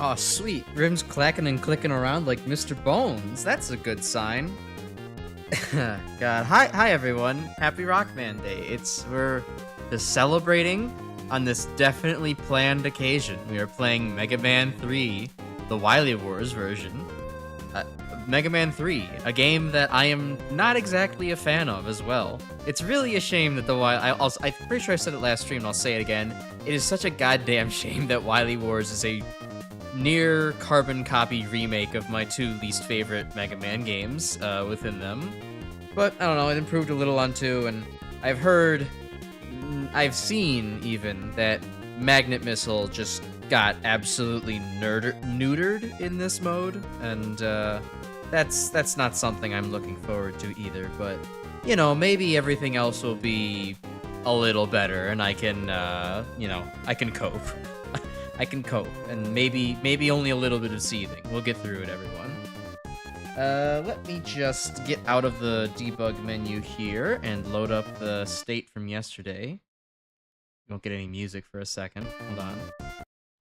Oh, sweet. Grim's clacking and clicking around like Mr. Bones. That's a good sign. God. Hi everyone. Happy Rockman Day. We're just celebrating on this definitely planned occasion. We are playing Mega Man 3, the Wily Wars version. Mega Man 3, a game that I am not exactly a fan of as well. It's really a shame that I'm pretty sure I said it last stream and I'll say it again. It is such a goddamn shame that Wily Wars is a near carbon copy remake of my two least favorite Mega Man games within them. But I don't know, it improved a little on 2, and I've seen even that Magnet Missile just got absolutely neutered in this mode, and that's not something I'm looking forward to either. But you know, maybe everything else will be a little better, and I can I can cope. I can cope, and maybe only a little bit of seething. We'll get through it, everyone. Let me just get out of the debug menu here and load up the state from yesterday. You won't get any music for a second. Hold on.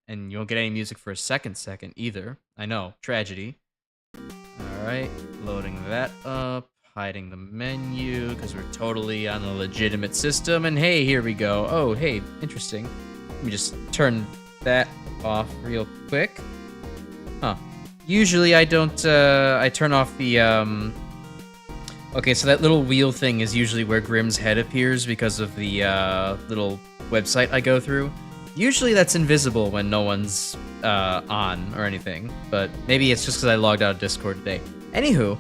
And you won't get any music for a second either. I know, tragedy. Alright, loading that up. Hiding the menu, because we're totally on a legitimate system. And hey, here we go. Oh, hey, interesting. Let me just turn that off real quick. Huh. Usually I don't, I turn off the, Okay, so that little wheel thing is usually where Grim's head appears because of the, little website I go through. Usually that's invisible when no one's, on or anything. But maybe it's just because I logged out of Discord today. Anywho,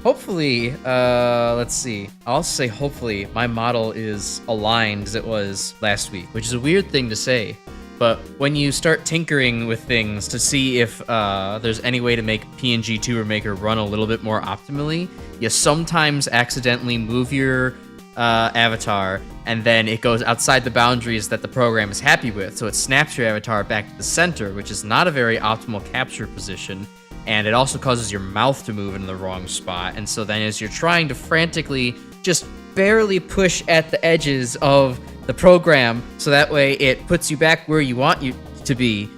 hopefully, let's see. I'll say hopefully my model is aligned as it was last week, which is a weird thing to say. But when you start tinkering with things to see if there's any way to make PNG Tuber Maker run a little bit more optimally, you sometimes accidentally move your avatar, and then it goes outside the boundaries that the program is happy with. So it snaps your avatar back to the center, which is not a very optimal capture position. And it also causes your mouth to move in the wrong spot. And so then as you're trying to frantically just barely push at the edges of the program so that way it puts you back where you want you to be,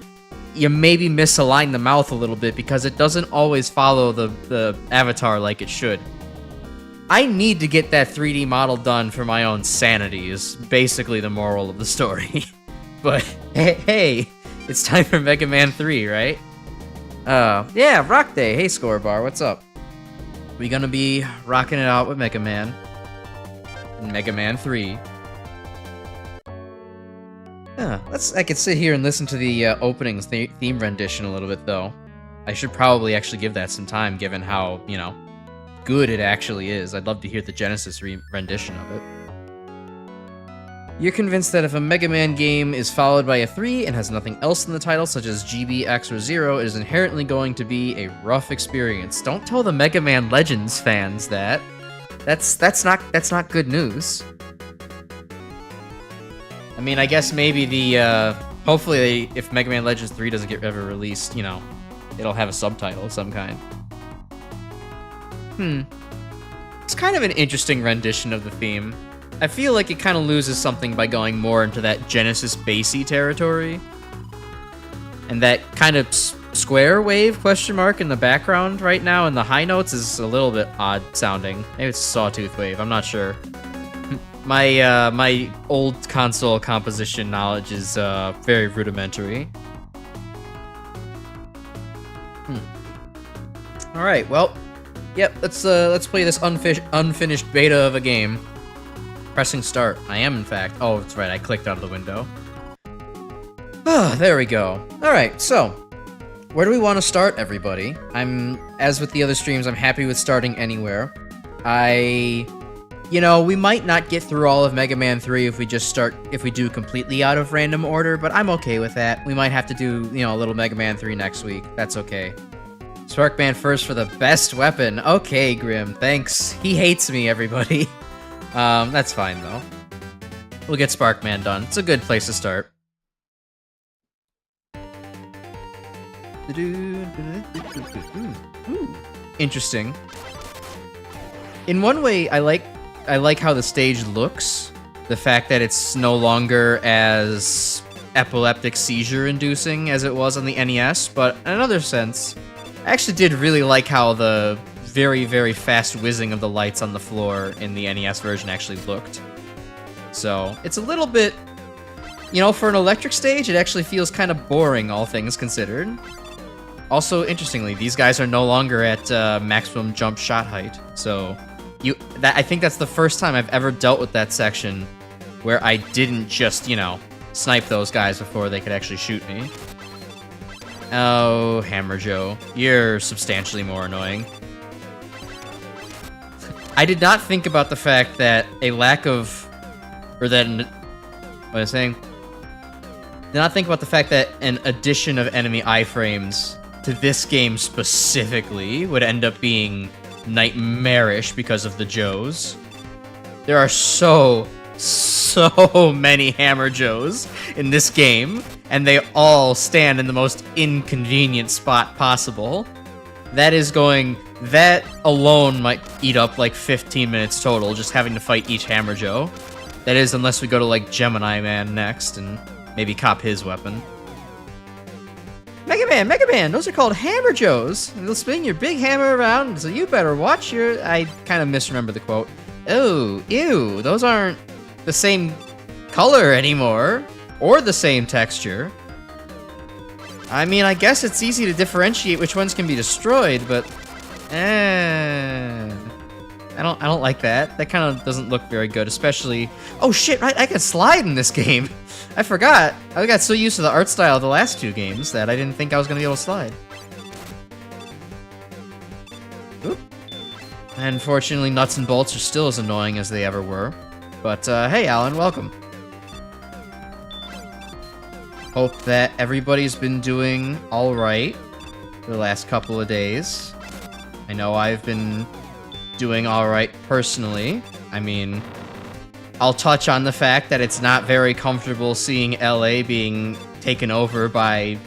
you maybe misalign the mouth a little bit because it doesn't always follow the avatar like it should. I need to get that 3D model done for my own sanity is basically the moral of the story. But hey, it's time for Mega Man 3, right? Yeah, Rock Day. Hey, Scorebar, what's up? We gonna be rocking it out with Mega Man. Mega Man 3. Yeah, I could sit here and listen to the opening's theme rendition a little bit, though. I should probably actually give that some time, given how, you know, good it actually is. I'd love to hear the Genesis rendition of it. You're convinced that if a Mega Man game is followed by a 3 and has nothing else in the title, such as GB, X, or 0, it is inherently going to be a rough experience. Don't tell the Mega Man Legends fans that. That's not good news. I mean, I guess maybe the, hopefully if Mega Man Legends 3 doesn't get ever released, you know, it'll have a subtitle of some kind. It's kind of an interesting rendition of the theme. I feel like it kind of loses something by going more into that Genesis bassy territory. And that kind of square wave question mark in the background right now in the high notes is a little bit odd sounding. Maybe it's a sawtooth wave, I'm not sure. My old console composition knowledge is very rudimentary. All right, well, yep. Let's play this unfinished beta of a game. Pressing start. I am, in fact. Oh, that's right. I clicked out of the window. Ah, there we go. All right, so where do we want to start, everybody? As with the other streams, I'm happy with starting anywhere. You know, we might not get through all of Mega Man 3 if we do completely out of random order, but I'm okay with that. We might have to do, you know, a little Mega Man 3 next week. That's okay. Sparkman first for the best weapon. Okay, Grim, thanks. He hates me, everybody. That's fine, though. We'll get Sparkman done. It's a good place to start. Interesting. In one way, I like how the stage looks. The fact that it's no longer as epileptic seizure-inducing as it was on the NES, but in another sense, I actually did really like how the very, very fast whizzing of the lights on the floor in the NES version actually looked. So, it's a little bit, you know, for an electric stage, it actually feels kind of boring, all things considered. Also, interestingly, these guys are no longer at maximum jump shot height, so I think that's the first time I've ever dealt with that section where I didn't just, you know, snipe those guys before they could actually shoot me. Oh, Hammer Joe, you're substantially more annoying. I did not think about the fact that a lack of, or that, what was I saying? Did not think about the fact that an addition of enemy iframes to this game specifically would end up being nightmarish because of the Joes. There are so many Hammer Joes in this game, and they all stand in the most inconvenient spot possible. That alone might eat up like 15 minutes total, just having to fight each Hammer Joe. That is, unless we go to like Gemini Man next, and maybe cop his weapon. Mega Man, those are called Hammer Joes. They'll spin your big hammer around, so you better watch your... I kind of misremember the quote. Oh, ew, those aren't the same color anymore, or the same texture. I mean, I guess it's easy to differentiate which ones can be destroyed, but... I don't like that. That kind of doesn't look very good, especially... Oh shit, right, I can slide in this game. I forgot. I got so used to the art style of the last two games that I didn't think I was going to be able to slide. Oop. Unfortunately, nuts and bolts are still as annoying as they ever were. But, hey, Alan, welcome. Hope that everybody's been doing alright for the last couple of days. I know I've been doing alright personally. I mean... I'll touch on the fact that it's not very comfortable seeing LA being taken over by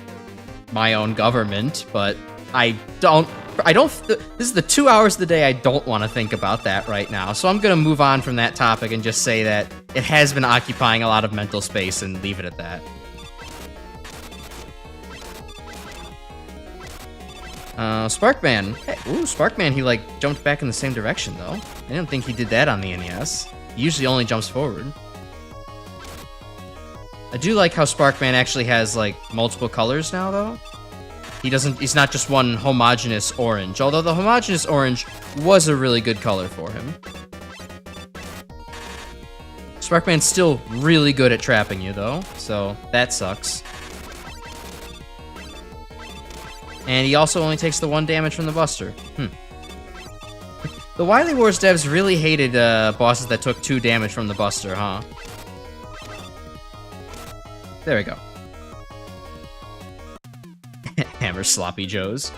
my own government, but this is the 2 hours of the day I don't want to think about that right now, so I'm gonna move on from that topic and just say that it has been occupying a lot of mental space and leave it at that. Sparkman. Hey, ooh, Sparkman, he like jumped back in the same direction though. I didn't think he did that on the NES. He usually only jumps forward. I do like how Sparkman actually has, like, multiple colors now, though. He's not just one homogeneous orange, although the homogeneous orange was a really good color for him. Sparkman's still really good at trapping you, though, so that sucks. And he also only takes the 1 damage from the Buster. The Wily Wars devs really hated bosses that took 2 damage from the Buster, huh? There we go. Hammer Sloppy Joes.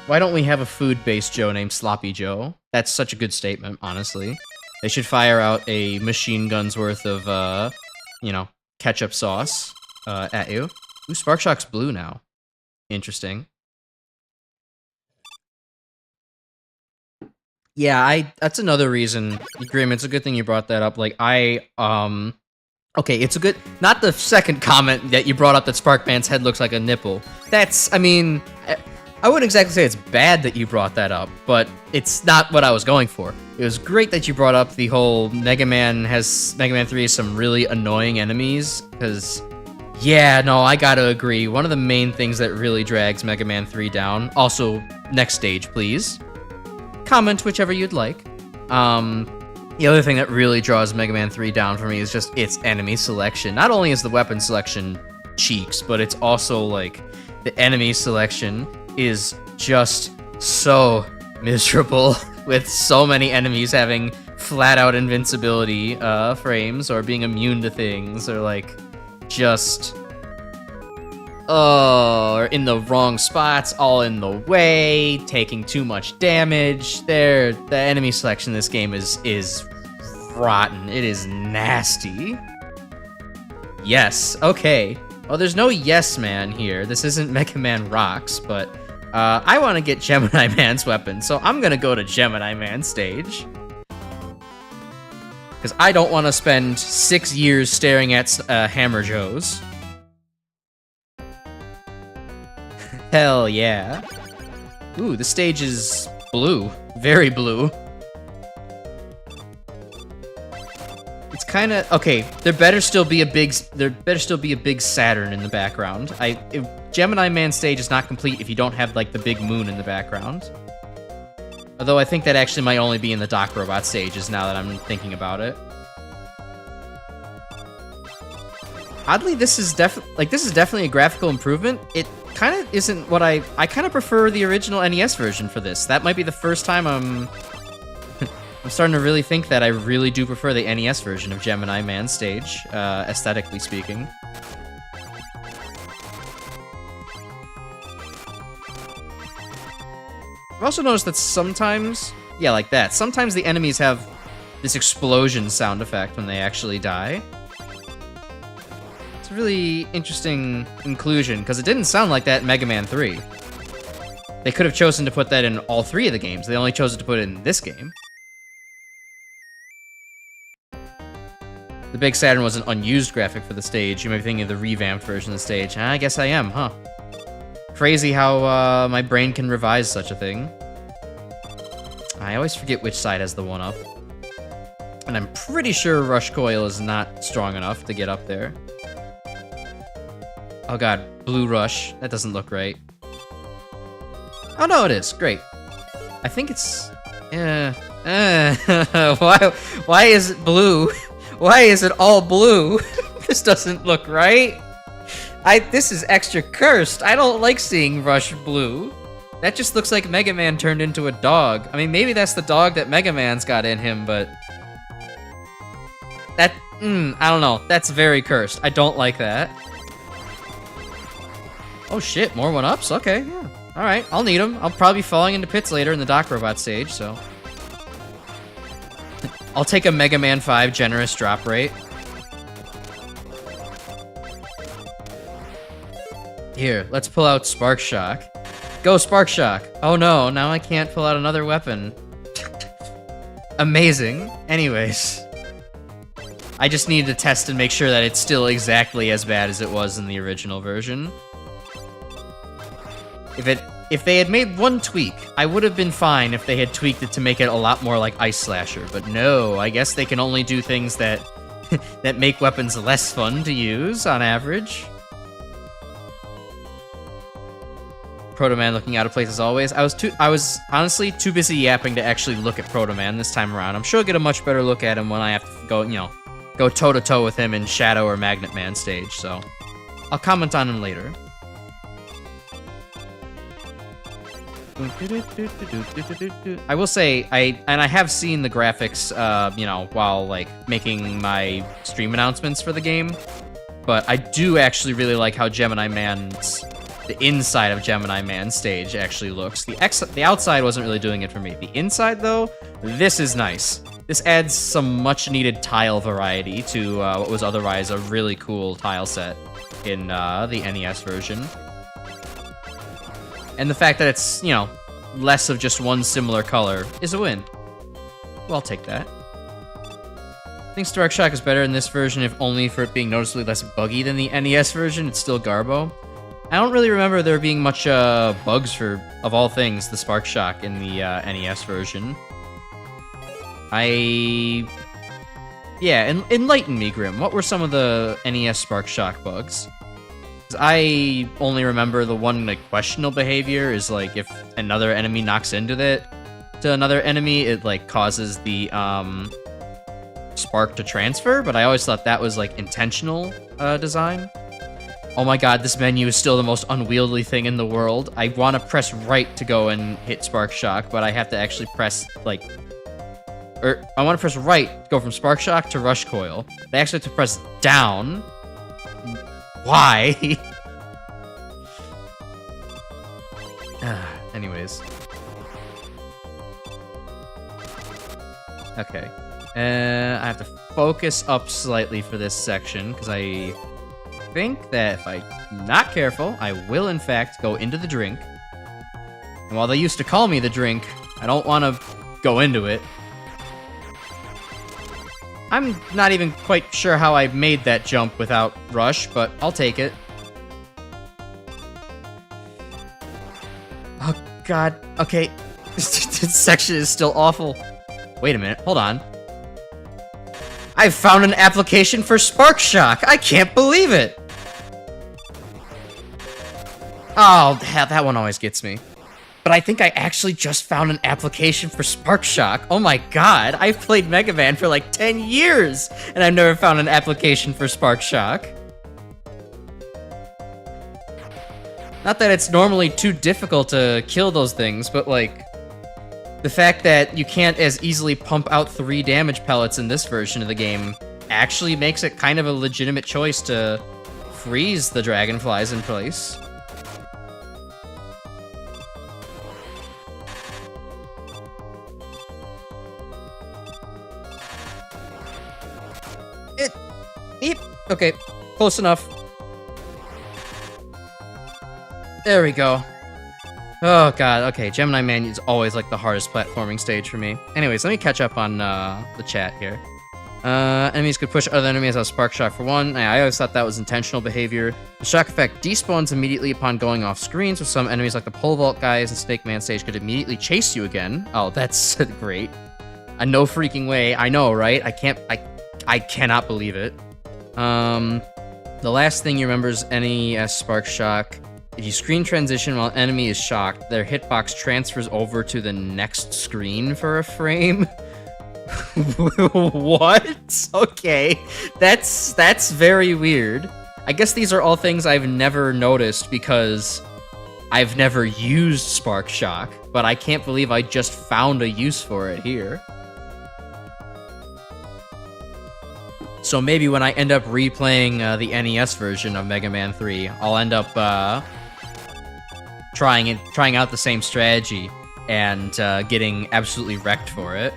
Why don't we have a food-based Joe named Sloppy Joe? That's such a good statement, honestly. They should fire out a machine gun's worth of, you know, ketchup sauce at you. Ooh, Spark Shock's blue now. Interesting. Yeah, that's another reason, Grim, it's a good thing you brought that up. Like, okay, it's a good, not the second comment that you brought up that Sparkman's head looks like a nipple. That's, I mean, I wouldn't exactly say it's bad that you brought that up, but it's not what I was going for. It was great that you brought up the whole Mega Man 3 has some really annoying enemies, because, yeah, no, I gotta agree. One of the main things that really drags Mega Man 3 down, also, next stage, please. Comment whichever you'd like. The other thing that really draws Mega Man 3 down for me is just its enemy selection. Not only is the weapon selection cheeks, but it's also, like, the enemy selection is just so miserable, with so many enemies having flat-out invincibility frames, or being immune to things, or, like, just... or in the wrong spots, all in the way, taking too much damage. The enemy selection in this game is rotten. It is nasty. Yes, okay. Well, there's no yes man here. This isn't Mega Man Rocks, but I want to get Gemini Man's weapon, so I'm gonna go to Gemini Man stage. Because I don't want to spend 6 years staring at Hammer Joes. Hell yeah. Ooh, the stage is blue. Very blue. It's kind of okay. There better still be a big Saturn in the background. Gemini Man stage is not complete if you don't have like the big moon in the background. Although I think that actually might only be in the Doc Robot stages now that I'm thinking about it. Oddly, this is definitely a graphical improvement. It kind of isn't what I kind of prefer the original NES version for this. That might be the first time I'm starting to really think that I really do prefer the NES version of Gemini Man stage, aesthetically speaking. I've also noticed that sometimes, yeah, like that, sometimes the enemies have this explosion sound effect when they actually die. It's a really interesting inclusion, because it didn't sound like that in Mega Man 3. They could have chosen to put that in all 3 of the games. They only chose to put it in this game. The Big Saturn was an unused graphic for the stage. You might be thinking of the revamped version of the stage. I guess I am, huh? Crazy how my brain can revise such a thing. I always forget which side has the 1-up. And I'm pretty sure Rush Coil is not strong enough to get up there. Oh god, Blue Rush. That doesn't look right. Oh no, it is. Great. I think it's... Why is it blue? Why is it all blue? This doesn't look right. This is extra cursed. I don't like seeing Rush blue. That just looks like Mega Man turned into a dog. I mean, maybe that's the dog that Mega Man's got in him, but... That, I don't know. That's very cursed. I don't like that. Oh shit, more 1-ups? Okay, yeah. Alright, I'll need them. I'll probably be falling into pits later in the Doc Robot stage, so... I'll take a Mega Man 5 generous drop rate. Here, let's pull out Spark Shock. Go, Spark Shock! Oh no, now I can't pull out another weapon. Amazing. Anyways. I just needed to test and make sure that it's still exactly as bad as it was in the original version. If they had made one tweak, I would have been fine if they had tweaked it to make it a lot more like Ice Slasher. But no, I guess they can only do things that that make weapons less fun to use on average. Proto Man looking out of place as always. I was honestly too busy yapping to actually look at Proto Man this time around. I'm sure I'll get a much better look at him when I have to go toe to toe with him in Shadow or Magnet Man stage. So I'll comment on him later. I will say, I have seen the graphics, while, like, making my stream announcements for the game, but I do actually really like how the inside of Gemini Man stage actually looks. The outside wasn't really doing it for me. The inside, though, this is nice. This adds some much-needed tile variety to what was otherwise a really cool tile set in the NES version. And the fact that it's, less of just one similar color is a win. Well, I'll take that. I think Spark Shock is better in this version, if only for it being noticeably less buggy than the NES version. It's still Garbo. I don't really remember there being much bugs for, of all things, the Spark Shock in the NES version. Enlighten me, Grim. What were some of the NES Spark Shock bugs? I only remember the one, like, questionable behavior is, like, if another enemy knocks into another enemy, it, like, causes the, spark to transfer, but I always thought that was, like, intentional, design. Oh my god, this menu is still the most unwieldy thing in the world. I want to press right to go and hit Spark Shock, but I have to actually press, like... I want to press right to go from Spark Shock to Rush Coil. I actually have to press down... Why? Anyways. Okay. I have to focus up slightly for this section, because I think that if I'm not careful, I will in fact go into the drink. And while they used to call me the drink, I don't want to go into it. I'm not even quite sure how I made that jump without Rush, but I'll take it. god. Okay. This section is still awful. Wait a minute. Hold on. I've found an application for Spark Shock. I can't believe it. Oh, that one always gets me. But I think I actually just found an application for Spark Shock. Oh my god, I've played Mega Man for like 10 years, and I've never found an application for Spark Shock. Not that it's normally too difficult to kill those things, but like, the fact that you can't as easily pump out 3 damage pellets in this version of the game actually makes it kind of a legitimate choice to freeze the dragonflies in place. Eep. Okay, close enough. There we go. Oh god, okay, Gemini Man is always like the hardest platforming stage for me. Anyways, let me catch up on the chat here. Enemies could push other enemies out of Spark Shock for one. I always thought that was intentional behavior. The shock effect despawns immediately upon going off screen, so some enemies like the pole vault guys and Snake Man stage could immediately chase you again. Oh, that's great. No freaking way. I know, right? I cannot believe it. The last thing you remember is NES Spark Shock. If you screen transition while an enemy is shocked, their hitbox transfers over to the next screen for a frame. What? Okay, that's very weird. I guess these are all things I've never noticed because I've never used Spark Shock, but I can't believe I just found a use for it here. So maybe when I end up replaying the NES version of Mega Man 3, I'll end up trying out the same strategy and getting absolutely wrecked for it.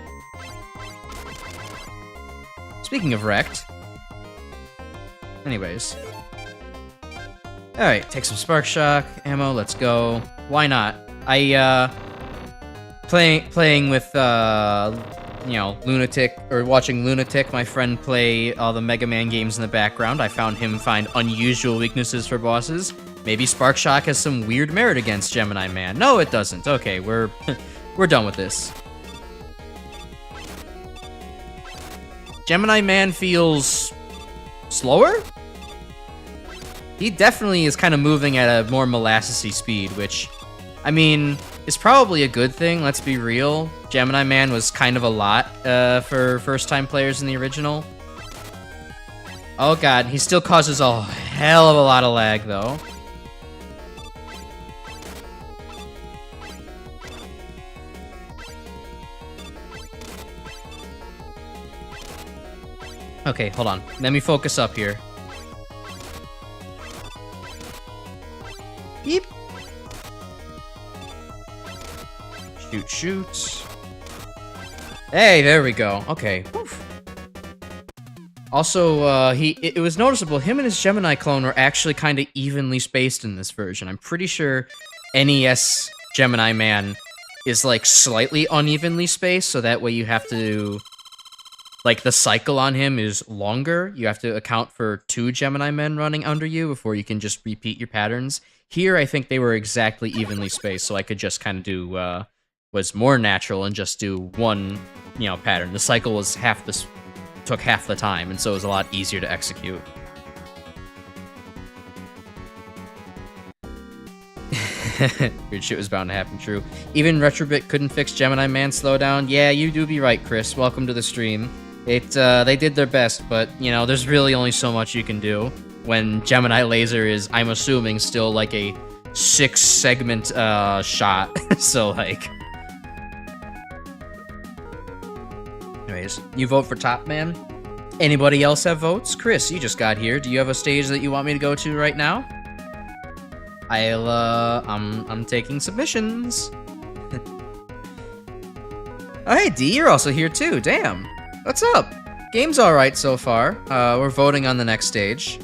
Speaking of wrecked. Anyways. Alright, take some Spark Shock ammo, let's go. Why not? Playing with you know, Lunatic, or watching Lunatic, my friend, play all the Mega Man games in the background, I found him find unusual weaknesses for bosses. Maybe Spark Shock has some weird merit against Gemini Man. No, it doesn't. Okay, we're done with this. Gemini Man feels slower? He definitely is kind of moving at a more molassesy speed, which, I mean, is probably a good thing, let's be real. Gemini Man was kind of a lot for first-time players in the original. Oh god, he still causes a hell of a lot of lag, though. Okay, hold on. Let me focus up here. Beep. Shoot, shoot. Hey, there we go. Okay. Oof. Also, it was noticeable, him and his Gemini clone were actually kind of evenly spaced in this version. I'm pretty sure NES Gemini Man is, like, slightly unevenly spaced, so that way you have to... Like, the cycle on him is longer. You have to account for 2 Gemini Men running under you before you can just repeat your patterns. Here, I think they were exactly evenly spaced, so I could just kind of do, was more natural and just do one, you know, pattern. The cycle was took half the time, and so it was a lot easier to execute. Weird shit was bound to happen, true. Even Retrobit couldn't fix Gemini Man slowdown. Yeah, you do be right, Chris. Welcome to the stream. They did their best, but, you know, there's really only so much you can do when Gemini Laser is, I'm assuming, still like a 6-segment shot. So, like... Anyways, you vote for Top Man? Anybody else have votes? Chris, you just got here. Do you have a stage that you want me to go to right now? I'm taking submissions. Oh, hey, D, you're also here too. Damn. What's up? Game's alright so far. We're voting on the next stage.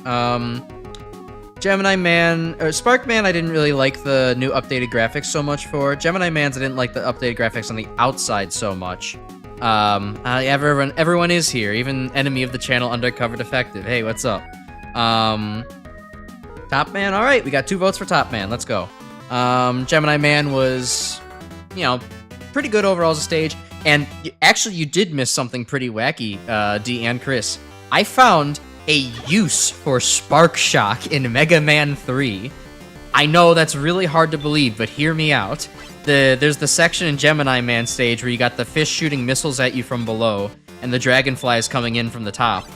Gemini Man, or Spark Man, I didn't really like the new updated graphics so much for. Gemini Man's, I didn't like the updated graphics on the outside so much. Everyone is here, even enemy of the channel, Undercover Defective. Hey, what's up? Top Man, alright, we got 2 votes for Top Man, let's go. Gemini Man was you know, pretty good overall as a stage. And actually, you did miss something pretty wacky, D and Chris. I found a use for Spark Shock in Mega Man 3. I know that's really hard to believe, but hear me out. There's the section in Gemini Man stage where you got the fish shooting missiles at you from below, and the dragonflies coming in from the top.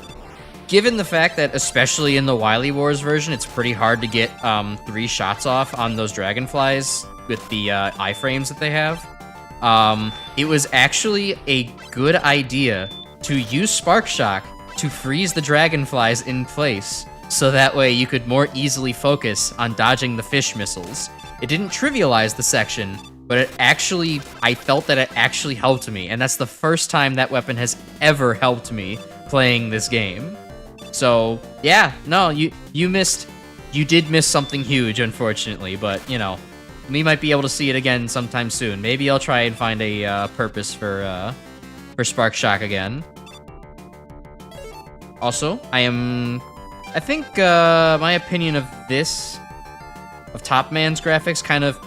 Given the fact that, especially in the Wily Wars version, it's pretty hard to get 3 shots off on those dragonflies with the iframes that they have, it was actually a good idea to use Spark Shock to freeze the dragonflies in place, so that way you could more easily focus on dodging the fish missiles. It didn't trivialize the section, but it actually, I felt that it actually helped me, and that's the first time that weapon has ever helped me playing this game. So, yeah, no, you did miss something huge, unfortunately, but, you know, we might be able to see it again sometime soon. Maybe I'll try and find a purpose for Spark Shock again. Also, I think my opinion of Top Man's graphics kind of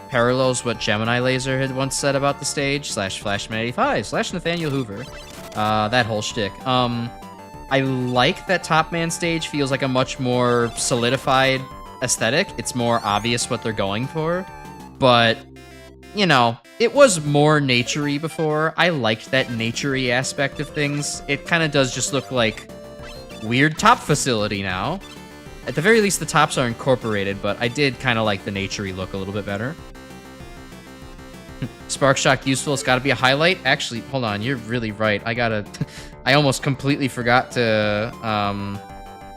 parallels what Gemini Laser had once said about the stage, /Flashman85, /Nathaniel Hoover, that whole shtick. I like that Top Man stage feels like a much more solidified aesthetic. It's more obvious what they're going for, but, you know, it was more nature-y before. I liked that nature-y aspect of things. It kind of does just look like weird top facility now. At the very least, the tops are incorporated, but I did kind of like the nature-y look a little bit better. Spark Shock useful, it's got to be a highlight. Actually, hold on, you're really right. I almost completely forgot to,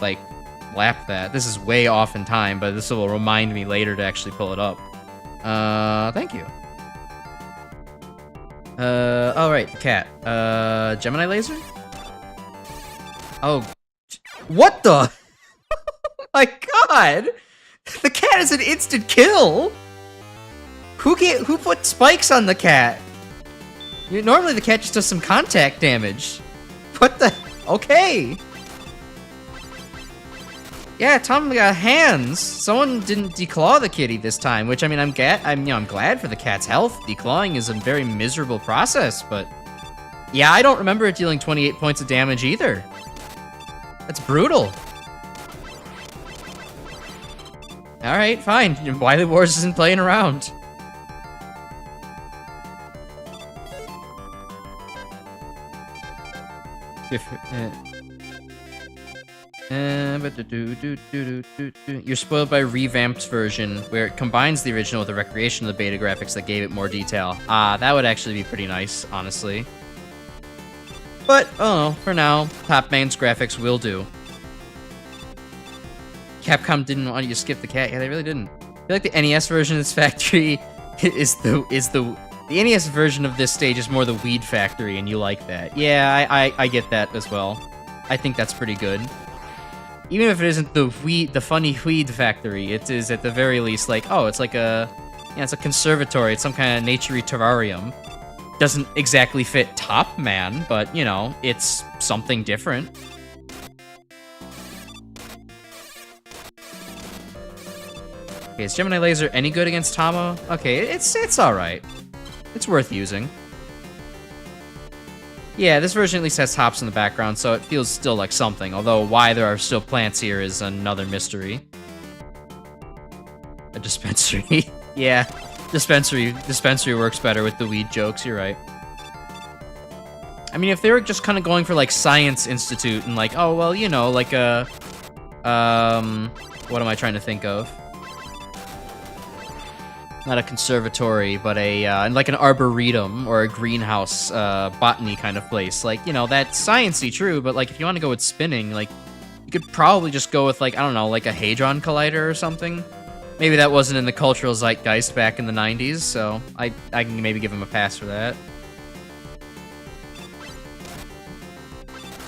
like, lap that. This is way off in time, but this will remind me later to actually pull it up. Thank you. Alright, cat. Gemini Laser? Oh, what the? My god! The cat is an instant kill! Who put spikes on the cat? Normally the cat just does some contact damage. What the? Okay. Yeah, Tom got hands. Someone didn't declaw the kitty this time, which I mean, I'm glad for the cat's health. Declawing is a very miserable process, but yeah, I don't remember it dealing 28 points of damage either. That's brutal. All right, fine. Wily Wars isn't playing around. You're spoiled by revamped version, where it combines the original with the recreation of the beta graphics that gave it more detail. That would actually be pretty nice, honestly. But, oh, for now, Top Man's graphics will do. Capcom didn't want you to skip the cat. Yeah, they really didn't. I feel like the NES version of this factory is the NES version of this stage is more the Weed Factory, and you like that. Yeah, I get that as well. I think that's pretty good. Even if it isn't the funny Weed Factory, it is at the very least like, oh, it's like it's a conservatory. It's some kind of nature-y terrarium. Doesn't exactly fit Top Man, but, you know, it's something different. Okay, is Gemini Laser any good against Tama? Okay, it's alright. It's worth using. Yeah, this version at least has hops in the background, so it feels still like something, although why there are still plants here is another mystery. A dispensary. Yeah, dispensary works better with the weed jokes, you're right. I mean, if they were just kind of going for, like, Science Institute and, like, oh, well, you know, like a, what am I trying to think of? Not a conservatory, but a, like an arboretum or a greenhouse, botany kind of place. Like, you know, that's science-y true, but, like, if you want to go with spinning, like, you could probably just go with, like, I don't know, like a Hadron Collider or something. Maybe that wasn't in the cultural zeitgeist back in the 90s, so I can maybe give him a pass for that.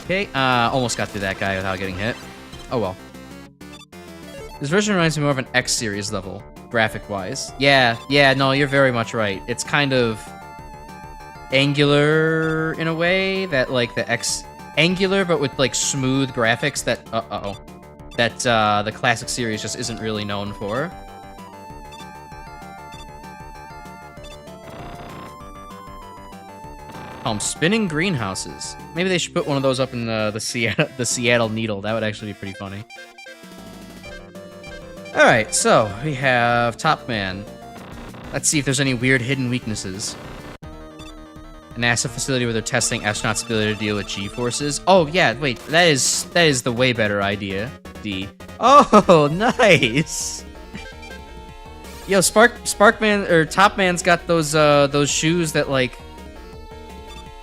Okay, almost got through that guy without getting hit. Oh well. This version reminds me more of an X-series level, graphic-wise. Yeah, no, you're very much right. It's kind of angular in a way that, like, the angular, but with, like, smooth graphics that, that the classic series just isn't really known for. Call them spinning greenhouses. Maybe they should put one of those up in the Seattle Needle. That would actually be pretty funny. Alright, so we have Top Man. Let's see if there's any weird hidden weaknesses. A NASA facility where they're testing astronauts' ability to deal with G-forces. Oh, yeah, wait, that is the way better idea, D. Oh, nice! Yo, Sparkman, or Top Man's got those shoes that, like,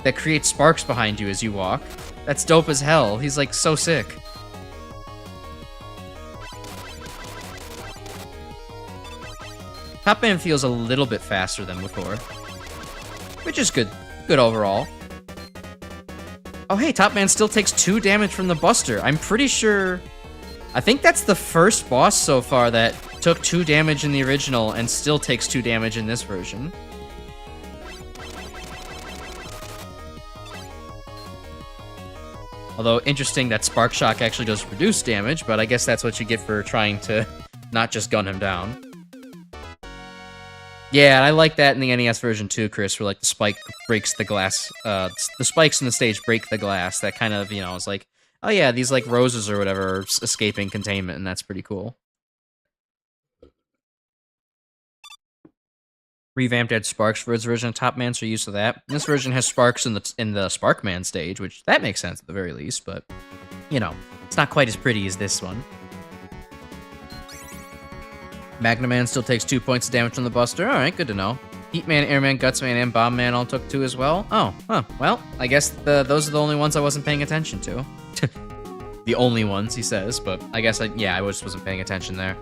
that create sparks behind you as you walk. That's dope as hell. He's, like, so sick. Top Man feels a little bit faster than before, which is good. Good overall. Oh, hey, Top Man still takes 2 damage from the Buster. I'm pretty sure... I think that's the first boss so far that took 2 damage in the original and still takes 2 damage in this version. Although, interesting that Spark Shock actually does reduce damage, but I guess that's what you get for trying to not just gun him down. Yeah, and I like that in the NES version too, Chris, where like the spike breaks the glass. The spikes in the stage break the glass. That kind of, you know, is like, oh yeah, these like roses or whatever are escaping containment, and that's pretty cool. Revamped had sparks for its version of Top Man, so used to that. This version has sparks in the Sparkman stage, which that makes sense at the very least, but you know, it's not quite as pretty as this one. Magna Man still takes 2 points of damage from the Buster. Alright, good to know. Heat Man, Airman, Gutsman, and Bomb Man all took 2 as well. Oh, huh. Well, I guess those are the only ones I wasn't paying attention to. The only ones, he says, but I guess I just wasn't paying attention there.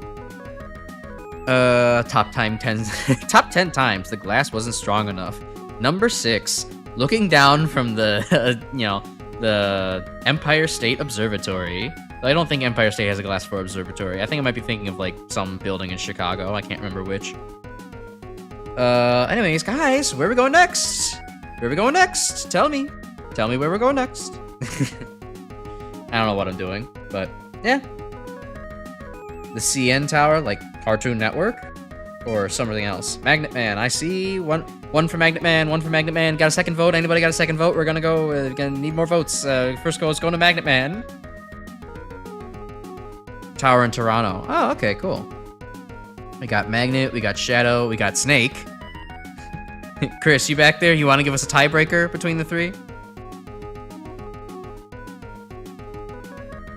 Top 10 times the glass wasn't strong enough. Number 6, looking down from the, you know, the Empire State Observatory. I don't think Empire State has a glass floor observatory. I think I might be thinking of, like, some building in Chicago. I can't remember which. Anyways, guys, where are we going next? Where are we going next? Tell me. Tell me where we're going next. I don't know what I'm doing, but, yeah. The CN Tower, like Cartoon Network? Or something else? Magnet Man, I see. One for Magnet Man, one for Magnet Man. Got a second vote? Anybody got a second vote? We're gonna go, gonna need more votes. First goal is going to Magnet Man. Tower in Toronto. Oh, okay, cool. We got Magnet, we got Shadow, we got Snake. Chris, you back there? You want to give us a tiebreaker between the 3?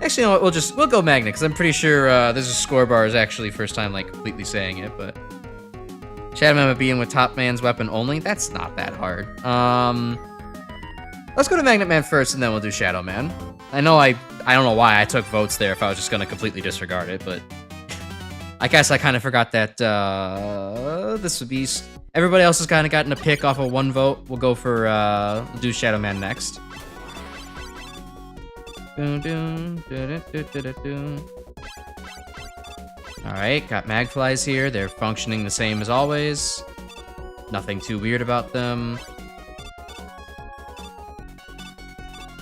Actually, you know what? We'll go Magnet, because I'm pretty sure there's a score bar is actually first time like completely saying it, but Shadow Man being with Top Man's weapon only, that's not that hard. Let's go to Magnet Man first, and then we'll do Shadow Man. I know I don't know why I took votes there if I was just gonna completely disregard it, but I guess I kind of forgot that this would be... Everybody else has kind of gotten a pick off of 1 vote. We'll go for, we'll do Shadow Man next. Alright, got Magflies here. They're functioning the same as always. Nothing too weird about them.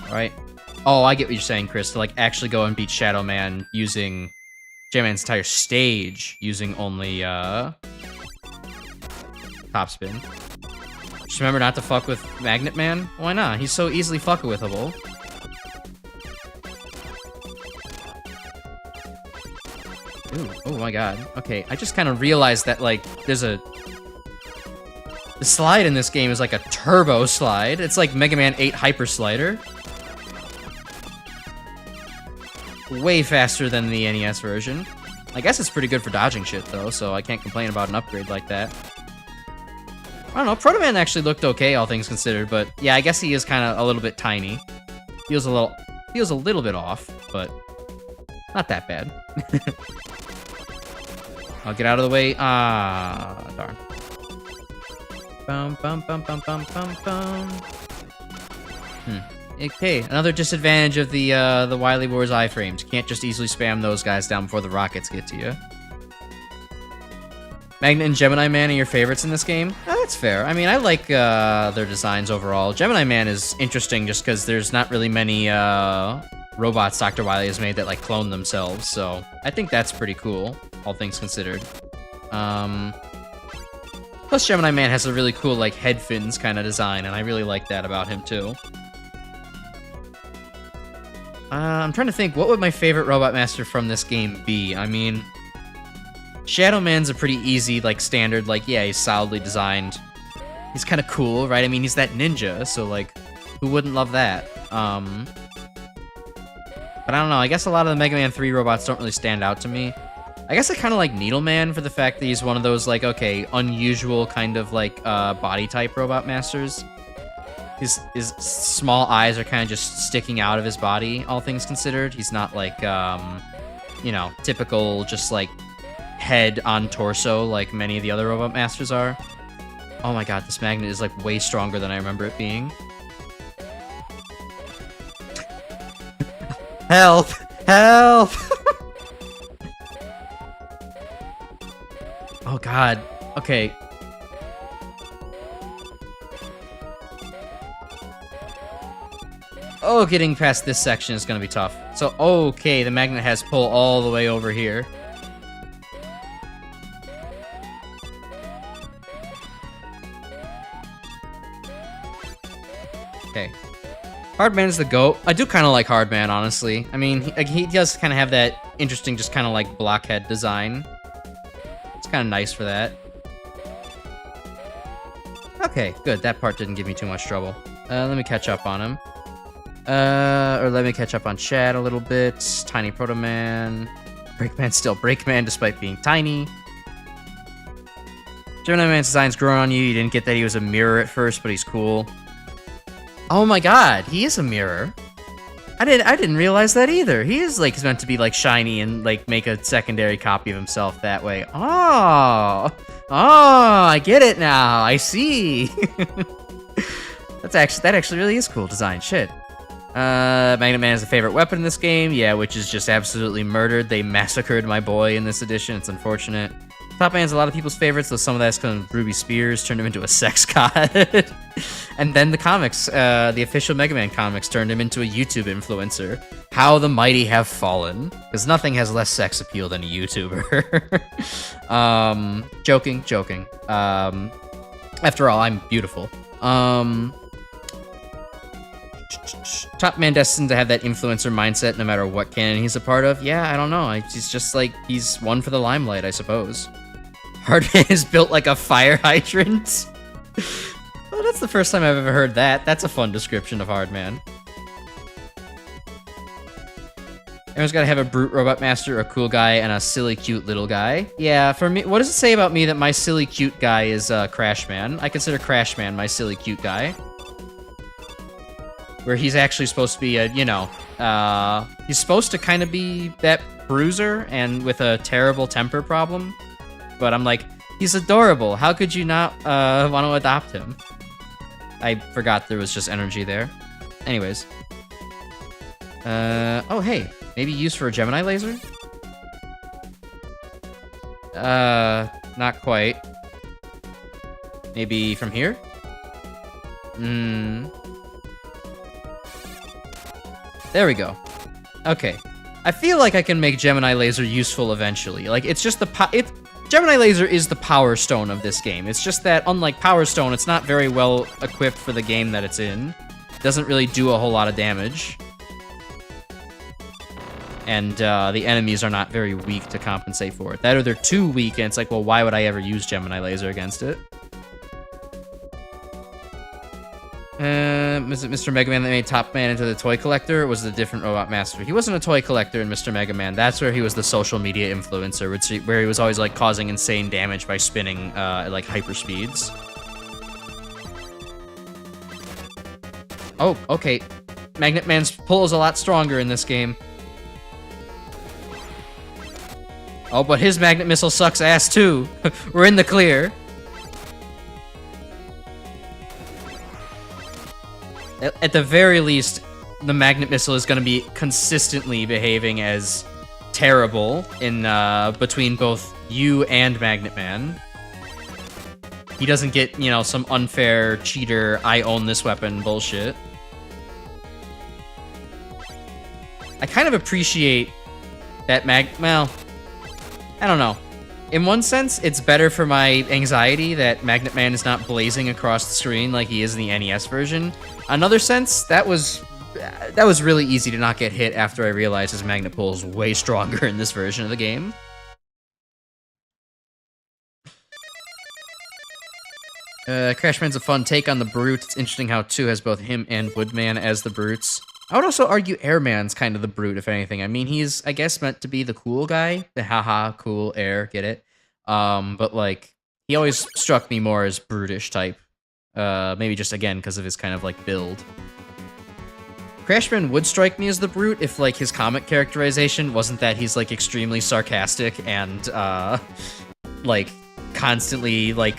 Alright. Oh, I get what you're saying, Chris. To, like, actually go and beat Shadow Man using Shadow Man's entire stage using only, top spin. Just remember not to fuck with Magnet Man? Why not? He's so easily fuck-withable. Ooh, oh my god. Okay, I just kind of realized that, like, there's a... The slide in this game is like a turbo slide. It's like Mega Man 8 Hyper Slider. Way faster than the NES version. I guess it's pretty good for dodging shit, though, so I can't complain about an upgrade like that. I don't know, Proto Man actually looked okay, all things considered, but yeah, I guess he is kind of a little bit tiny. Feels a little bit off, but not that bad. I'll get out of the way. Ah, darn. Bum, bum, bum, bum, bum, bum, bum. Okay, another disadvantage of the Wily Wars iframes. You can't just easily spam those guys down before the rockets get to you. Magnet and Gemini Man are your favorites in this game? Oh, that's fair. I mean, I like their designs overall. Gemini Man is interesting just because there's not really many robots Dr. Wily has made that like clone themselves, so I think that's pretty cool, all things considered. Plus, Gemini Man has a really cool, like, head fins kind of design, and I really like that about him, too. I'm trying to think, what would my favorite Robot Master from this game be? I mean, Shadow Man's a pretty easy, like, standard, like, yeah, he's solidly designed. He's kind of cool, right? I mean, he's that ninja, so, like, who wouldn't love that? But I don't know, I guess a lot of the Mega Man 3 robots don't really stand out to me. I guess I kind of like Needleman for the fact that he's one of those, like, okay, unusual kind of, like, body type Robot Masters. His small eyes are kind of just sticking out of his body, all things considered. He's not like, you know, typical just like head on torso like many of the other Robot Masters are. Oh my god, this magnet is like way stronger than I remember it being. Help! Help! Oh god. Okay. Oh, getting past this section is gonna be tough. So, okay, the magnet has pull all the way over here. Okay. Hardman is the GOAT. I do kind of like Hardman, honestly. I mean, he does kind of have that interesting, just kind of like blockhead design. It's kind of nice for that. Okay, good. That part didn't give me too much trouble. Let me catch up on him. Or let me catch up on Chad a little bit. Tiny Proto Man. Breakman's still Breakman despite being tiny. Gemini Man's design's growing on you. You didn't get that he was a mirror at first, but he's cool. Oh my god, he is a mirror. I didn't realize that either. He is like meant to be like shiny and like make a secondary copy of himself that way. Oh, I get it now. I see. That actually really is cool design. Shit. Magnet Man is a favorite weapon in this game. Yeah, which is just absolutely murdered. They massacred my boy in this edition. It's unfortunate. Top Man's a lot of people's favorites, though some of that's because Ruby Spears turned him into a sex god. And then the comics, the official Mega Man comics, turned him into a YouTube influencer. How the mighty have fallen. Because nothing has less sex appeal than a YouTuber. Joking. After all, I'm beautiful. Top Man destined to have that influencer mindset no matter what canon he's a part of? Yeah, I don't know. He's just like, he's one for the limelight, I suppose. Hardman is built like a fire hydrant. Oh, that's the first time I've ever heard that. That's a fun description of Hardman. Everyone's gotta have a brute robot master, a cool guy, and a silly cute little guy. Yeah, for me, what does it say about me that my silly cute guy is Crash Man? I consider Crash Man my silly cute guy. Where he's actually supposed to be a, you know, he's supposed to kind of be that bruiser and with a terrible temper problem. But I'm like, he's adorable. How could you not want to adopt him? I forgot there was just energy there. Anyways. Oh, hey. Maybe used for a Gemini laser? Not quite. Maybe from here? There we go. Okay. I feel like I can make Gemini Laser useful eventually. Like, it's just Gemini Laser is the Power Stone of this game. It's just that, unlike Power Stone, it's not very well equipped for the game that it's in. It doesn't really do a whole lot of damage. And the enemies are not very weak to compensate for it. That or they're too weak, and it's like, well, why would I ever use Gemini Laser against it? Was it Mr. Mega Man that made Top Man into the toy collector, or was it a different Robot Master? He wasn't a toy collector in Mr. Mega Man. That's where he was the social media influencer, where he was always like causing insane damage by spinning at like hyper speeds. Oh, okay. Magnet Man's pull is a lot stronger in this game. Oh, but his magnet missile sucks ass too. We're in the clear. At the very least, the magnet missile is going to be consistently behaving as terrible in between both you and Magnet Man. He doesn't get, you know, some unfair cheater, I own this weapon bullshit. I kind of appreciate that well, I don't know. in one sense, it's better for my anxiety that Magnet Man is not blazing across the screen like he is in the NES version. Another sense, that was really easy to not get hit after I realized his magnet pull is way stronger in this version of the game. Crashman's a fun take on the Brute. It's interesting how 2 has both him and Woodman as the Brutes. I would also argue Airman's kind of the Brute, if anything. I mean, he's, I guess, meant to be the cool guy. The haha, cool, air, get it? But, like, he always struck me more as brutish type. Maybe just, again, because of his kind of, like, build. Crashman would strike me as the Brute if, like, his comic characterization wasn't that he's, like, extremely sarcastic and, like, constantly, like,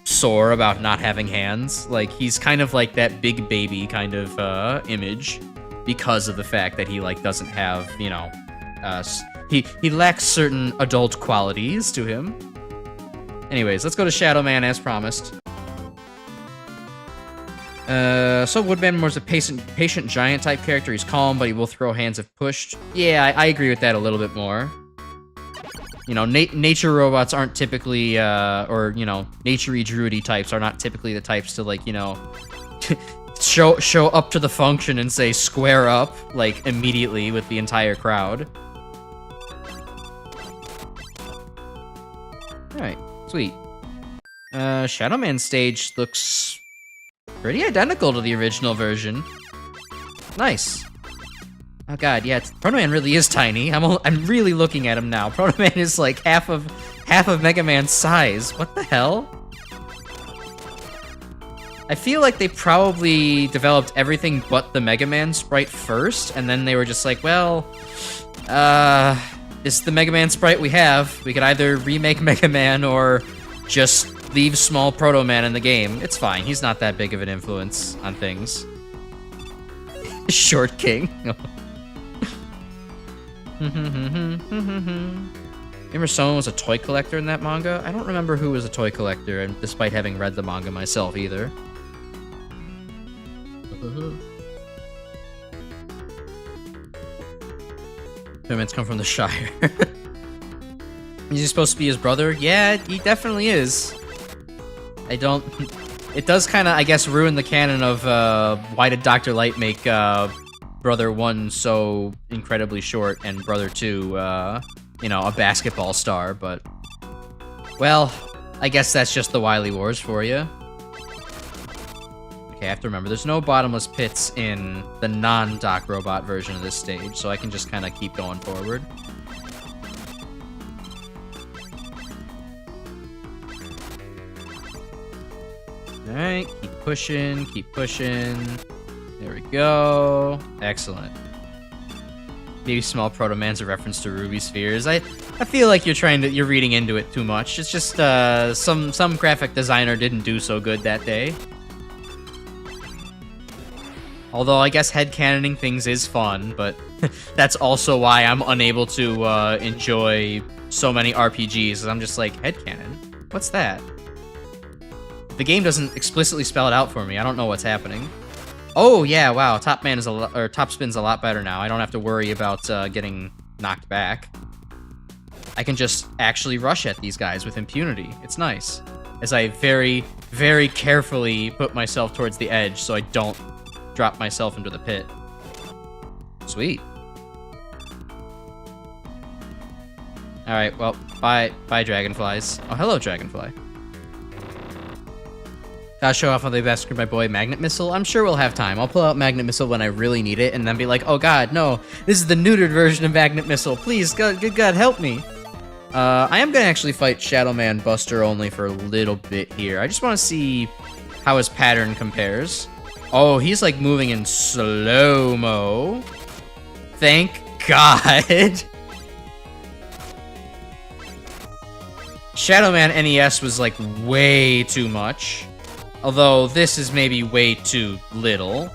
sore about not having hands. Like, he's kind of like that big baby kind of, image. Because of the fact that he, like, doesn't have, you know, he lacks certain adult qualities to him. Anyways, let's go to Shadow Man as promised. So Woodman was a patient giant type character. He's calm, but he will throw hands if pushed. Yeah, I agree with that a little bit more. You know, nature robots aren't typically, or, you know, nature-y druidy types are not typically the types to, like, you know, show up to the function and say square up, like, immediately with the entire crowd. Alright, sweet. Shadow Man stage looks pretty identical to the original version. Nice. Oh god, yeah, Proto Man really is tiny. I'm really looking at him now. Proto Man is like half of Mega Man's size. What the hell? I feel like they probably developed everything but the Mega Man sprite first, and then they were just like, well, this is the Mega Man sprite we have. We could either remake Mega Man or just leave small Proto Man in the game. It's fine. He's not that big of an influence on things. Short King. Remember someone was a toy collector in that manga? I don't remember who was a toy collector, and despite having read the manga myself either. Payments come from the Shire. Is he supposed to be his brother? Yeah, he definitely is. It does kind of, I guess, ruin the canon of why did Dr. Light make Brother 1 so incredibly short and Brother 2, you know, a basketball star, but... Well, I guess that's just the Wily Wars for you. Okay, I have to remember, there's no bottomless pits in the non-Doc Robot version of this stage, so I can just kind of keep going forward. Alright, keep pushing, keep pushing. There we go. Excellent. Maybe small Proto Man's a reference to Ruby Spheres. I feel like you're reading into it too much. It's just some graphic designer didn't do so good that day. Although I guess headcanoning things is fun, but that's also why I'm unable to enjoy so many RPGs. I'm just like, headcanon? What's that? The game doesn't explicitly spell it out for me. I don't know what's happening. Oh yeah, wow. Top Spin's a lot better now. I don't have to worry about getting knocked back. I can just actually rush at these guys with impunity. It's nice. As I very, very carefully put myself towards the edge so I don't drop myself into the pit. Sweet. Alright, well, bye dragonflies. Oh, hello, dragonfly. Gotta show off on the best my boy Magnet Missile. I'm sure we'll have time. I'll pull out Magnet Missile when I really need it, and then be like, oh god, no, this is the neutered version of Magnet Missile. Please, good god, help me. I am gonna actually fight Shadow Man Buster only for a little bit here. I just want to see how his pattern compares. Oh, he's like moving in slow-mo. Thank god. Shadow Man NES was like way too much. Although, this is maybe way too little.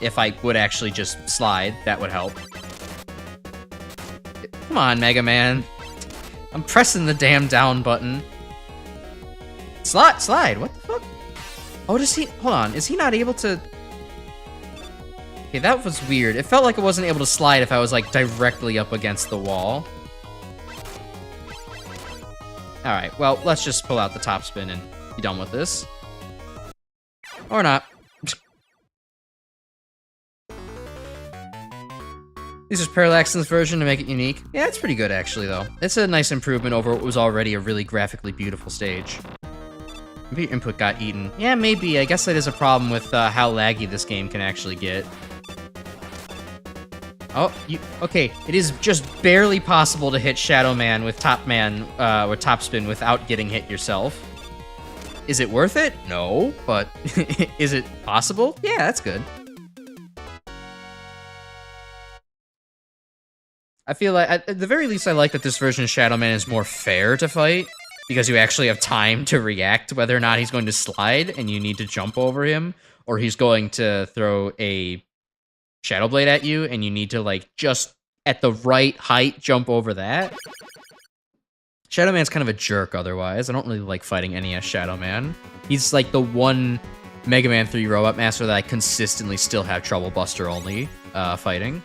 If I would actually just slide, that would help. Come on, Mega Man. I'm pressing the damn down button. Slide, what the fuck? Oh, does he... Hold on, is he not able to... Okay, that was weird. It felt like I wasn't able to slide if I was, like, directly up against the wall. Alright, well, let's just pull out the top spin and be done with this. Or not. These are parallax in this version to make it unique. Yeah, it's pretty good, actually, though. It's a nice improvement over what was already a really graphically beautiful stage. Maybe your input got eaten. Yeah, maybe. I guess that is a problem with how laggy this game can actually get. Oh, okay. It is just barely possible to hit Shadow Man with Top Spin without getting hit yourself. Is it worth it? No, but is it possible? Yeah, that's good. I feel like, at the very least, I like that this version of Shadow Man is more fair to fight, because you actually have time to react whether or not he's going to slide and you need to jump over him, or he's going to throw a Shadow Blade at you and you need to, like, just at the right height jump over that. Shadow Man's kind of a jerk otherwise. I don't really like fighting NES Shadow Man. He's, like, the one Mega Man 3 Robot Master that I consistently still have trouble Buster only fighting.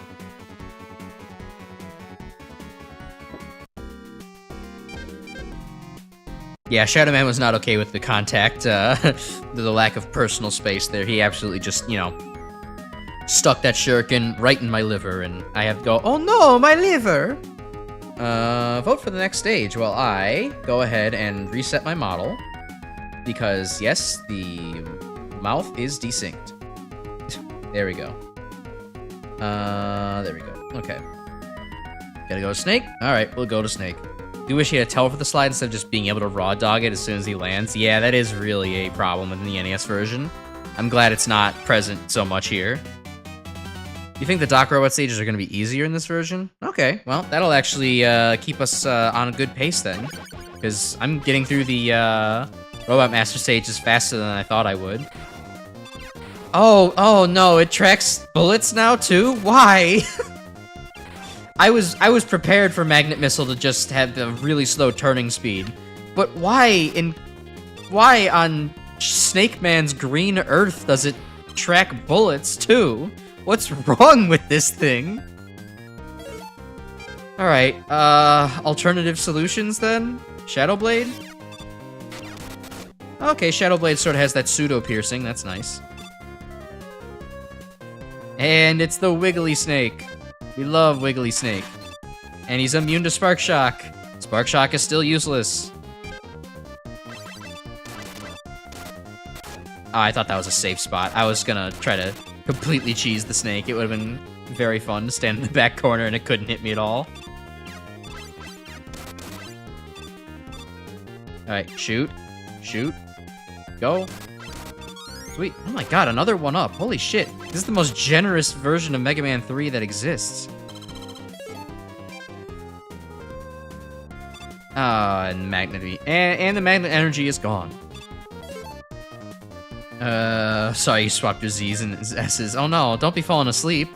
Yeah, Shadow Man was not okay with the contact, the lack of personal space there. He absolutely just, you know, stuck that shuriken right in my liver, and I have to go, oh no, my liver! Vote for the next stage while I go ahead and reset my model, because, yes, the mouth is desynced. There we go. There we go. Okay. Gotta go to Snake? Alright, we'll go to Snake. Do wish he had a tell for the slide instead of just being able to raw dog it as soon as he lands. Yeah, that is really a problem in the NES version. I'm glad it's not present so much here. You think the Dock Robot stages are going to be easier in this version? Okay, well, that'll actually keep us on a good pace then. Because I'm getting through the Robot Master stages faster than I thought I would. Oh no, it tracks bullets now too? Why? I was prepared for Magnet Missile to just have the really slow turning speed, but why on Snake Man's green Earth does it track bullets too? What's wrong with this thing? All right, alternative solutions then. Shadow Blade. Okay, Shadow Blade sort of has that pseudo piercing. That's nice. And it's the Wiggly Snake. We love Wiggly Snake. And he's immune to Spark Shock. Spark Shock is still useless. Oh, I thought that was a safe spot. I was gonna try to completely cheese the snake. It would have been very fun to stand in the back corner and it couldn't hit me at all. Alright, shoot. Shoot. Go. Sweet. Oh my god, another one up. Holy shit. This is the most generous version of Mega Man 3 that exists. And the magnet energy is gone. Sorry you swapped your Z's and S's. Oh no, don't be falling asleep.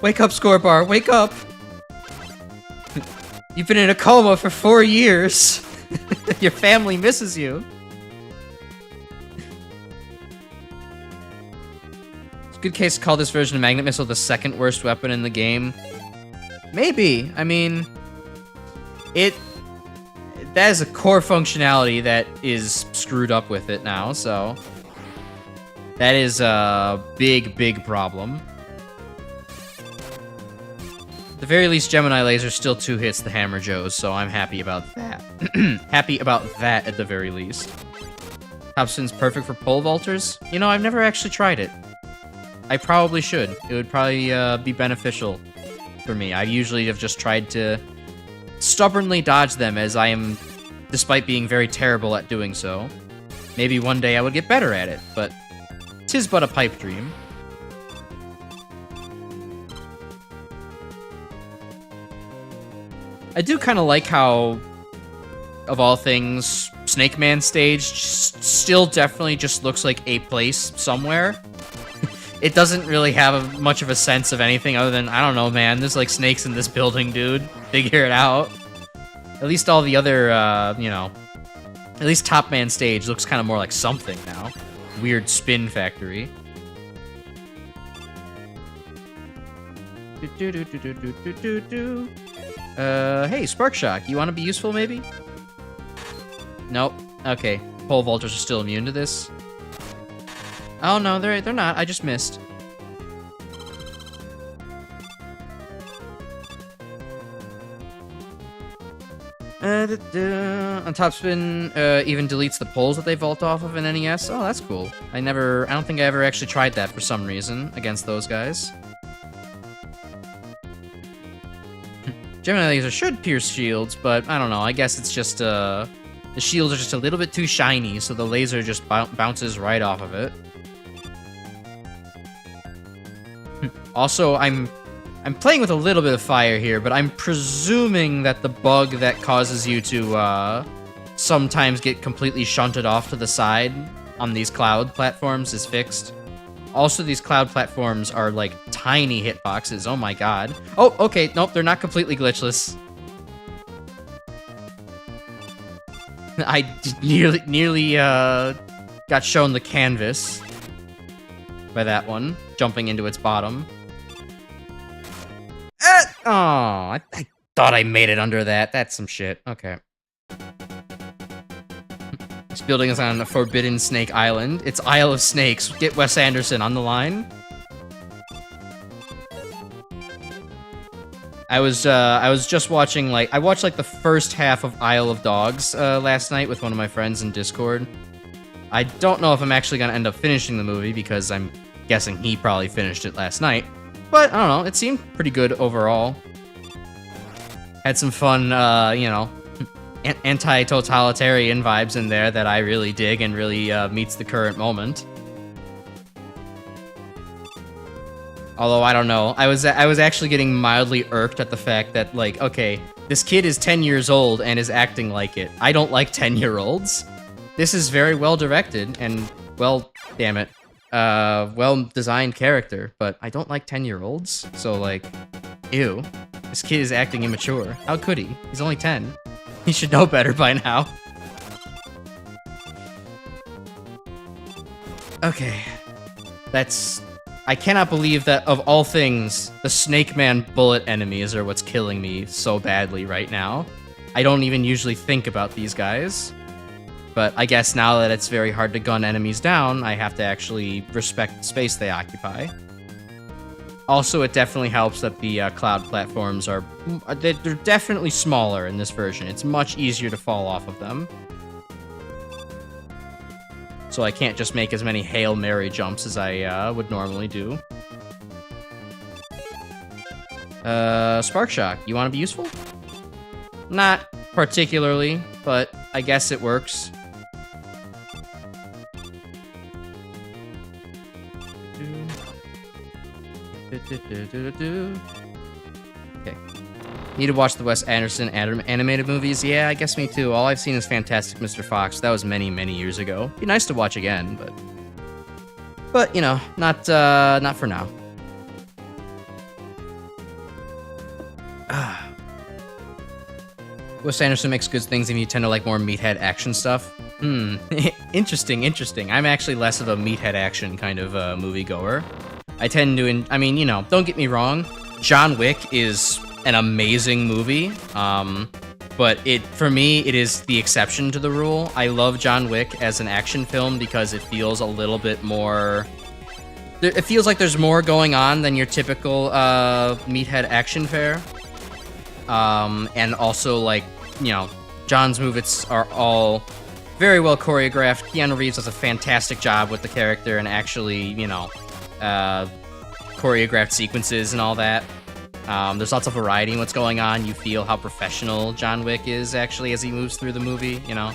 Wake up, Scorebar, wake up! You've been in a coma for 4 years. Your family misses you. Good case to call this version of Magnet Missile the second worst weapon in the game. Maybe. I mean, that is a core functionality that is screwed up with it now, so that is a big problem. At the very least, Gemini Laser still 2 hits the Hammer Joes, so I'm happy about that. Happy about that at the very least. Top Spin's perfect for pole vaulters? You know, I've never actually tried it. I probably should. It would probably be beneficial for me. I usually have just tried to stubbornly dodge them, as I am, despite being very terrible at doing so. Maybe one day I would get better at it, but 'tis but a pipe dream. I do kind of like how, of all things, Snake Man stage still definitely just looks like a place somewhere. It doesn't really have much of a sense of anything other than, I don't know, man, there's like snakes in this building, dude. Figure it out. At least all the other, you know, at least Top Man stage looks kind of more like something now. Weird spin factory. Hey, Spark Shock, you want to be useful maybe? Nope. Okay. Pole vaulters are still immune to this. Oh no, they're not. I just missed. On top spin, even deletes the poles that they vault off of an NES. Oh, that's cool. I don't think I ever actually tried that for some reason against those guys. Generally, lasers should pierce shields, but I don't know. I guess it's just, the shields are just a little bit too shiny, so the laser just bounces right off of it. Also, I'm playing with a little bit of fire here, but I'm presuming that the bug that causes you to sometimes get completely shunted off to the side on these cloud platforms is fixed. Also, these cloud platforms are like tiny hitboxes. Oh my god. Oh, okay. Nope, they're not completely glitchless. I nearly got shown the canvas by that one, jumping into its bottom. Oh, I thought I made it under that. That's some shit. Okay. This building is on a Forbidden Snake Island. It's Isle of Snakes. Get Wes Anderson on the line. I was just watching, I watched, the first half of Isle of Dogs last night with one of my friends in Discord. I don't know if I'm actually going to end up finishing the movie, because I'm guessing he probably finished it last night. But, I don't know, it seemed pretty good overall. Had some fun, you know, anti-totalitarian vibes in there that I really dig and really meets the current moment. Although, I don't know, I was actually getting mildly irked at the fact that, okay, this kid is 10 years old and is acting like it. I don't like 10-year-olds. This is very well directed and, well, damn it, well-designed character, but I don't like 10-year-olds, so, ew. This kid is acting immature. How could he? He's only 10. He should know better by now. Okay. I cannot believe that, of all things, the Snake Man bullet enemies are what's killing me so badly right now. I don't even usually think about these guys. But I guess now that it's very hard to gun enemies down, I have to actually respect the space they occupy. Also, it definitely helps that the cloud platforms they're definitely smaller in this version. It's much easier to fall off of them. So I can't just make as many Hail Mary jumps as I would normally do. Spark Shock, you want to be useful? Not particularly, but I guess it works. Okay. Need to watch the Wes Anderson animated movies? Yeah, I guess me too. All I've seen is Fantastic Mr. Fox. That was many, many years ago. Be nice to watch again, but you know, not for now. Wes Anderson makes good things and you tend to like more meathead action stuff. Interesting. I'm actually less of a meathead action kind of moviegoer. I tend to, I mean, you know, don't get me wrong. John Wick is an amazing movie, but for me, it is the exception to the rule. I love John Wick as an action film because it feels a little bit more... It feels like there's more going on than your typical meathead action fare. And also, like, you know, John's movies are all very well choreographed. Keanu Reeves does a fantastic job with the character and actually, you know, choreographed sequences and all that. There's lots of variety in what's going on. You feel how professional John Wick is actually as he moves through the movie, you know.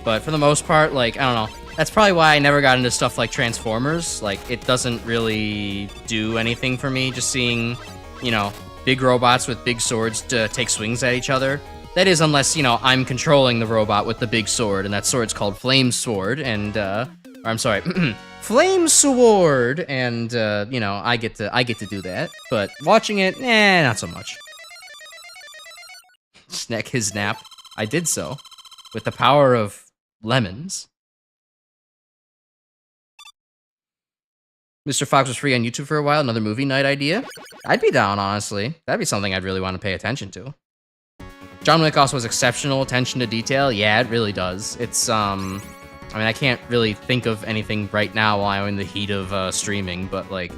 But for the most part, like, I don't know. That's probably why I never got into stuff like Transformers. Like, it doesn't really do anything for me, just seeing, you know, big robots with big swords to take swings at each other. That is, unless, you know, I'm controlling the robot with the big sword, and that sword's called Flame Sword, and, or I'm sorry, Flame Sword, and, you know, I get to do that. But watching it, not so much. Snack his nap. I did so. With the power of lemons. Mr. Fox was free on YouTube for a while, another movie night idea? I'd be down, honestly. That'd be something I'd really want to pay attention to. John Wick also has exceptional attention to detail. Yeah, it really does. It's, I mean, I can't really think of anything right now while I'm in the heat of streaming, but, like,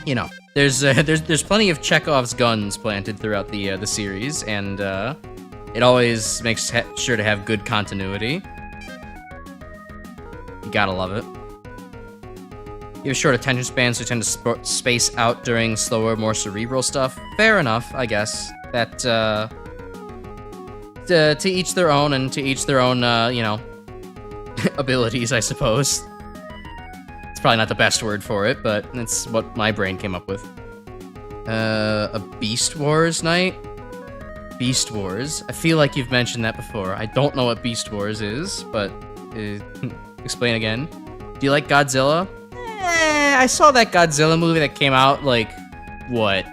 you know, there's plenty of Chekhov's guns planted throughout the series, and it always makes sure to have good continuity. You gotta love it. You have short attention spans, so tend to space out during slower, more cerebral stuff. Fair enough, I guess. That, to each their own, and to each their own, you know, abilities, I suppose. It's probably not the best word for it, but it's what my brain came up with. A Beast Wars night? Beast Wars? I feel like you've mentioned that before. I don't know what Beast Wars is, but explain again. Do you like Godzilla? I saw that Godzilla movie that came out, like, what,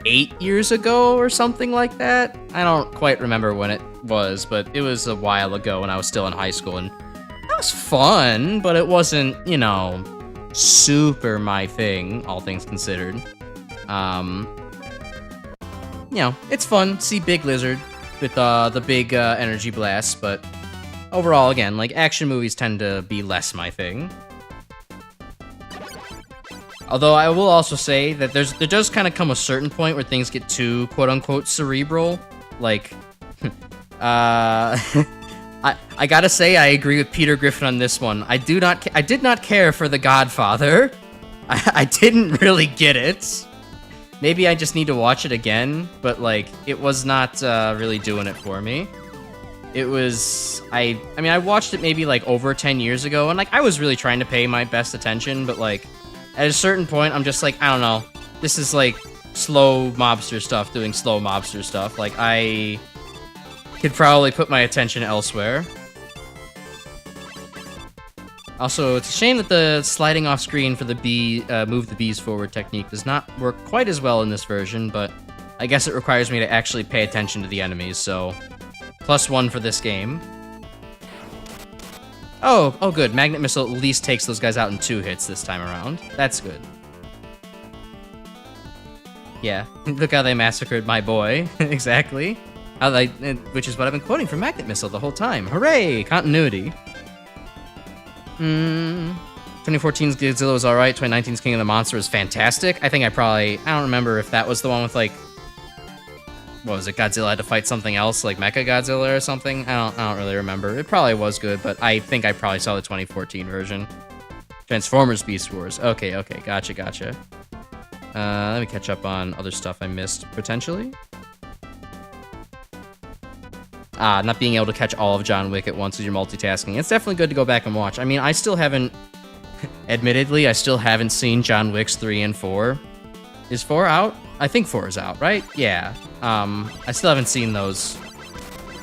8 years ago or something like that? I don't quite remember when it was, but it was a while ago when I was still in high school, and that was fun, but it wasn't, you know, super my thing, all things considered. You know, it's fun, see Big Lizard with the big energy blasts, but overall, again, like, action movies tend to be less my thing. Although I will also say that there does kind of come a certain point where things get too quote-unquote cerebral. Like, I gotta say I agree with Peter Griffin on this one. I did not care for The Godfather. I didn't really get it. Maybe I just need to watch it again, but like it was not really doing it for me. It was I mean I watched it maybe like over 10 years ago, and like I was really trying to pay my best attention, but like at a certain point, I'm just like, I don't know. This is like slow mobster stuff doing slow mobster stuff. Like, I could probably put my attention elsewhere. Also, it's a shame that the sliding off screen for the move the bees forward technique does not work quite as well in this version, but I guess it requires me to actually pay attention to the enemies, so +1 for this game. Oh, good. Magnet Missile at least takes those guys out in 2 hits this time around. That's good. Yeah, look how they massacred my boy. Exactly. Which is what I've been quoting from Magnet Missile the whole time. Hooray! Continuity. 2014's Godzilla was alright. 2019's King of the Monster was fantastic. I don't remember if that was the one with, like, what was it, Godzilla had to fight something else, like Mecha Godzilla or something? I don't really remember. It probably was good, but I think I probably saw the 2014 version. Transformers Beast Wars. Okay, gotcha. Let me catch up on other stuff I missed, potentially. Not being able to catch all of John Wick at once as you're multitasking. It's definitely good to go back and watch. I mean, I still haven't, admittedly, I still haven't seen John Wick's 3 and 4. Is 4 out? I think 4 is out, right? Yeah. I still haven't seen those.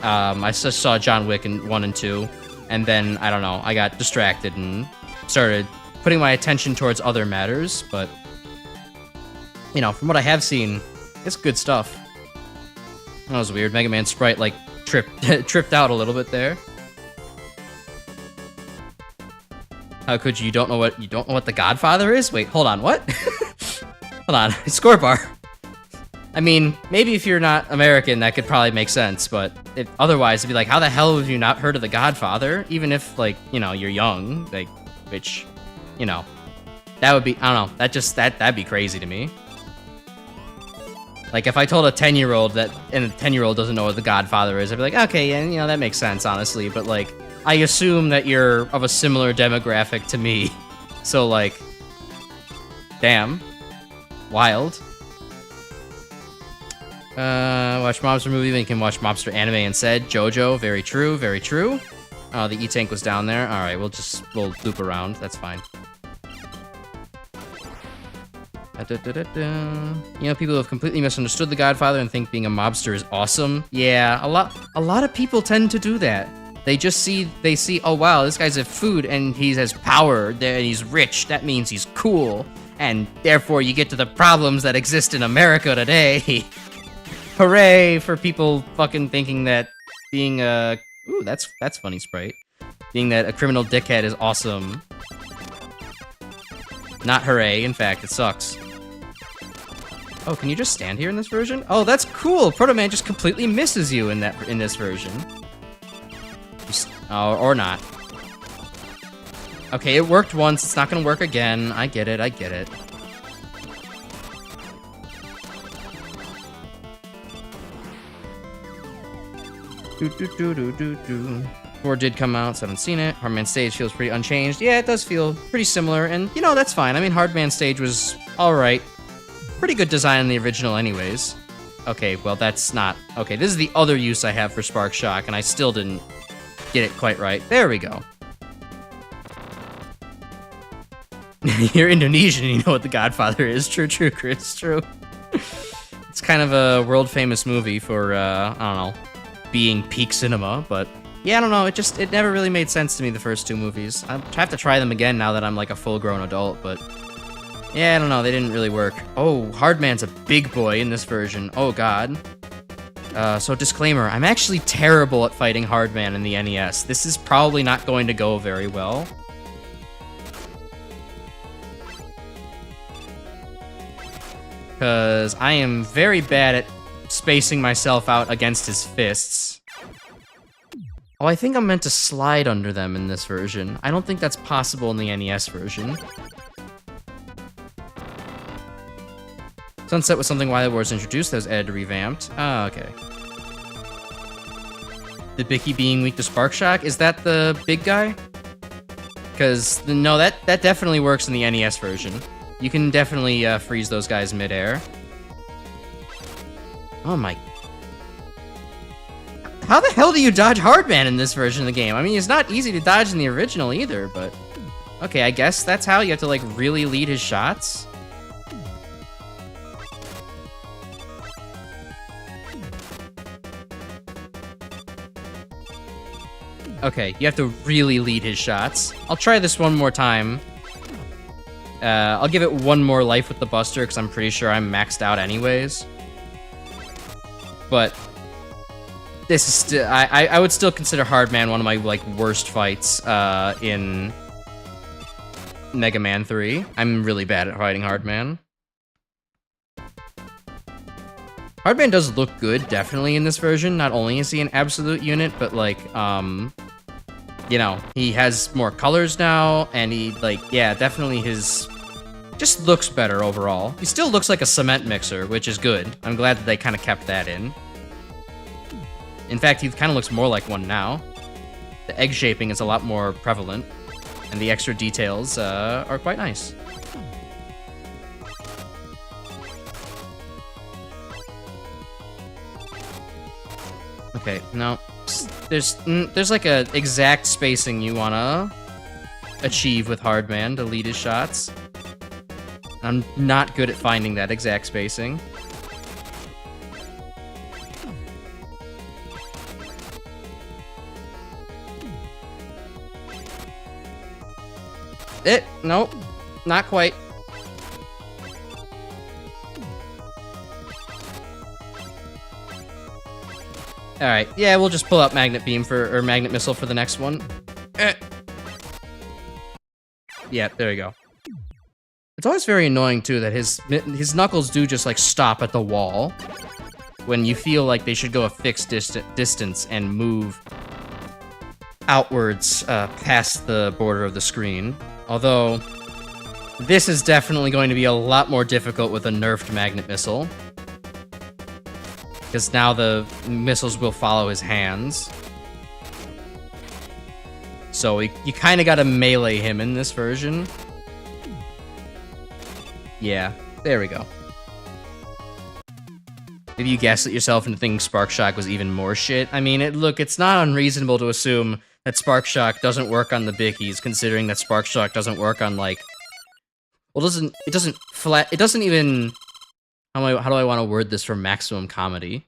I just saw John Wick in 1 and 2, and then, I don't know, I got distracted and started putting my attention towards other matters, but, you know, from what I have seen, it's good stuff. That was weird. Mega Man Sprite, like, tripped out a little bit there. How could you don't know what The Godfather is? Wait, hold on, what? Hold on, score bar. I mean, maybe if you're not American, that could probably make sense, but otherwise, it'd be like, how the hell have you not heard of The Godfather? Even if, like, you know, you're young, like, which, you know, that would be, I don't know, that'd be crazy to me. Like, if I told a 10-year-old that, and a 10-year-old doesn't know what The Godfather is, I'd be like, okay, yeah, you know, that makes sense, honestly, but, like, I assume that you're of a similar demographic to me, so, like, damn. Wild. Watch Mobster movie, then you can watch Mobster anime instead. JoJo, very true, very true. Oh, the E-Tank was down there. Alright, we'll loop around, that's fine. You know, people have completely misunderstood The Godfather and think being a mobster is awesome. Yeah, a lot of people tend to do that. They see, oh wow, this guy's have food and he has power, and he's rich, that means he's cool. And therefore you get to the problems that exist in America today. Hooray for people fucking thinking that being a... Ooh, that's funny, Sprite. Being that a criminal dickhead is awesome. Not hooray, in fact, it sucks. Oh, can you just stand here in this version? Oh, that's cool! Proto Man just completely misses you in this version. Oh, or not. Okay, it worked once, it's not gonna work again. I get it, I get it. Do. 4 did come out, so I haven't seen it. Hardman stage feels pretty unchanged. Yeah, it does feel pretty similar, and you know, that's fine. I mean, Hardman stage was alright. Pretty good design in the original anyways. Okay, well that's not... Okay, this is the other use I have for Spark Shock, and I still didn't get it quite right. There we go. You're Indonesian and you know what The Godfather is. True, Chris, true. It's kind of a world-famous movie for, I don't know, being peak cinema, but... Yeah, I don't know, it never really made sense to me, the first 2 movies. I have to try them again now that I'm like a full-grown adult, but... Yeah, I don't know, they didn't really work. Oh, Hardman's a big boy in this version. Oh, God. So disclaimer, I'm actually terrible at fighting Hardman in the NES. This is probably not going to go very well. Because I am very bad at spacing myself out against his fists. Oh, I think I'm meant to slide under them in this version. I don't think that's possible in the NES version. Sunset was something Wily Wars introduced that was added to revamped. Oh, okay. The Bicky being weak to Spark Shock, is that the big guy? Because, no, that definitely works in the NES version. You can definitely freeze those guys midair. Oh my... How the hell do you dodge Hardman in this version of the game? I mean, it's not easy to dodge in the original either, but... Okay, I guess that's how you have to, like, really lead his shots? Okay, you have to really lead his shots. I'll try this one more time. I'll give it one more life with the Buster, because I'm pretty sure I'm maxed out anyways. But... This is still... I would still consider Hardman one of my, like, worst fights, in... Mega Man 3. I'm really bad at fighting Hardman. Hardman does look good, definitely, in this version. Not only is he an absolute unit, but, like, you know, he has more colors now, and he, like, yeah, definitely his... Just looks better overall. He still looks like a cement mixer, which is good. I'm glad that they kind of kept that in. In fact, he kind of looks more like one now. The egg shaping is a lot more prevalent, and the extra details are quite nice. Okay, no. There's like a exact spacing you wanna achieve with Hardman to lead his shots. I'm not good at finding that exact spacing. Nope, not quite. Alright, yeah, we'll just pull out Magnet Beam or Magnet Missile for the next one. Yeah, there we go. It's always very annoying, too, that his knuckles do just, like, stop at the wall when you feel like they should go a fixed distance and move outwards past the border of the screen. Although, this is definitely going to be a lot more difficult with a nerfed Magnet Missile. Because now the missiles will follow his hands. So you kind of gotta melee him in this version. Yeah, there we go. Maybe you gaslit yourself into thinking Spark Shock was even more shit. I mean, look, it's not unreasonable to assume that Spark Shock doesn't work on the Bickies, considering that Spark Shock doesn't work on, like... Well, it doesn't even... How do I want to word this for maximum comedy?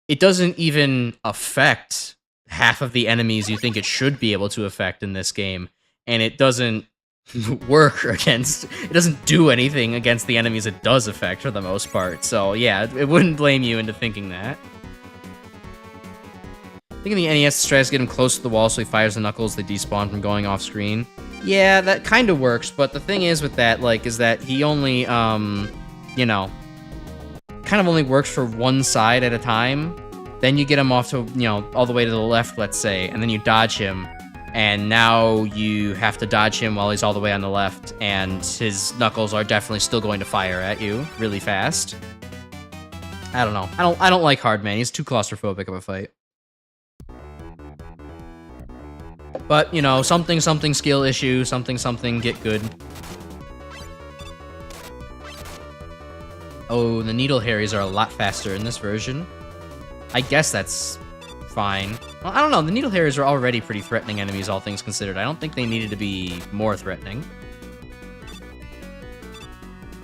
It doesn't even affect half of the enemies you think it should be able to affect in this game, and it doesn't work against... It doesn't do anything against the enemies it does affect for the most part, so yeah, it wouldn't blame you into thinking that. I think in the NES, the strat is get him close to the wall so he fires the knuckles, they despawn from going off screen. Yeah, that kind of works, but the thing is with that, like, is that he only, you know, kind of only works for one side at a time. Then you get him off to, you know, all the way to the left, let's say, and then you dodge him. And now you have to dodge him while he's all the way on the left, and his knuckles are definitely still going to fire at you really fast. I don't know. I don't like Hardman. He's too claustrophobic of a fight. But, you know, something skill issue, something get good. Oh, the Needle Harrys are a lot faster in this version. I guess that's fine. Well, I don't know. The Needle Harrys are already pretty threatening enemies, all things considered. I don't think they needed to be more threatening.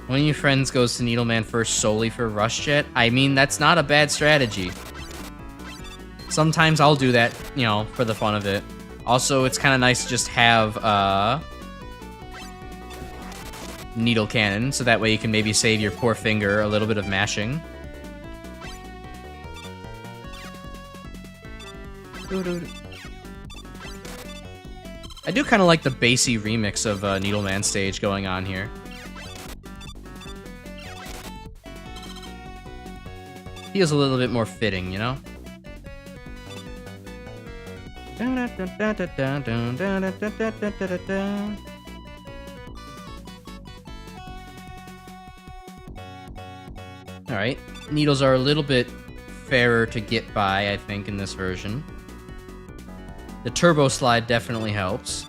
One of your friends goes to Needleman first solely for Rush Jet. I mean, that's not a bad strategy. Sometimes I'll do that, you know, for the fun of it. Also, it's kind of nice to just have Needle Cannon, so that way you can maybe save your poor finger a little bit of mashing. I do kind of like the bassy remix of Needleman stage going on here. Feels a little bit more fitting, you know? Alright, needles are a little bit fairer to get by, I think, in this version. The turbo slide definitely helps.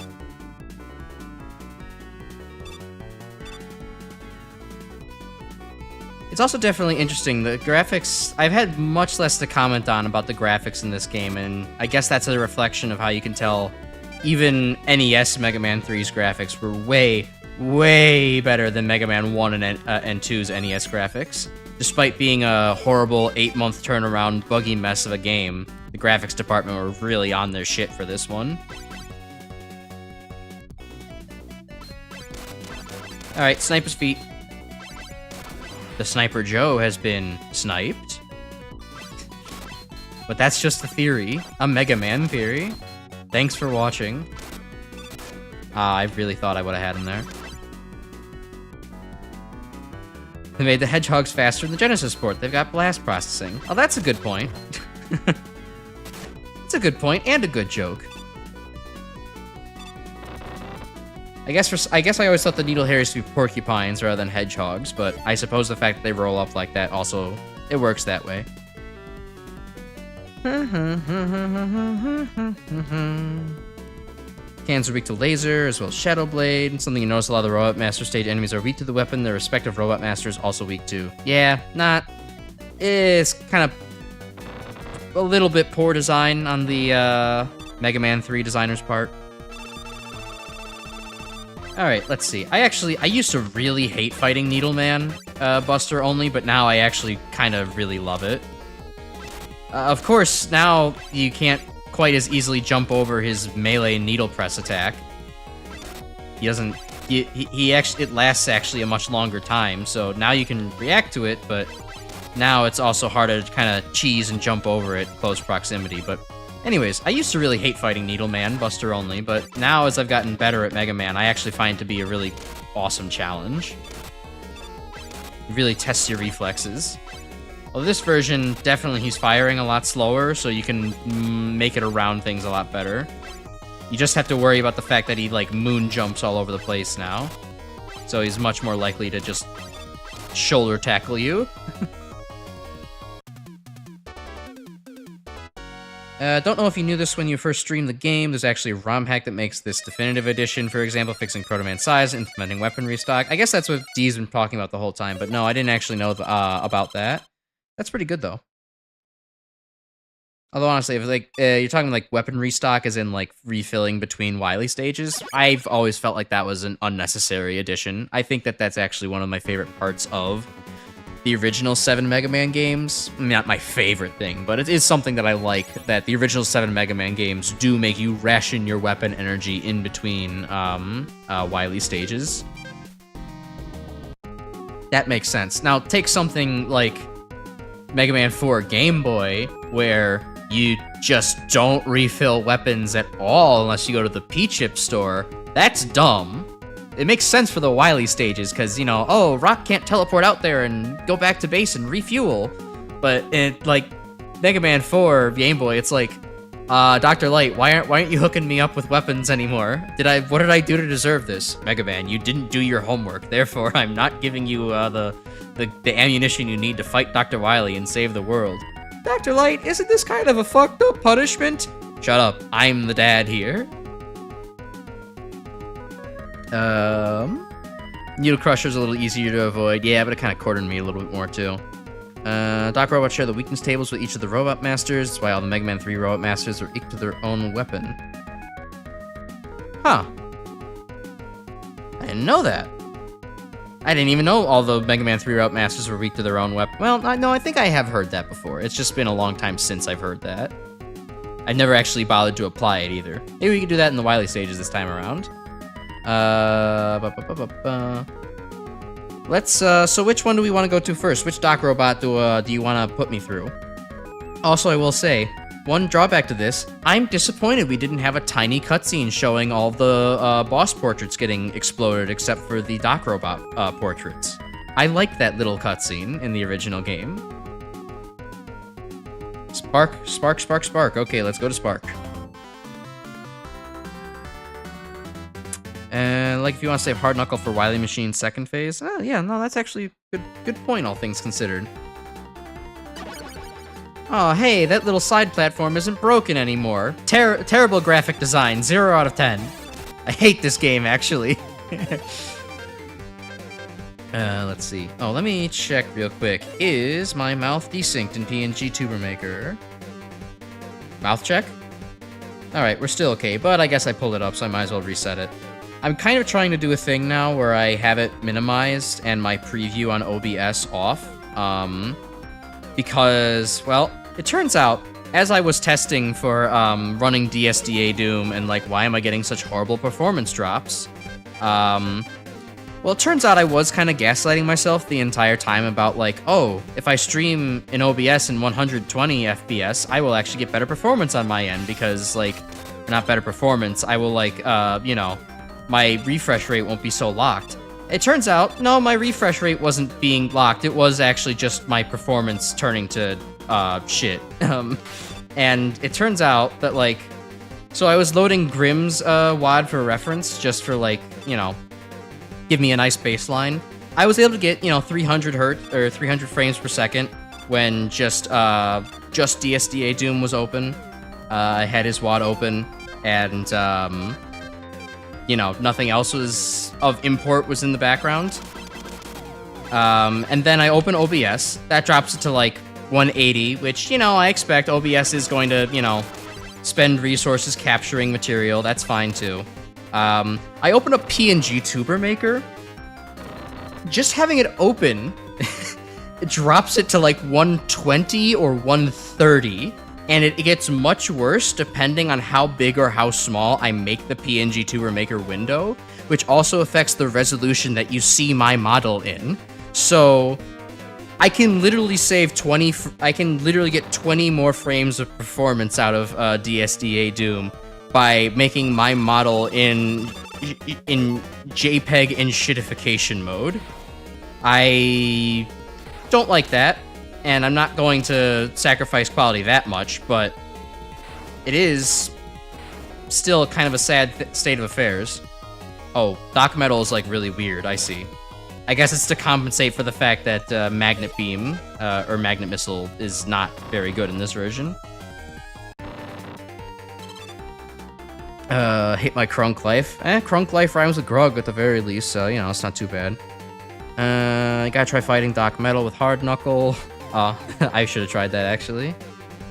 It's also definitely interesting. The graphics, I've had much less to comment on about the graphics in this game, and I guess that's a reflection of how you can tell even NES Mega Man 3's graphics were way, way better than Mega Man 1 and 2's NES graphics. Despite being a horrible 8-month turnaround buggy mess of a game, the graphics department were really on their shit for this one. Alright, Sniper's feet. The Sniper Joe has been sniped. But that's just a theory. A Mega Man theory. Thanks for watching. I really thought I would have had him there. They made the hedgehogs faster in the Genesis port. They've got blast processing. Oh, that's a good point. It's a good point and a good joke. I guess I always thought the Needle Harrys to be porcupines rather than hedgehogs, but I suppose the fact that they roll up like that also, it works that way. Cans are weak to laser, as well as Shadow Blade. Something you notice a lot of the Robot Master stage enemies are weak to the weapon. Their respective Robot Masters also weak too. Yeah, it's kind of a little bit poor design on the Mega Man 3 designer's part. Alright, let's see. I used to really hate fighting Needleman Buster only, but now I actually kind of really love it. Of course, now you can't quite as easily jump over his melee needle press attack. He doesn't... He actually... It lasts actually a much longer time, so now you can react to it, but now it's also harder to kind of cheese and jump over it close proximity, but... Anyways, I used to really hate fighting Needleman, Buster only, but now as I've gotten better at Mega Man, I actually find it to be a really awesome challenge. It really tests your reflexes. Well, this version, definitely he's firing a lot slower, so you can make it around things a lot better. You just have to worry about the fact that he, like, moon jumps all over the place now. So he's much more likely to just shoulder tackle you. Don't know if you knew this when you first streamed the game. There's actually a ROM hack that makes this definitive edition, for example, fixing Proto Man size, implementing weapon restock. I guess that's what D's been talking about the whole time, but no, I didn't actually know about that. That's pretty good, though. Although, honestly, if you're talking like weapon restock as in like refilling between Wily stages, I've always felt like that was an unnecessary addition. I think that that's actually one of my favorite parts of the original 7 Mega Man games. Not my favorite thing, but it is something that I like, that the original 7 Mega Man games do make you ration your weapon energy in between Wily stages. That makes sense. Now, take something like Mega Man 4 Game Boy, where you just don't refill weapons at all unless you go to the P-Chip store. That's dumb. it makes sense for the Wily stages, because, you know, oh, Rock can't teleport out there and go back to base and refuel. But it, like, Mega Man 4 Game Boy, it's like, Dr. Light, why aren't you hooking me up with weapons anymore? What did I do to deserve this? Mega Man, you didn't do your homework, therefore I'm not giving you the ammunition you need to fight Dr. Wily and save the world. Dr. Light, isn't this kind of a fucked up punishment? Shut up, I'm the dad here. Needle Crusher's a little easier to avoid. Yeah, but it kind of cornered me a little bit more too. Doc Robots share the weakness tables with each of the Robot Masters. That's why all the Mega Man 3 Robot Masters are equal to their own weapon. Huh. I didn't know that. I didn't even know all the Mega Man 3 Robot Masters were weak to their own weapon. Well, no, I think I have heard that before. It's just been a long time since I've heard that. I never actually bothered to apply it either. Maybe we can do that in the Wily stages this time around. Let's, so which one do we want to go to first? Which Doc Robot do you want to put me through? Also, I will say, one drawback to this, I'm disappointed we didn't have a tiny cutscene showing all the boss portraits getting exploded except for the Doc Robot portraits. I liked that little cutscene in the original game. Spark, Spark, Spark, Spark. Okay, let's go to Spark. And like, if you want to save Hard Knuckle for Wily Machine's second phase, oh yeah, no, that's actually good point, all things considered. Oh, hey, that little side platform isn't broken anymore. Terrible graphic design, 0 out of 10. I hate this game, actually. Let's see. Oh, let me check real quick. Is my mouth desynced in PNG Tuber Maker? Mouth check? Alright, we're still okay, but I guess I pulled it up, so I might as well reset it. I'm kind of trying to do a thing now where I have it minimized and my preview on OBS off. Because, well, it turns out, as I was testing for running DSDA Doom and like, why am I getting such horrible performance drops? Well, it turns out I was kind of gaslighting myself the entire time about like, oh, if I stream in OBS in 120 FPS, I will actually get better performance on my end because, like, not better performance, I will, like, you know, my refresh rate won't be so locked. It turns out, no, my refresh rate wasn't being locked. It was actually just my performance turning to, shit. And it turns out that, like, so I was loading Grimm's, WOD for reference, just for, like, you know, give me a nice baseline. I was able to get, you know, 300 hertz, or 300 frames per second when just DSDA Doom was open. I had his WOD open, and, you know, nothing else was of import was in the background. And then I open OBS. That drops it to, like, 180, which, you know, I expect OBS is going to, you know, spend resources capturing material. That's fine, too. I open up PNG Tuber Maker. Just having it open, it drops it to, like, 120 or 130. And it gets much worse depending on how big or how small I make the PNG Tuber Maker window, which also affects the resolution that you see my model in. So I can literally save 20, I can literally get 20 more frames of performance out of DSDA Doom by making my model in JPEG and shitification mode. I don't like that. And I'm not going to sacrifice quality that much, but it is still kind of a sad state of affairs. Oh, Doc Metal is, like, really weird, I see. I guess it's to compensate for the fact that Magnet Beam, or Magnet Missile, is not very good in this version. Hate my Crunk Life. Crunk Life rhymes with Grug at the very least, so, you know, it's not too bad. I gotta try fighting Doc Metal with Hard Knuckle. I should have tried that, actually.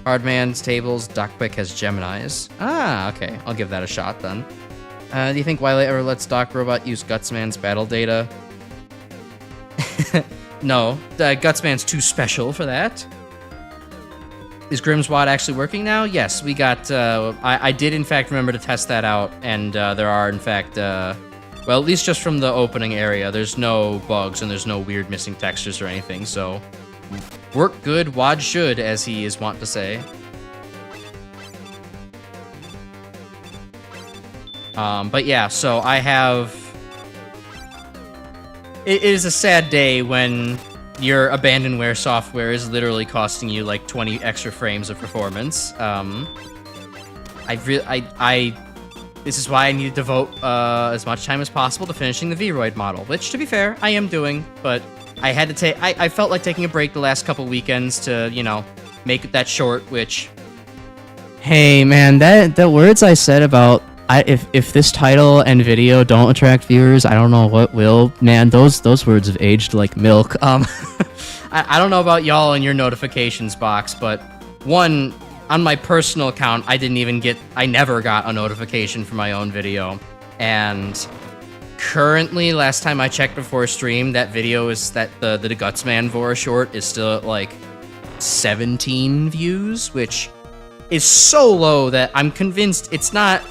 Hardman's tables, Doc Quick has Geminis. Ah, okay. I'll give that a shot, then. Do you think Wily ever lets Doc Robot use Gutsman's battle data? No. Gutsman's too special for that. Is Grimm's WOD actually working now? Yes, we got... I did, in fact, remember to test that out, and there are, in fact... well, at least just from the opening area, there's no bugs and there's no weird missing textures or anything, so... Work good, WOD should, as he is wont to say. But yeah, so I have it is a sad day when your abandonware software is literally costing you like 20 extra frames of performance. This is why I need to devote as much time as possible to finishing the Vroid model, which, to be fair, I am doing, but I had to take. I felt like taking a break the last couple weekends to, you know, make that short. Which, hey man, the words I said about if this title and video don't attract viewers, I don't know what will. Man, those words have aged like milk. I don't know about y'all in your notifications box, but one, on my personal account, I never got a notification for my own video. And currently, last time I checked before stream, that video is the Gutsman Vor short is still at like 17 views, which is so low that I'm convinced it's not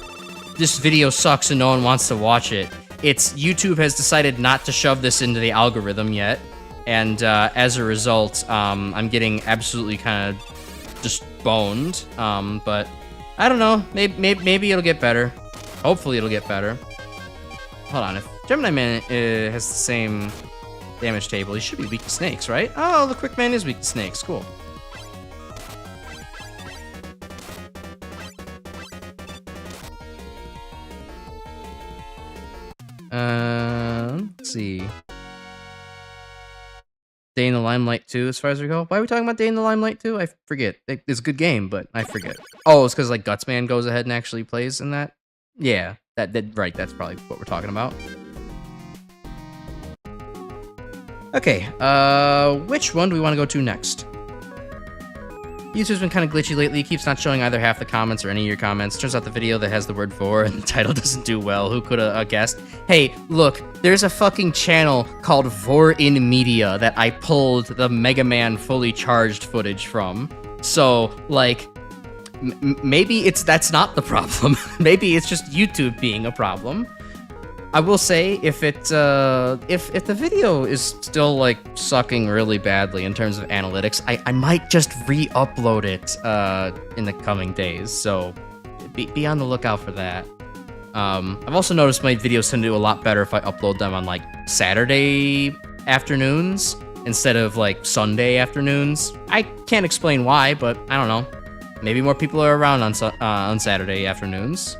this video sucks and no one wants to watch it. It's YouTube has decided not to shove this into the algorithm yet. And as a result, I'm getting absolutely kind of just boned. But I don't know. Maybe it'll get better. Hopefully it'll get better. Hold on. If Gemini Man has the same damage table, he should be weak to snakes, right? Oh, the Quick Man is weak to snakes. Cool. Let's see. Day in the Limelight 2, as far as we go. Why are we talking about Day in the Limelight 2? I forget. It's a good game, but I forget. Oh, it's because like Gutsman goes ahead and actually plays in that? Yeah, right, that's probably what we're talking about. Okay, which one do we want to go to next? YouTube's been kind of glitchy lately. It keeps not showing either half the comments or any of your comments. Turns out the video that has the word "vor" and the title doesn't do well. Who could have guessed? Hey, look, there's a fucking channel called Vor in Media that I pulled the Mega Man fully charged footage from. So, like, maybe that's not the problem. Maybe it's just YouTube being a problem. I will say, if the video is still like sucking really badly in terms of analytics, I might just re-upload it in the coming days. So be on the lookout for that. I've also noticed my videos tend to do a lot better if I upload them on like Saturday afternoons instead of like Sunday afternoons. I can't explain why, but I don't know. Maybe more people are around on Saturday afternoons.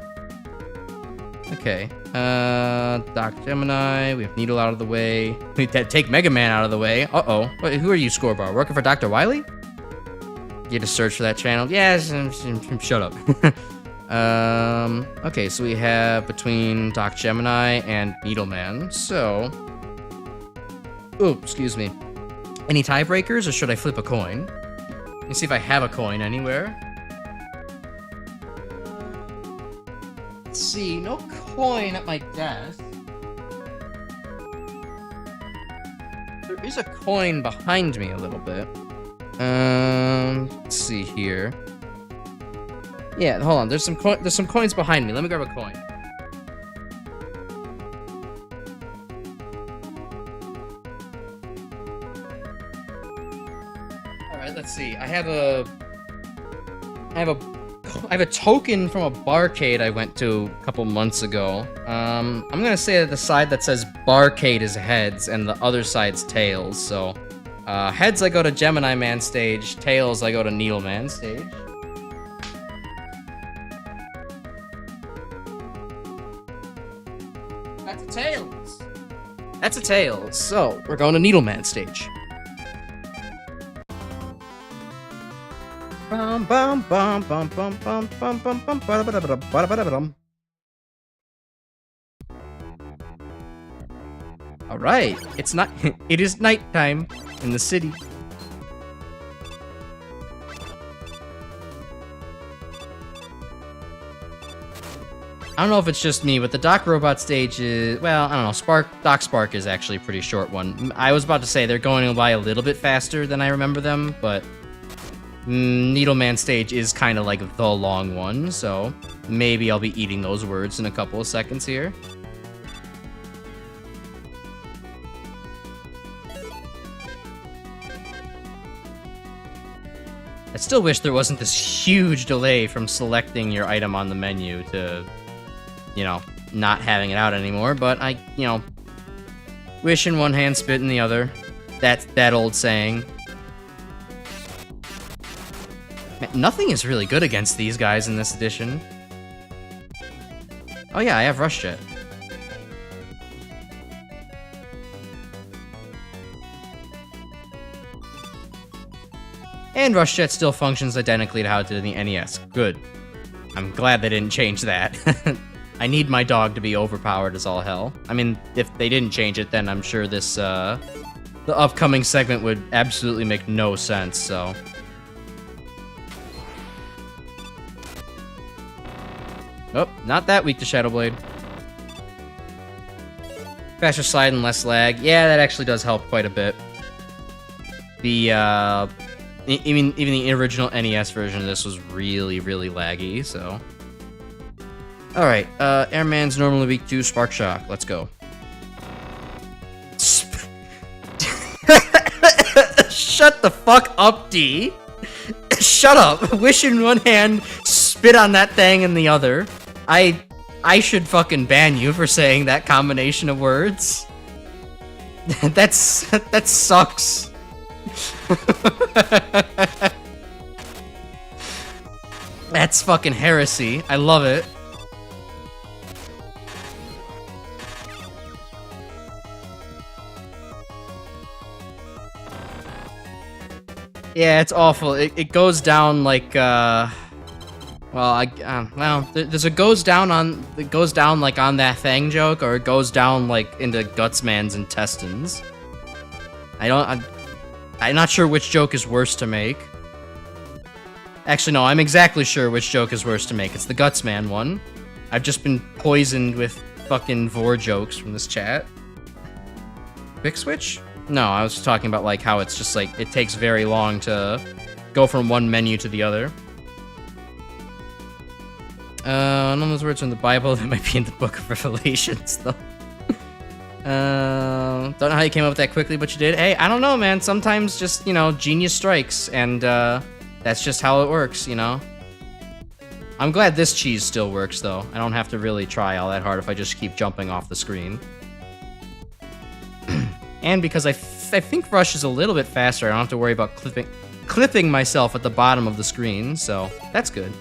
Okay. Doc Gemini, we have Needle out of the way. We take Mega Man out of the way. Uh-oh. Wait, who are you, Scorebar? Working for Dr. Wily? You had to search for that channel? Yes, shut up. Okay, so we have between Doc Gemini and Needleman. So... oh, excuse me. Any tiebreakers, or should I flip a coin? Let me see if I have a coin anywhere. Let's see, no coin at my desk. There is a coin behind me a little bit. Let's see here. Yeah, hold on. There's some coins behind me. Let me grab a coin. All right, let's see. I have a token from a barcade I went to a couple months ago. I'm gonna say that the side that says barcade is heads and the other side's tails. So, heads I go to Gemini Man stage, tails I go to Needle Man stage. That's a tails. That's a tails. So we're going to Needle Man stage. Bum bum bum bum bum bum bum bum bum bum. All right, it's not. It is nighttime in the city. I don't know if it's just me, but the Doc Robot stage is, well, I don't know. Doc Spark is actually a pretty short one. I was about to say they're going by a little bit faster than I remember them, but. Needleman stage is kind of like the long one, so maybe I'll be eating those words in a couple of seconds here. I still wish there wasn't this huge delay from selecting your item on the menu to, you know, not having it out anymore, but Wish in one hand, spit in the other. That's that old saying. Man, nothing is really good against these guys in this edition. Oh yeah, I have Rush Jet. And Rush Jet still functions identically to how it did in the NES. Good. I'm glad they didn't change that. I need my dog to be overpowered as all hell. I mean, if they didn't change it, then I'm sure this, the upcoming segment would absolutely make no sense, so... Oh, not that weak to Shadow Blade. Faster slide and less lag. Yeah, that actually does help quite a bit. The, even the original NES version of this was really, really laggy, so... Alright, Airman's normally weak to Spark Shock. Let's go. Shut the fuck up, D! Shut up! Wish in one hand, spit on that thing in the other. I should fucking ban you for saying that combination of words. that sucks. That's fucking heresy. I love it. Yeah, it's awful. It goes down like, well, there's a goes down like on that thing joke, or it goes down like into Gutsman's intestines. I'm not sure which joke is worse to make. Actually, no, I'm exactly sure which joke is worse to make. It's the Gutsman one. I've just been poisoned with fucking Vor jokes from this chat. Quick switch? No, I was talking about like how it's just like it takes very long to go from one menu to the other. None of those words are in the Bible. That might be in the Book of Revelations, though. Don't know how you came up with that quickly, but you did. Hey, I don't know, man. Sometimes just, you know, genius strikes, and that's just how it works, you know? I'm glad this cheese still works, though. I don't have to really try all that hard if I just keep jumping off the screen. And because I think Rush is a little bit faster, I don't have to worry about clipping myself at the bottom of the screen, so that's good.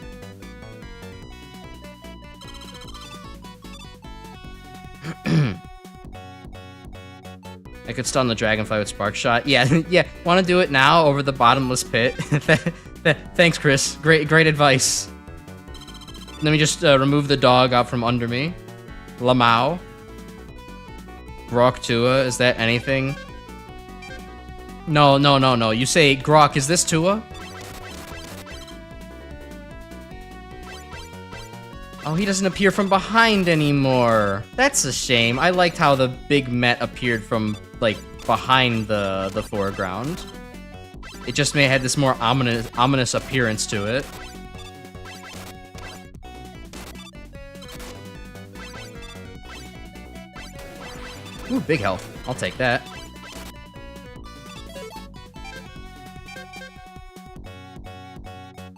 I could stun the Dragonfly with Spark Shot. Yeah, yeah. Want to do it now over the bottomless pit? Thanks, Chris. Great advice. Let me just remove the dog out from under me. Lamau. Grok Tua, is that anything? No. You say, Grok, is this Tua? Oh, he doesn't appear from behind anymore. That's a shame. I liked how the big Met appeared from, like, behind the foreground. It just may have had this more ominous appearance to it. Ooh, big health. I'll take that.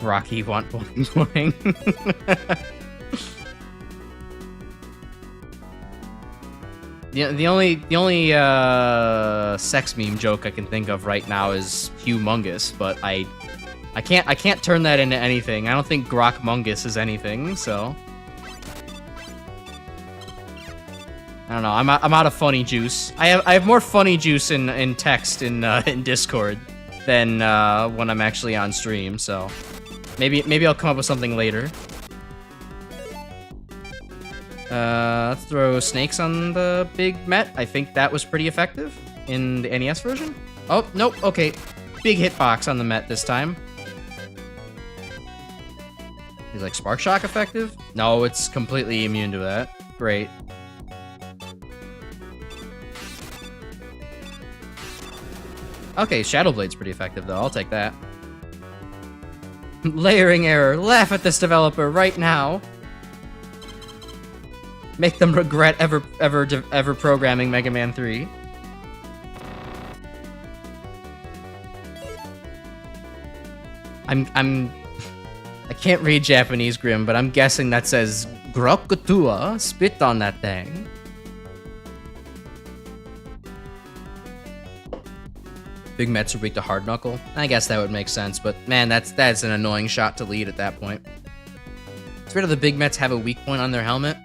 Rocky want boing boing. The only sex meme joke I can think of right now is humongous, but I can't turn that into anything. I don't think Grokmungus is anything, so I don't know. I'm out of funny juice. I have more funny juice in text in Discord than when I'm actually on stream. So maybe I'll come up with something later. Let's throw snakes on the big Met. I think that was pretty effective in the NES version. Oh nope. Okay, big hitbox on the Met this time. Is like Spark Shock effective? No, it's completely immune to that. Great. Okay, Shadow Blade's pretty effective, though. I'll take that. Layering error. Laugh at this developer right now. Make them regret ever programming Mega Man 3. I can't read Japanese, Grim, but I'm guessing that says Grokutua. Spit on that thing. Big Mets are weak to Hard Knuckle. I guess that would make sense, but man, that's an annoying shot to lead at that point. So do the Big Mets have a weak point on their helmet?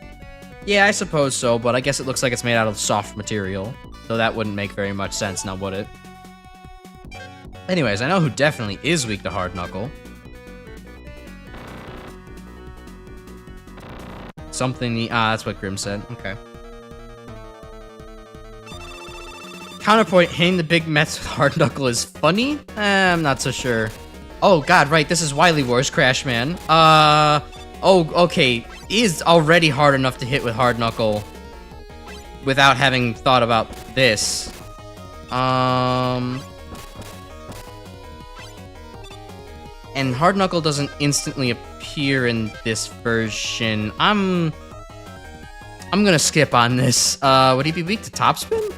Yeah, I suppose so, but I guess it looks like it's made out of soft material, so that wouldn't make very much sense now, would it? Anyways, I know who definitely is weak to Hard Knuckle. Something, that's what Grim said. Okay. Counterpoint, hitting the Big Mets with Hard Knuckle is funny? I'm not so sure. Oh god, right, this is Wily Wars, Crash Man. Oh, okay. Is already hard enough to hit with Hard Knuckle without having thought about this. And Hard Knuckle doesn't instantly appear in this version. I'm gonna skip on this. Would he be weak to Topspin?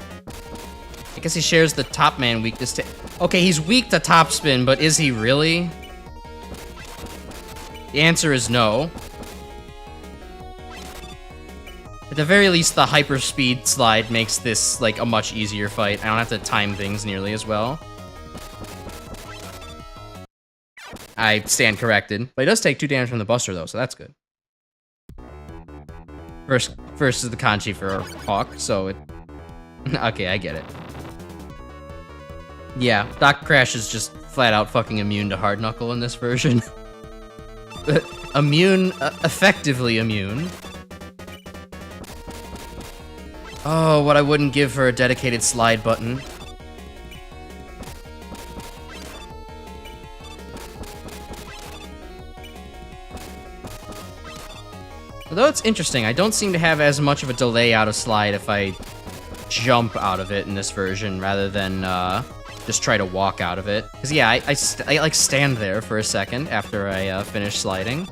I guess he shares the Top Man weakness to... Okay, he's weak to Topspin, but is he really? The answer is no. At the very least, the hyperspeed slide makes this, like, a much easier fight. I don't have to time things nearly as well. I stand corrected. But he does take 2 damage from the Buster, though, so that's good. First is the Kanji for Hawk, so it... Okay, I get it. Yeah, Doc Crash is just flat-out fucking immune to Hard Knuckle in this version. Immune, effectively immune. Oh, what I wouldn't give for a dedicated slide button. Although it's interesting, I don't seem to have as much of a delay out of slide if I jump out of it in this version rather than just try to walk out of it. Because yeah, I like stand there for a second after I finish sliding.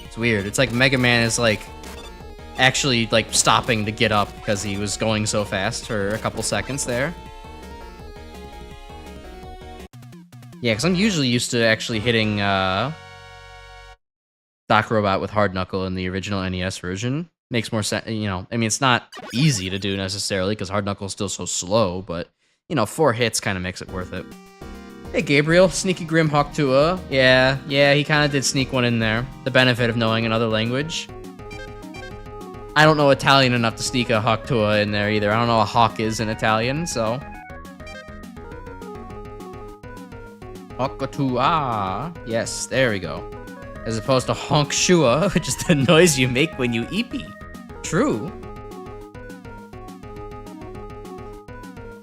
It's weird. It's like Mega Man is like actually like stopping to get up because he was going so fast for a couple seconds there. Yeah, because I'm usually used to actually hitting Doc Robot with Hard Knuckle in the original NES version. Makes more sense, you know. I mean, it's not easy to do necessarily because Hard Knuckle is still so slow, but you know, 4 hits kind of makes it worth it. Hey, Gabriel, Sneaky Grim Hawktua. Yeah, he kind of did sneak one in there. The benefit of knowing another language. I don't know Italian enough to sneak a Hawktua in there either. I don't know what hawk is in Italian, so. Hawktua. Yes, there we go. As opposed to honk shua, which is the noise you make when you eepee. True.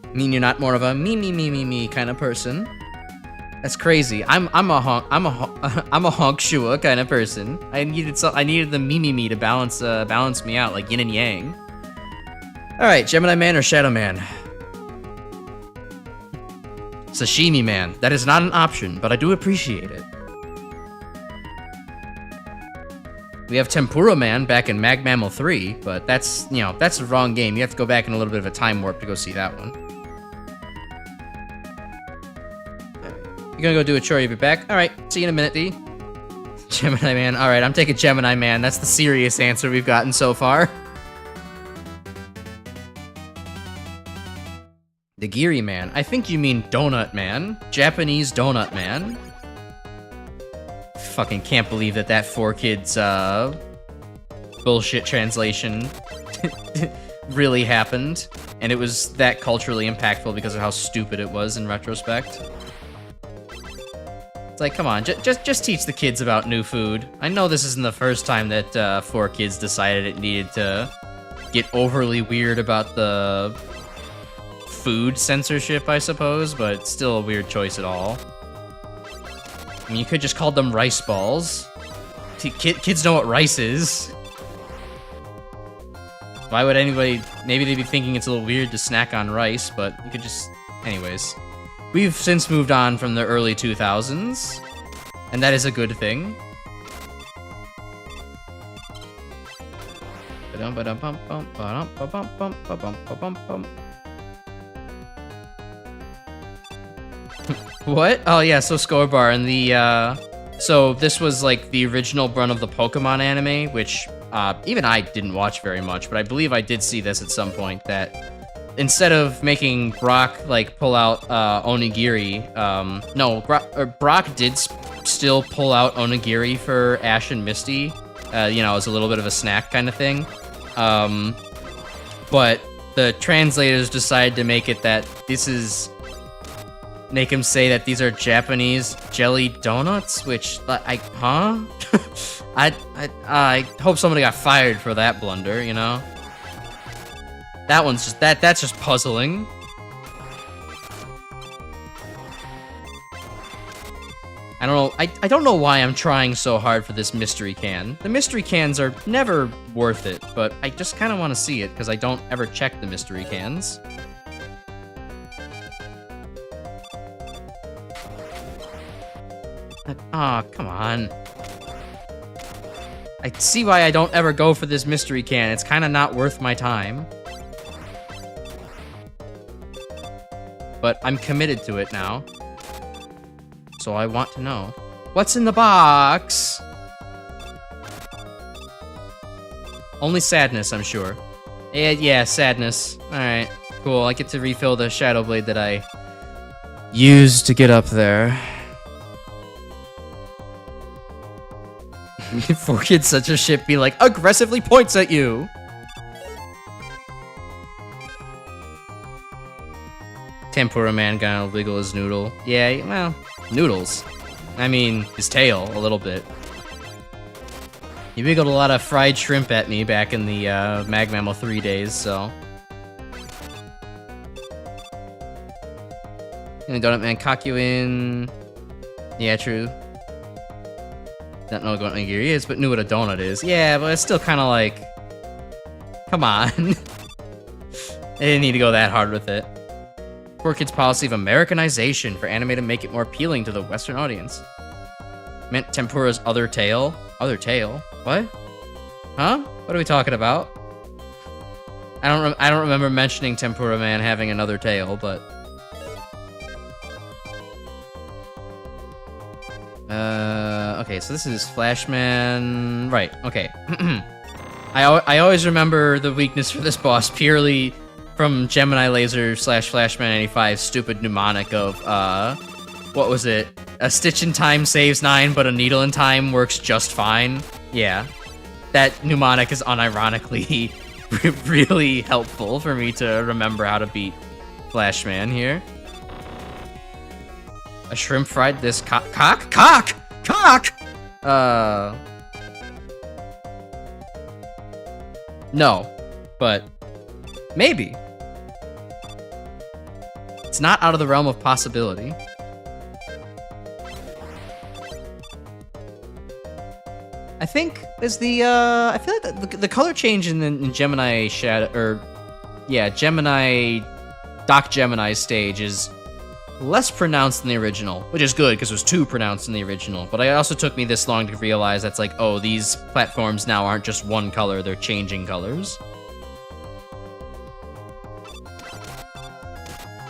I mean, you're not more of a me kind of person. That's crazy. I'm a honk shua kind of person. I needed the me to balance me out like yin and yang. All right, Gemini Man or Shadow Man? Sashimi Man. That is not an option, but I do appreciate it. We have Tempura Man back in Mag Mammal 3, but that's, you know, that's the wrong game. You have to go back in a little bit of a time warp to go see that one. You're gonna go do a chore, you'll be back? Alright, see you in a minute, D. Gemini Man. Alright, I'm taking Gemini Man. That's the serious answer we've gotten so far. The Geary Man. I think you mean Donut Man. Japanese Donut Man. Fucking can't believe that 4Kids, bullshit translation really happened. And it was that culturally impactful because of how stupid it was in retrospect. It's like, come on, just teach the kids about new food. I know this isn't the first time that 4Kids decided it needed to get overly weird about the food censorship, I suppose, but it's still a weird choice at all. I mean, you could just call them rice balls. Kids know what rice is. Why would anybody... Maybe they'd be thinking it's a little weird to snack on rice, but you could just... Anyways. We've since moved on from the early 2000s, and that is a good thing. What? Oh yeah, so Scorebar and the so this was like the original run of the Pokemon anime, which even I didn't watch very much, but I believe I did see this at some point, that instead of making Brock like pull out onigiri, no, Brock did still pull out onigiri for Ash and Misty, you know, as a little bit of a snack kind of thing. But the translators decided to make it that make him say that these are Japanese jelly donuts, which I hope somebody got fired for that blunder, you know? That one's just that's just puzzling. I don't know. I don't know why I'm trying so hard for this mystery can. The mystery cans are never worth it, but I just kind of want to see it because I don't ever check the mystery cans. Aw, come on. I see why I don't ever go for this mystery can. It's kind of not worth my time. But I'm committed to it now. So I want to know. What's in the box? Only sadness, I'm sure. Yeah, sadness. Alright, cool. I get to refill the Shadow Blade that I used to get up there. 4 kids such a shit be like, aggressively points at you! Tempura Man gonna wiggle his noodle. Yeah, well, noodles. I mean, his tail, a little bit. He wiggled a lot of fried shrimp at me back in the Mag Mammal 3 days, so. And Donut Man cock you in. Yeah, true. Don't know what onigiri is, but knew what a donut is. Yeah, but it's still kind of like... Come on. They didn't need to go that hard with it. 4Kids policy of Americanization for anime to make it more appealing to the Western audience. Meant Tempura's other tail? Other tail? What? Huh? What are we talking about? I don't remember mentioning Tempura Man having another tail, but... Okay, so this is Flashman... Right, okay. I always remember the weakness for this boss purely from Gemini Laser / Flashman 85's stupid mnemonic of, what was it? A stitch in time saves 9, but a needle in time works just fine. Yeah. That mnemonic is unironically really helpful for me to remember how to beat Flashman here. A shrimp fried this cock? No, but maybe. It's not out of the realm of possibility. I think is the I feel like the color change in Gemini Shadow, or yeah, Gemini Doc Gemini's stage is less pronounced than the original, which is good because it was too pronounced in the original. But it also took me this long to realize that's like, oh, these platforms now aren't just one color, they're changing colors.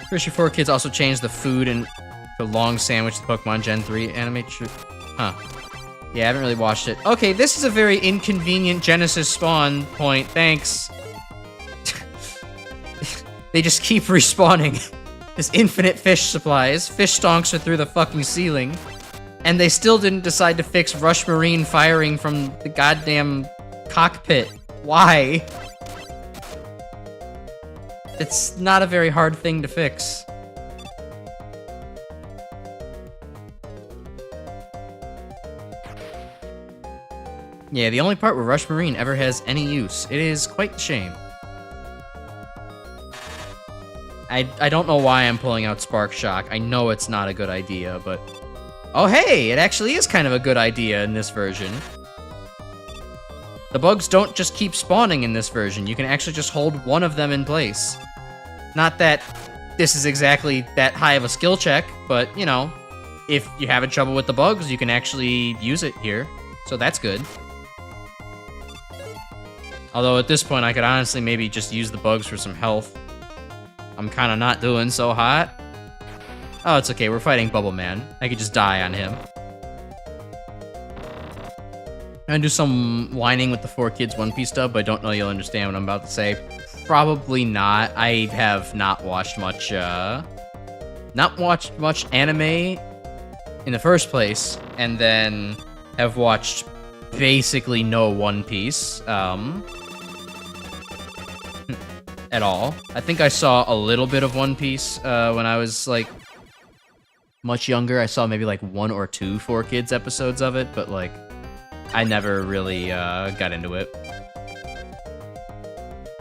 Pretty sure 4Kids also changed the food and the long sandwich, the Pokemon Gen 3 anime. Huh. Yeah, I haven't really watched it. Okay, this is a very inconvenient Genesis spawn point, thanks. They just keep respawning. This infinite fish supplies. Fish stonks are through the fucking ceiling. And they still didn't decide to fix Rush Marine firing from the goddamn cockpit. Why? It's not a very hard thing to fix. Yeah, the only part where Rush Marine ever has any use. It is quite a shame. I don't know why I'm pulling out Spark Shock. I know it's not a good idea, but... Oh hey, it actually is kind of a good idea in this version. The bugs don't just keep spawning in this version. You can actually just hold one of them in place. Not that this is exactly that high of a skill check, but, you know, if you're having trouble with the bugs, you can actually use it here. So that's good. Although at this point, I could honestly maybe just use the bugs for some health. I'm kind of not doing so hot. Oh, it's okay. We're fighting Bubble Man. I could just die on him. I'm gonna do some whining with the 4Kids One Piece dub, but I don't know you'll understand what I'm about to say. Probably not. I have not watched much anime in the first place, and then have watched basically no One Piece at all. I think I saw a little bit of One Piece when I was like much younger. I saw maybe like 1 or 2 4Kids episodes of it, but like I never really got into it.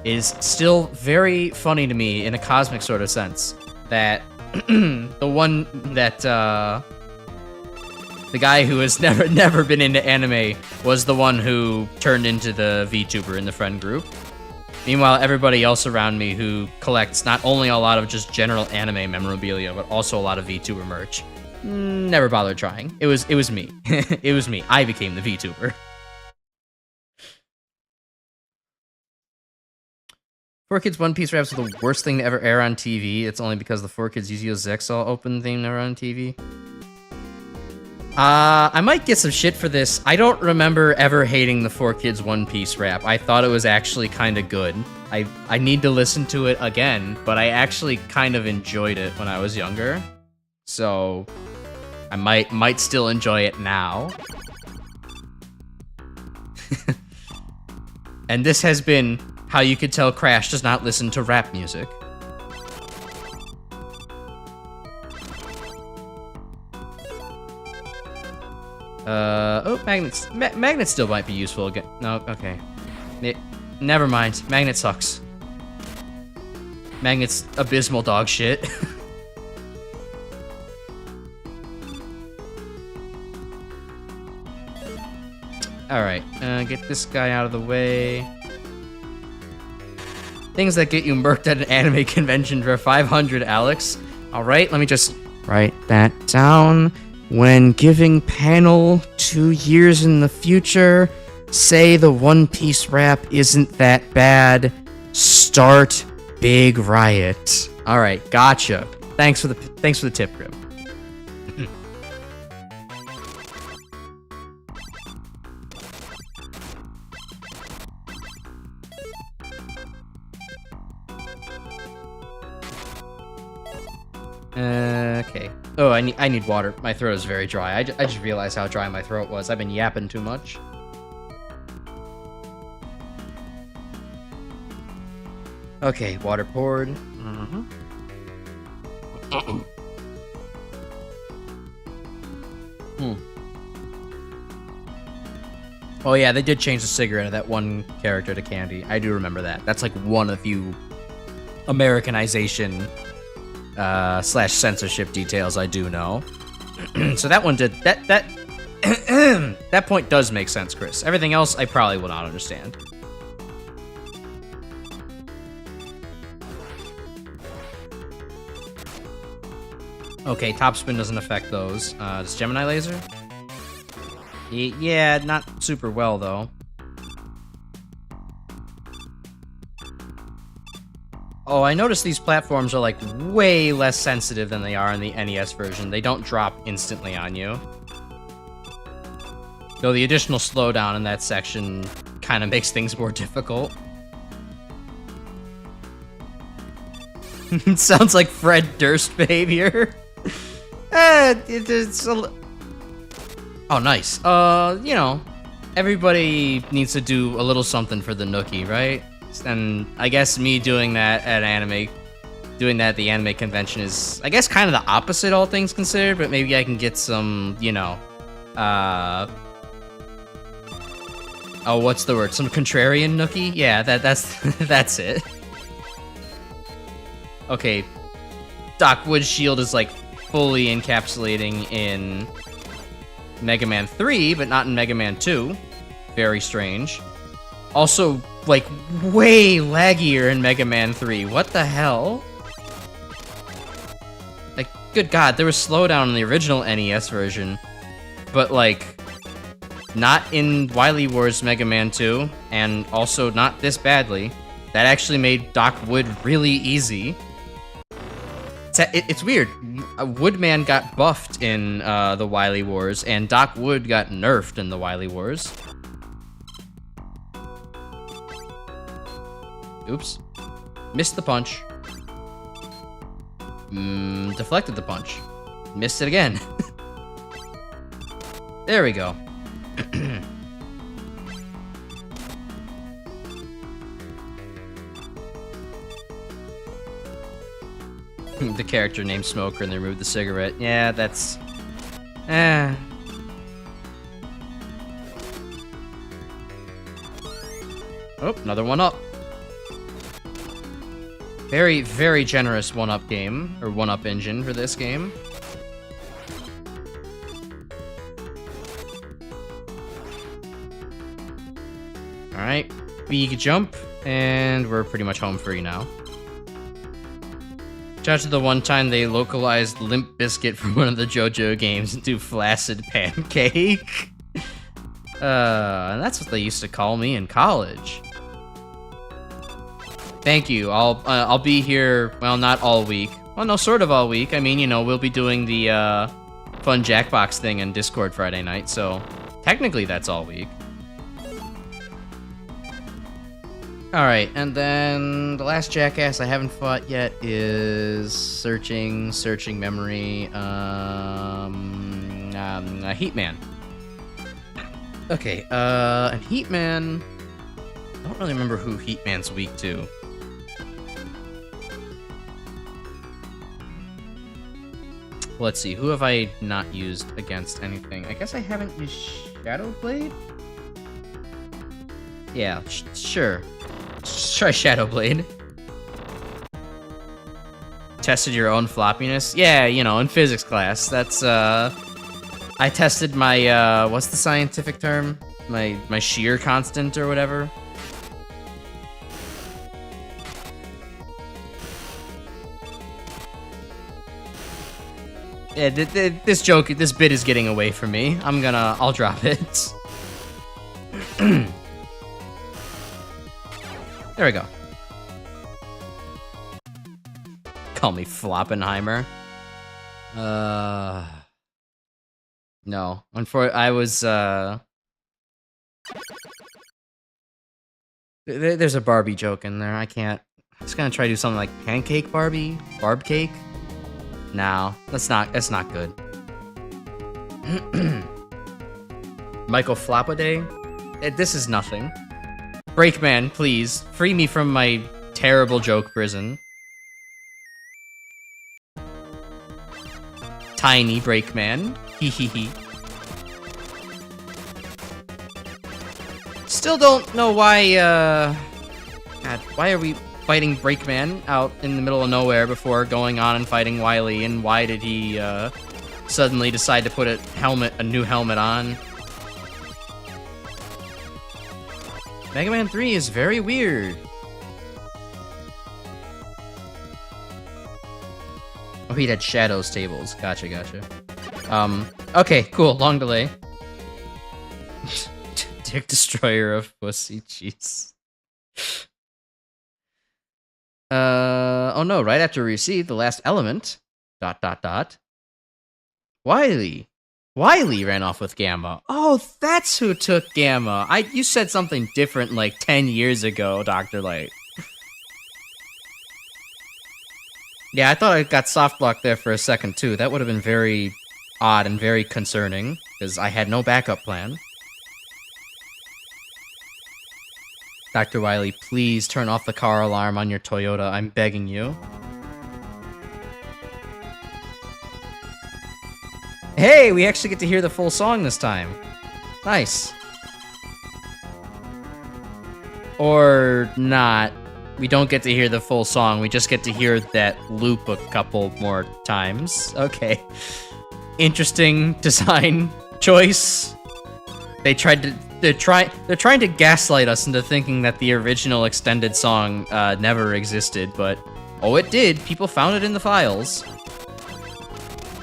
It is still very funny to me in a cosmic sort of sense that the one that the guy who has never been into anime was the one who turned into the Vtuber in the friend group. Meanwhile, everybody else around me who collects not only a lot of just general anime memorabilia, but also a lot of Vtuber merch, never bothered trying. It was me. It was me. I became the Vtuber. 4Kids One Piece raps are the worst thing to ever air on TV. It's only because the 4Kids Yu-Gi-Oh! Zexal open thing never on TV. I might get some shit for this. I don't remember ever hating the 4Kids One Piece rap. I thought it was actually kind of good. I need to listen to it again, but I actually kind of enjoyed it when I was younger. So I might still enjoy it now. And this has been how you could tell Crash does not listen to rap music. Oh, magnets. Magnets still might be useful again. No, okay. Never mind. Magnet sucks. Magnet's abysmal dog shit. Alright, get this guy out of the way. Things that get you murked at an anime convention for 500, Alex. Alright, let me just write that down. When giving panel 2 years in the future, say the One Piece rap isn't that bad. Start big riot. Alright, gotcha. Thanks for the tip, Grim. Okay. Oh, I need water. My throat is very dry. I just realized how dry my throat was. I've been yapping too much. Okay, water poured. Oh yeah, they did change the cigarette of that one character to candy. I do remember that. That's like one of the few Americanization / censorship details I do know. So that one did that that point does make sense, Chris. Everything else I probably will not understand. Okay, topspin doesn't affect those. Does Gemini laser? Yeah, not super well though. Oh, I noticed these platforms are like way less sensitive than they are in the NES version. They don't drop instantly on you. Though the additional slowdown in that section kind of makes things more difficult. It sounds like Fred Durst behavior. It's a... Oh, nice. You know, everybody needs to do a little something for the Nookie, right? And I guess me doing that at the anime convention is, I guess, kind of the opposite, all things considered, but maybe I can get some, you know, oh, what's the word? Some contrarian Nookie? Yeah, that's that's it. Okay, Doc Wood's shield is, like, fully encapsulating in Mega Man 3, but not in Mega Man 2. Very strange. Also, like, way laggier in Mega Man 3. What the hell? Like, good God, there was slowdown in the original NES version, but, like, not in Wily Wars Mega Man 2, and also not this badly. That actually made Doc Wood really easy. It's weird. Woodman got buffed in the Wily Wars, and Doc Wood got nerfed in the Wily Wars. Oops. Missed the punch. Deflected the punch. Missed it again. There we go. The character named Smoker and they removed the cigarette. Yeah, that's... Oh, another one-up. Very, very generous one-up game, or one-up engine for this game. Alright, big jump, and we're pretty much home free now. Shout out to the one time they localized Limp Bizkit from one of the JoJo games into Flaccid Pancake. And that's what they used to call me in college. Thank you. I'll be here, well, not all week. Well, no, sort of all week. I mean, you know, we'll be doing the fun Jackbox thing in Discord Friday night, so technically that's all week. Alright, and then the last jackass I haven't fought yet is searching memory, Heatman. Okay, and Heatman, I don't really remember who Heatman's weak to. Let's see, who have I not used against anything? I guess I haven't used Shadow Blade? Yeah, sure. Let's try Shadow Blade. Tested your own floppiness? Yeah, you know, in physics class. That's, I tested my, what's the scientific term? My shear constant or whatever. Yeah, this bit is getting away from me. I'll drop it. There we go. Call me Floppenheimer. No. I was, there's a Barbie joke in there. I can't. I'm just gonna try to do something like Pancake Barbie? Barb Cake? No, that's not good. Michael Flopaday? This is nothing. Breakman, please. Free me from my terrible joke prison. Tiny Breakman. Hee hee hee. Still don't know why, God, why are we fighting Breakman out in the middle of nowhere before going on and fighting Wily, and why did he, suddenly decide to put a new helmet on? Mega Man 3 is very weird. Oh, he had Shadows tables. Gotcha. Okay, cool. Long delay. Dick Destroyer of Pussy. Jeez. Oh no, right after we received the last element, ... Wily ran off with Gamma. Oh, that's who took Gamma. You said something different like 10 years ago, Dr. Light. Yeah, I thought I got soft blocked there for a second too. That would have been very odd and very concerning, because I had no backup plan. Dr. Wily, please turn off the car alarm on your Toyota. I'm begging you. Hey, we actually get to hear the full song this time. Nice. Or not. We don't get to hear the full song. We just get to hear that loop a couple more times. Okay. Interesting design choice. They're trying to gaslight us into thinking that the original extended song never existed, but oh, it did. People found it in the files.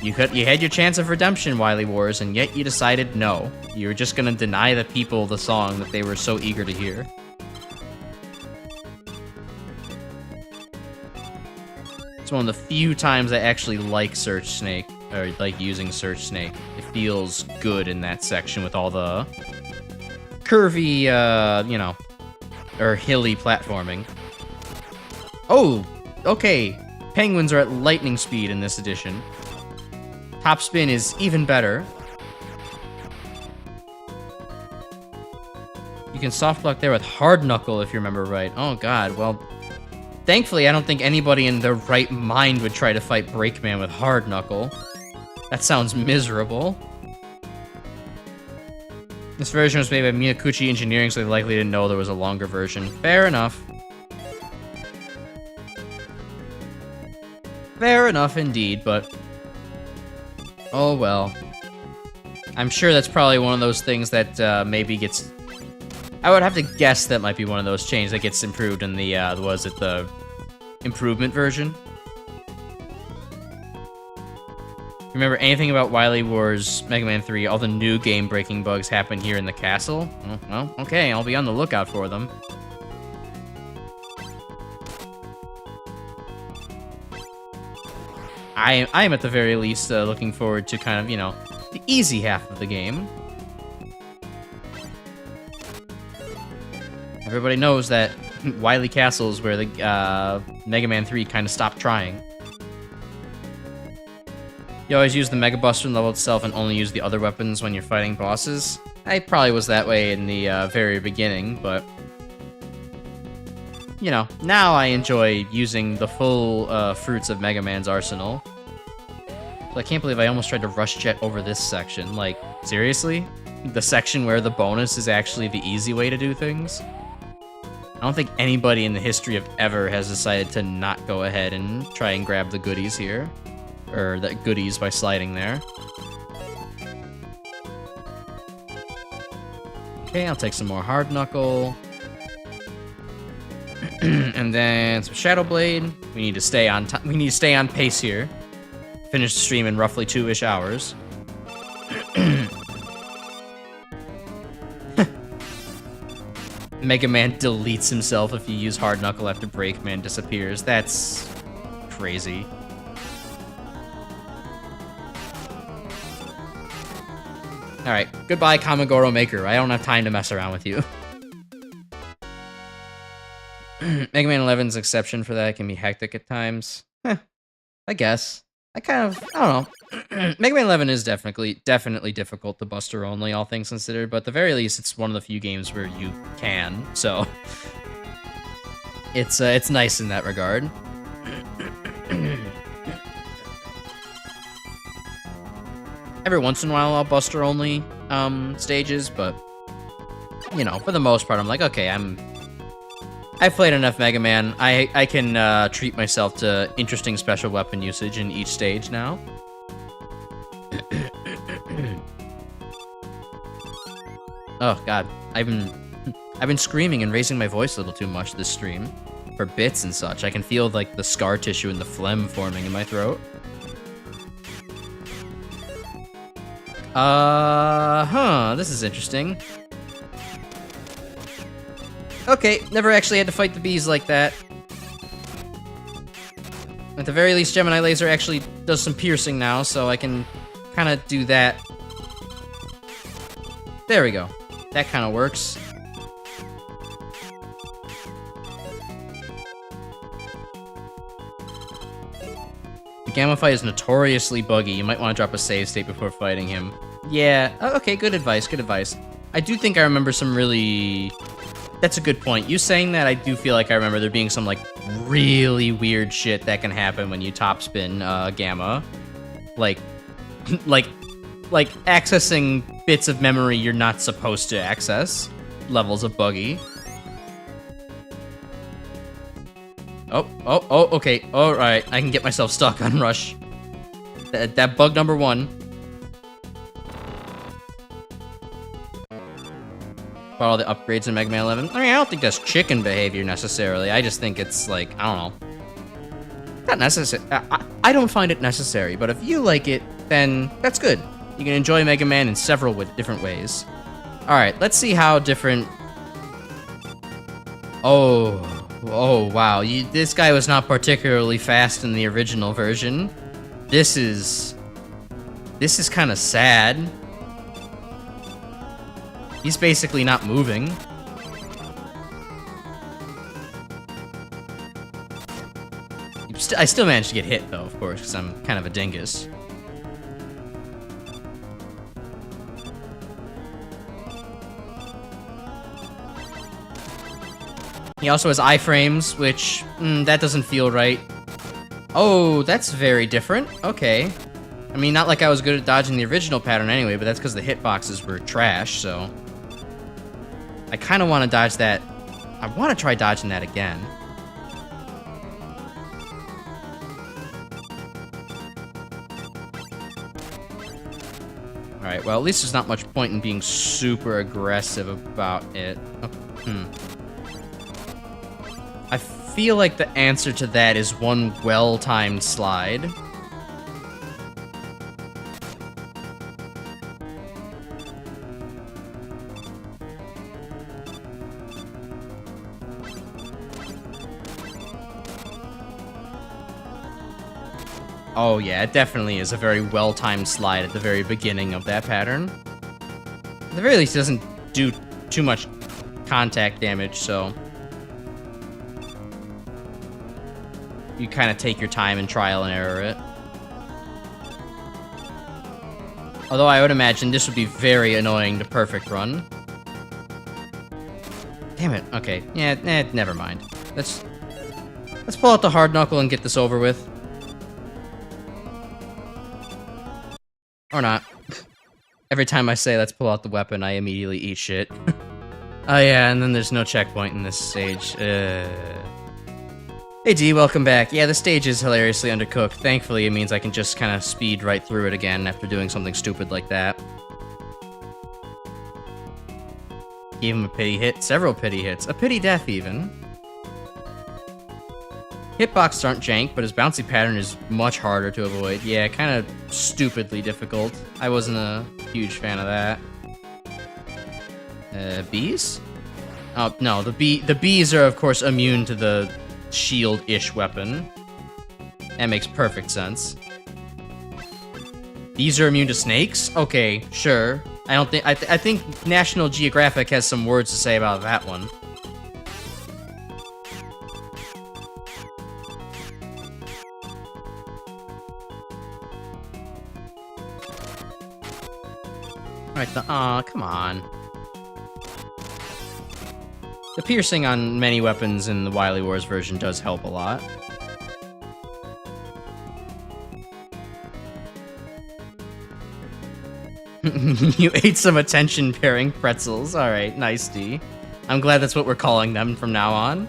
You had your chance of redemption, Wily Wars, and yet you decided no. You were just gonna deny the people the song that they were so eager to hear. It's one of the few times I actually like Search Snake, or like using Search Snake. It feels good in that section with all the curvy, you know, or hilly platforming. Oh, okay. Penguins are at lightning speed in this edition. Top spin is even better. You can soft block there with hard knuckle if you remember right. Oh god, well, thankfully I don't think anybody in their right mind would try to fight Breakman with hard knuckle. That sounds miserable. This version was made by Miyakuchi Engineering, so they likely didn't know there was a longer version. Fair enough. Fair enough indeed, but... oh well. I'm sure that's probably one of those things that maybe gets... I would have to guess that might be one of those changes that gets improved in the, was it the improvement version? Remember anything about Wily Wars Mega Man 3? All the new game-breaking bugs happen here in the castle? Oh, well, okay, I'll be on the lookout for them. I am at the very least looking forward to kind of, you know, the easy half of the game. Everybody knows that Wily Castle is where the Mega Man 3 kind of stopped trying. You always use the Mega Buster in the level itself and only use the other weapons when you're fighting bosses. I probably was that way in the very beginning, but... you know, now I enjoy using the full fruits of Mega Man's arsenal. So I can't believe I almost tried to rush jet over this section. Like, seriously? The section where the bonus is actually the easy way to do things? I don't think anybody in the history of ever has decided to not go ahead and try and grab the goodies here. Or the goodies by sliding there. Okay, I'll take some more hard knuckle. And then some Shadow Blade. We need to stay on we need to stay on pace here. Finish the stream in roughly 2-ish hours. Mega Man deletes himself if you use hard knuckle after Breakman disappears. That's crazy. Alright, goodbye Kamigoro Maker. I don't have time to mess around with you. Mega Man 11's exception for that can be hectic at times. I guess. I don't know. Mega Man 11 is definitely difficult to Buster only, all things considered, but at the very least, it's one of the few games where you can, so... it's nice in that regard. Every once in a while, I'll Buster only stages, but, you know, for the most part, I'm like, okay, I've played enough Mega Man. I can treat myself to interesting special weapon usage in each stage now. Oh god, I've been screaming and raising my voice a little too much this stream for bits and such. I can feel like the scar tissue and the phlegm forming in my throat. This is interesting. Okay, never actually had to fight the bees like that. At the very least, Gemini Laser actually does some piercing now, so I can kind of do that. There we go. That kind of works. The Gamma fight is notoriously buggy. You might want to drop a save state before fighting him. Yeah, okay, good advice, good advice. I do think I remember some really... That's a good point. You saying that, I do feel like I remember there being some, like, really weird shit that can happen when you topspin Gamma. Like accessing bits of memory you're not supposed to access. Levels of buggy. Oh, okay. Alright, I can get myself stuck on Rush. That bug number 1. About all the upgrades in Mega Man 11. I mean, I don't think that's chicken behavior necessarily. I just think it's like, I don't know. Not necessary. I don't find it necessary, but if you like it, then that's good. You can enjoy Mega Man in several different ways. Alright, let's see how different... Oh, wow. This guy was not particularly fast in the original version. This is kind of sad. He's basically not moving. I still managed to get hit, though, of course, because I'm kind of a dingus. He also has iframes, which, that doesn't feel right. Oh, that's very different. Okay. I mean, not like I was good at dodging the original pattern anyway, but that's because the hitboxes were trash, so... I kind of want to dodge that. I want to try dodging that again. Alright, well, at least there's not much point in being super aggressive about it. Oh, I feel like the answer to that is one well-timed slide. Oh yeah, it definitely is a very well-timed slide at the very beginning of that pattern. At the very least, it doesn't do too much contact damage, so... you kind of take your time and trial and error it. Although I would imagine this would be very annoying to perfect run. Damn it, okay. Yeah, never mind. Let's pull out the hard knuckle and get this over with. Or not. Every time I say let's pull out the weapon, I immediately eat shit. Oh yeah, and then there's no checkpoint in this stage. Hey D, welcome back. Yeah, the stage is hilariously undercooked. Thankfully, it means I can just kind of speed right through it again after doing something stupid like that. Gave him a pity hit, several pity hits, a pity death even. Hitboxes aren't jank, but his bouncy pattern is much harder to avoid. Yeah, kind of stupidly difficult. I wasn't a huge fan of that. Bees? Oh, no, the bees are, of course, immune to the shield-ish weapon. That makes perfect sense. Bees are immune to snakes? Okay, sure. I think National Geographic has some words to say about that one. Alright, aw, come on. The piercing on many weapons in the Wily Wars version does help a lot. You ate some attention-pairing pretzels. Alright, nice, D. I'm glad that's what we're calling them from now on.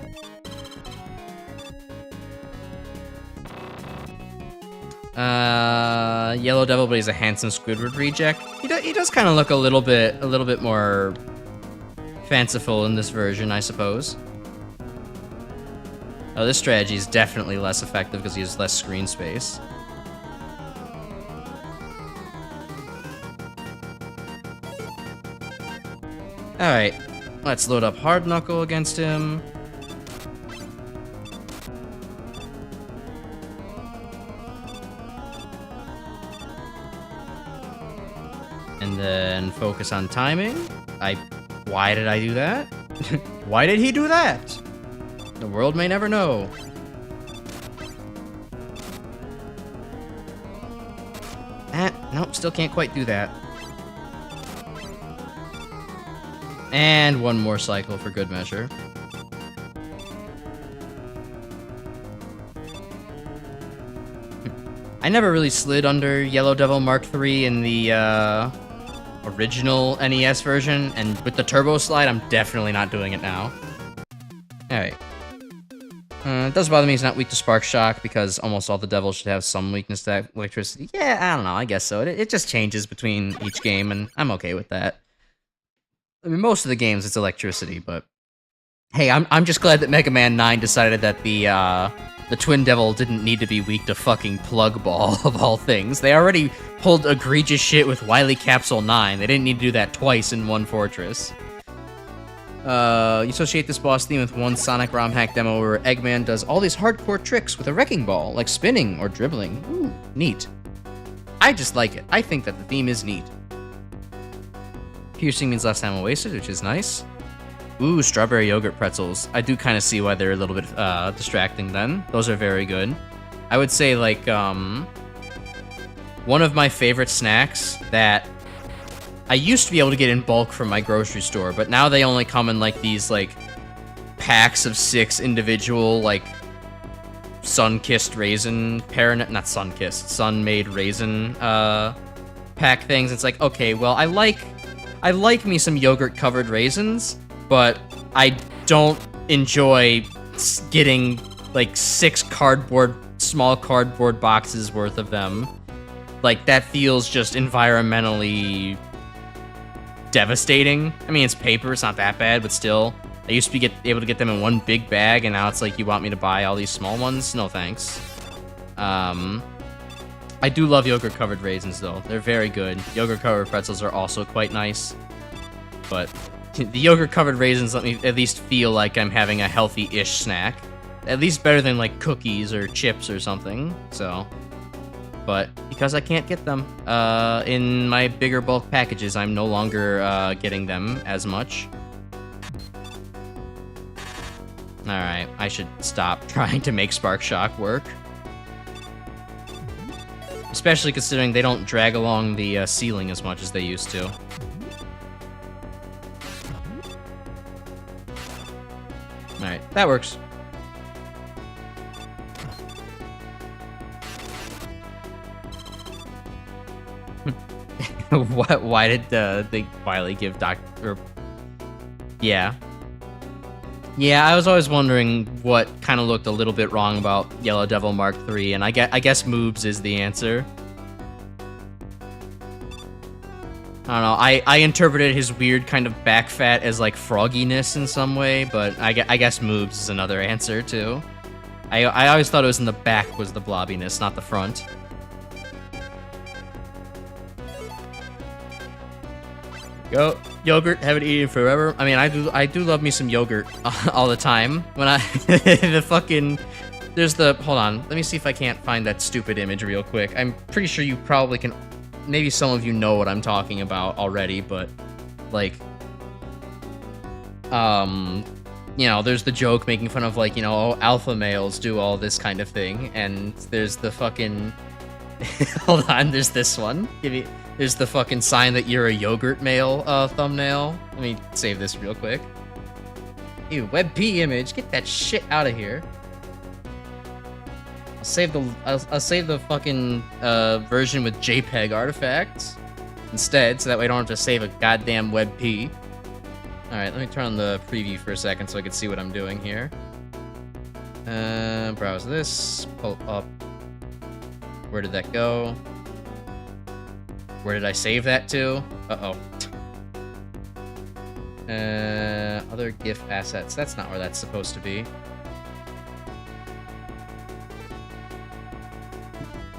Yellow Devil, but he's a handsome Squidward reject. He does kind of look a little bit more fanciful in this version, I suppose. Oh, this strategy is definitely less effective because he has less screen space. Alright, let's load up Hard Knuckle against him. And then focus on timing. Why did I do that? Why did he do that? The world may never know. Nope, still can't quite do that. And one more cycle for good measure. I never really slid under Yellow Devil Mark III in the original NES version, and with the turbo slide, I'm definitely not doing it now. Alright. It does bother me he's not weak to Spark Shock, because almost all the devils should have some weakness to electricity. Yeah, I don't know, I guess so. It just changes between each game, and I'm okay with that. I mean, most of the games it's electricity, but... Hey, I'm just glad that Mega Man 9 decided that the Twin Devil didn't need to be weak to fucking Plug Ball, of all things. They already pulled egregious shit with Wily Capsule 9. They didn't need to do that twice in one fortress. You associate this boss theme with one Sonic ROM hack demo where Eggman does all these hardcore tricks with a wrecking ball, like spinning or dribbling. Ooh, neat. I just like it. I think that the theme is neat. Piercing means less ammo wasted, which is nice. Ooh, strawberry yogurt pretzels. I do kind of see why they're a little bit distracting then. Those are very good. I would say, like, one of my favorite snacks that I used to be able to get in bulk from my grocery store, but now they only come in, like, these, like, packs of 6 individual, like, sun-kissed raisin, not sun-kissed, sun-made raisin, pack things. It's like, okay, well, I like me some yogurt-covered raisins, but I don't enjoy getting, like, 6 small cardboard boxes worth of them. Like, that feels just environmentally devastating. I mean, it's paper, it's not that bad, but still. I used to be able to get them in one big bag, and now it's like, you want me to buy all these small ones? No thanks. I do love yogurt-covered raisins, though. They're very good. Yogurt-covered pretzels are also quite nice. But the yogurt-covered raisins let me at least feel like I'm having a healthy-ish snack. At least better than, like, cookies or chips or something, so... But because I can't get them in my bigger bulk packages, I'm no longer getting them as much. Alright, I should stop trying to make Spark Shock work. Especially considering they don't drag along the ceiling as much as they used to. Alright, that works. Why did the Wily give Yeah. Yeah, I was always wondering what kind of looked a little bit wrong about Yellow Devil Mark III, and I guess Moobs is the answer. I don't know, I interpreted his weird kind of back fat as, like, frogginess in some way, but I guess Moobs is another answer, too. I always thought it was in the back was the blobbiness, not the front. Go yogurt, haven't eaten forever. I mean, I do love me some yogurt all the time. When I hold on, let me see if I can't find that stupid image real quick. I'm pretty sure you probably can. Maybe some of you know what I'm talking about already, but like, you know, there's the joke making fun of, like, you know, oh, alpha males do all this kind of thing, and there's the fucking hold on, there's this one. There's the fucking sign that you're a yogurt male thumbnail. Let me save this real quick. Ew, WebP image, get that shit out of here. I'll save the fucking version with JPEG artifacts instead, so that way I don't have to save a goddamn WebP. Alright, let me turn on the preview for a second so I can see what I'm doing here. Browse this, pull up. Where did that go? Where did I save that to? Uh-oh. Other GIF assets. That's not where that's supposed to be.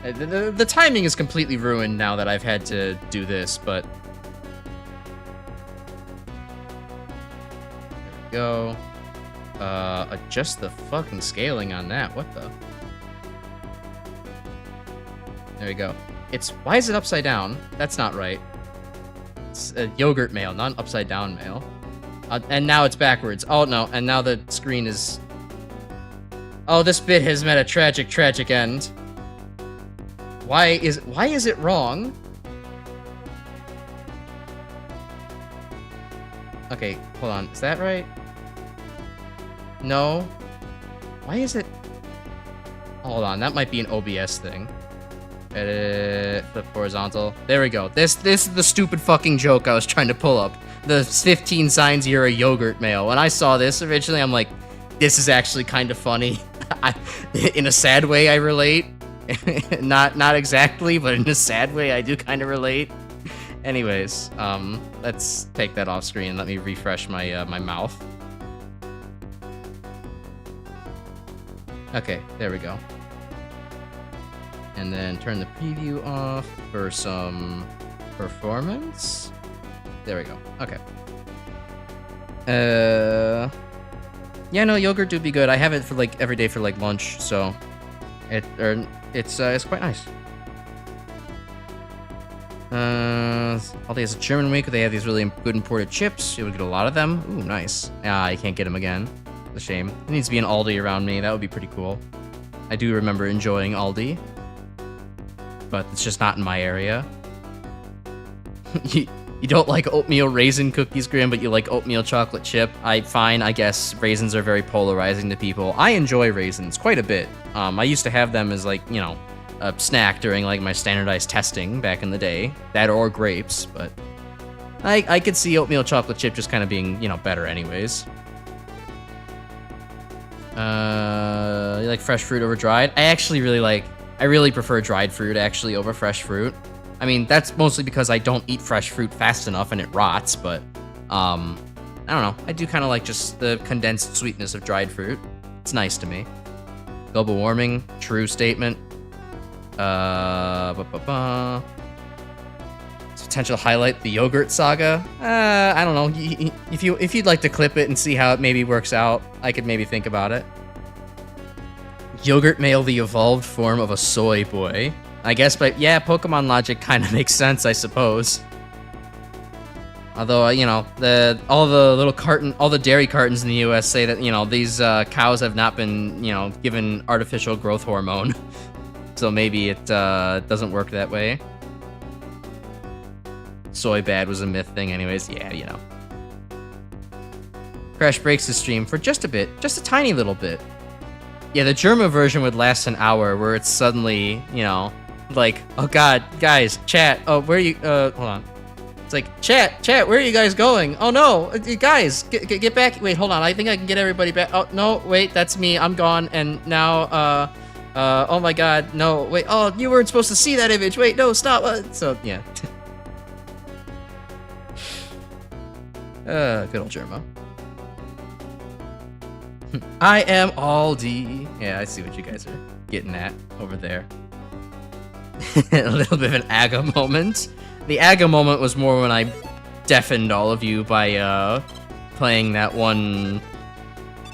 The timing is completely ruined now that I've had to do this, but... There we go. Adjust the fucking scaling on that. What the... There we go. Why is it upside down? That's not right. It's a yogurt mail, not an upside down mail. And now it's backwards. Oh no, and now the screen is... Oh, this bit has met a tragic, tragic end. Why is it wrong? Okay, hold on. Is that right? No. Why is it... Hold on, that might be an OBS thing. Edit, flip horizontal. There we go. This is the stupid fucking joke I was trying to pull up. The 15 signs you're a yogurt male. When I saw this originally, I'm like, this is actually kind of funny. In a sad way, I relate. not exactly, but in a sad way, I do kind of relate. Anyways, let's take that off screen. Let me refresh my my mouth. Okay, there we go. And then turn the preview off for some performance. There we go. Okay. Yeah, no, yogurt do be good. I have it for like every day for like lunch, so it's quite nice. All day is a German week. They have these really good imported chips. You'll get a lot of them. Ooh, nice. Ah, you can't get them again. It's a shame. It needs to be an Aldi around me. That would be pretty cool. I do remember enjoying Aldi, but it's just not in my area. You don't like oatmeal raisin cookies, Graham, but you like oatmeal chocolate chip. Fine, I guess raisins are very polarizing to people. I enjoy raisins quite a bit. I used to have them as like, you know, a snack during like my standardized testing back in the day. That or grapes, but I could see oatmeal chocolate chip just kind of being, you know, better anyways. You like fresh fruit over dried? I really prefer dried fruit actually over fresh fruit. I mean, that's mostly because I don't eat fresh fruit fast enough and it rots, but, I don't know. I do kind of like just the condensed sweetness of dried fruit. It's nice to me. Global warming, true statement. Potential highlight, the yogurt saga. I don't know. If you'd like to clip it and see how it maybe works out, I could maybe think about it. Yogurt male, the evolved form of a soy boy. I guess, but yeah, Pokemon logic kind of makes sense, I suppose. Although, you know, all the dairy cartons in the U.S. say that, you know, these cows have not been, you know, given artificial growth hormone, so maybe it doesn't work that way. Soy bad was a myth thing, anyways. Yeah, you know. Crash breaks the stream for just a bit, just a tiny little bit. Yeah, the German version would last an hour, where it's suddenly, you know, like, oh god, guys, chat, oh, where are you, hold on. It's like, chat, where are you guys going? Oh no, guys, get back, wait, hold on, I think I can get everybody back. Oh, no, wait, that's me, I'm gone, and now, oh my god, no, wait, oh, you weren't supposed to see that image, wait, no, stop, so, yeah. Good old Germo. I am Aldi. Yeah, I see what you guys are getting at over there. A little bit of an AGA moment. The AGA moment was more when I deafened all of you by playing that one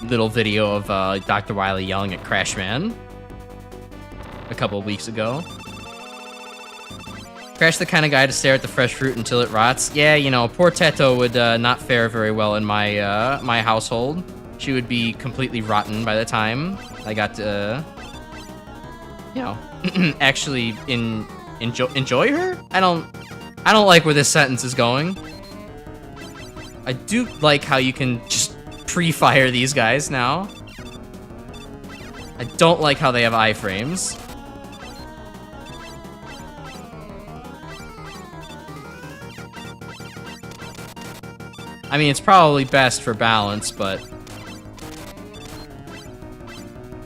little video of Dr. Wily yelling at Crashman a couple of weeks ago. Crash the kind of guy to stare at the fresh fruit until it rots. Yeah, you know, poor Teto would not fare very well in my my household. She would be completely rotten by the time I got to, you know, actually enjoy her. I don't like where this sentence is going. I do like how you can just pre-fire these guys now. I don't like how they have iframes. I mean, it's probably best for balance, but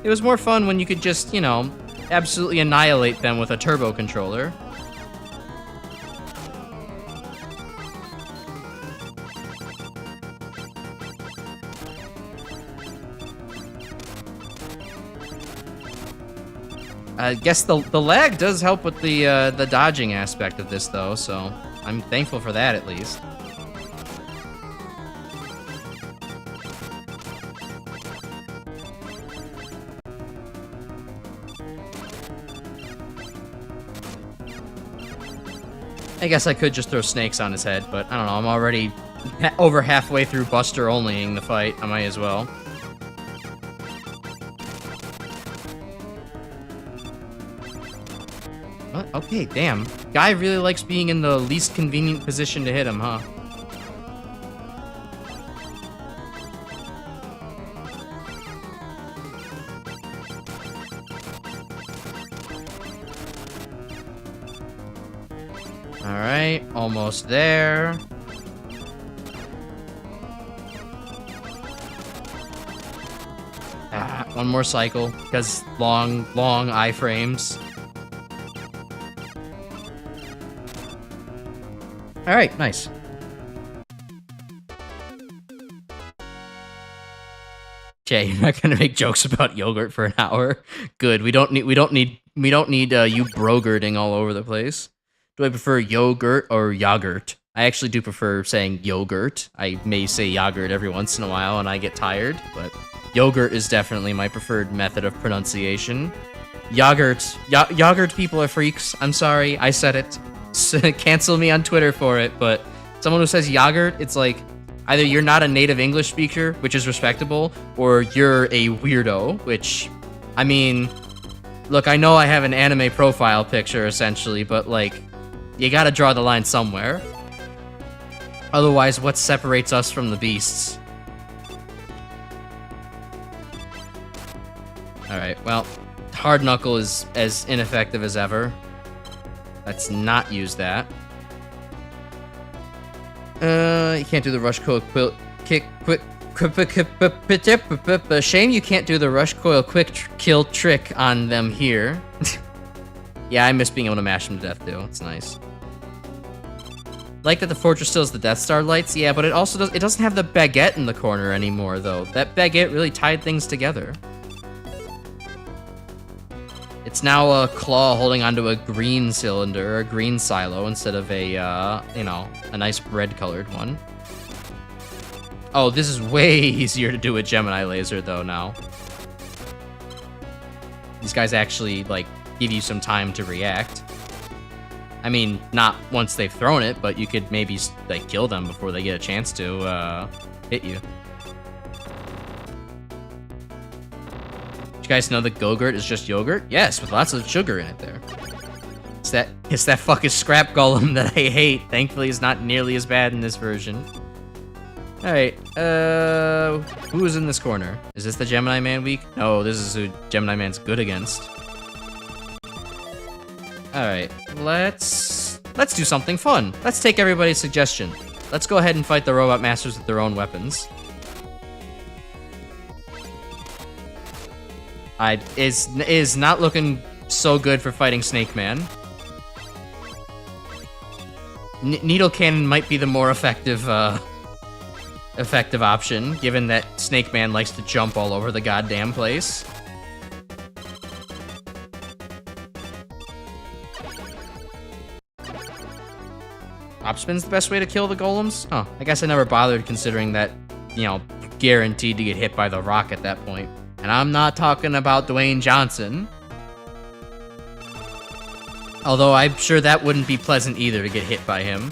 it was more fun when you could just, you know, absolutely annihilate them with a turbo controller. I guess the lag does help with the dodging aspect of this, though, so I'm thankful for that at least. I guess I could just throw snakes on his head, but I don't know, I'm already over halfway through Buster onlying the fight. I might as well. What? Okay, damn. Guy really likes being in the least convenient position to hit him, huh? Alright, almost there. One more cycle, because long iframes. Alright, nice. Jay, you're not gonna make jokes about yogurt for an hour. Good. We don't need you brogurting all over the place. Do I prefer yogurt or yogurt? I actually do prefer saying yogurt. I may say yogurt every once in a while and I get tired, but yogurt is definitely my preferred method of pronunciation. Yogurt people are freaks. I'm sorry, I said it. Cancel me on Twitter for it, but someone who says yogurt, it's like either you're not a native English speaker, which is respectable, or you're a weirdo, which, I mean, Look, I know I have an anime profile picture, essentially, but, like, you gotta draw the line somewhere. Otherwise, what separates us from the beasts? Alright, well, Hard Knuckle is as ineffective as ever. Let's not use that. You can't do the rush coil kick quick. Shame you can't do the rush coil quick kill trick on them here. Yeah, I miss being able to mash them to death too. It's nice. Like that the fortress still has the Death Star lights, yeah, but it also doesn't have the baguette in the corner anymore though. That baguette really tied things together. It's now a claw holding onto a green cylinder, a green silo, instead of a, you know, a nice red-colored one. Oh, this is way easier to do with Gemini Laser, though, now. These guys actually, like, give you some time to react. I mean, not once they've thrown it, but you could maybe, like, kill them before they get a chance to, hit you. You guys know that Go-Gurt is just yogurt? Yes, with lots of sugar in it there. It's that fucking scrap golem that I hate. Thankfully, it's not nearly as bad in this version. Alright, who is in this corner? Is this the Gemini Man weak? No, this is who Gemini Man's good against. Alright, let's do something fun. Let's take everybody's suggestion. Let's go ahead and fight the Robot Masters with their own weapons. Is not looking so good for fighting Snake Man. Needle Cannon might be the more effective option, given that Snake Man likes to jump all over the goddamn place. Opspin's the best way to kill the golems? Oh, I guess I never bothered considering that, you know, guaranteed to get hit by the rock at that point. And I'm not talking about Dwayne Johnson. Although I'm sure that wouldn't be pleasant either to get hit by him.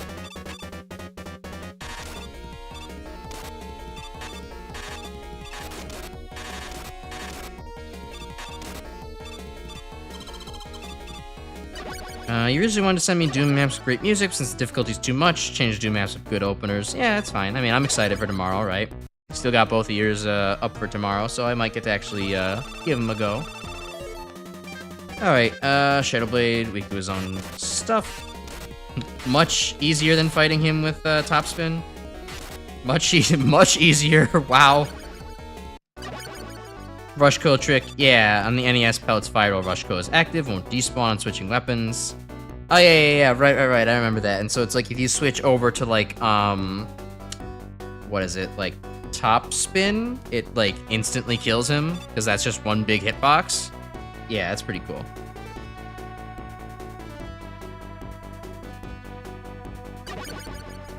You originally wanted to send me Doom maps with great music. Since the difficulty's too much, change Doom maps with good openers. Yeah, that's fine. I mean, I'm excited for tomorrow, right? Still got both ears up for tomorrow, so I might get to actually give them a go. Alright, Shadowblade, weak to his own stuff. Much easier than fighting him with Topspin. Much easier, wow. Rush Coil trick, yeah, on the NES, Pellet's Fire Rush Coil is active, won't despawn on switching weapons. Oh, yeah, right, I remember that. And so it's like, if you switch over to, like, what is it, like, Topspin, it, like, instantly kills him, because that's just one big hitbox. Yeah, that's pretty cool.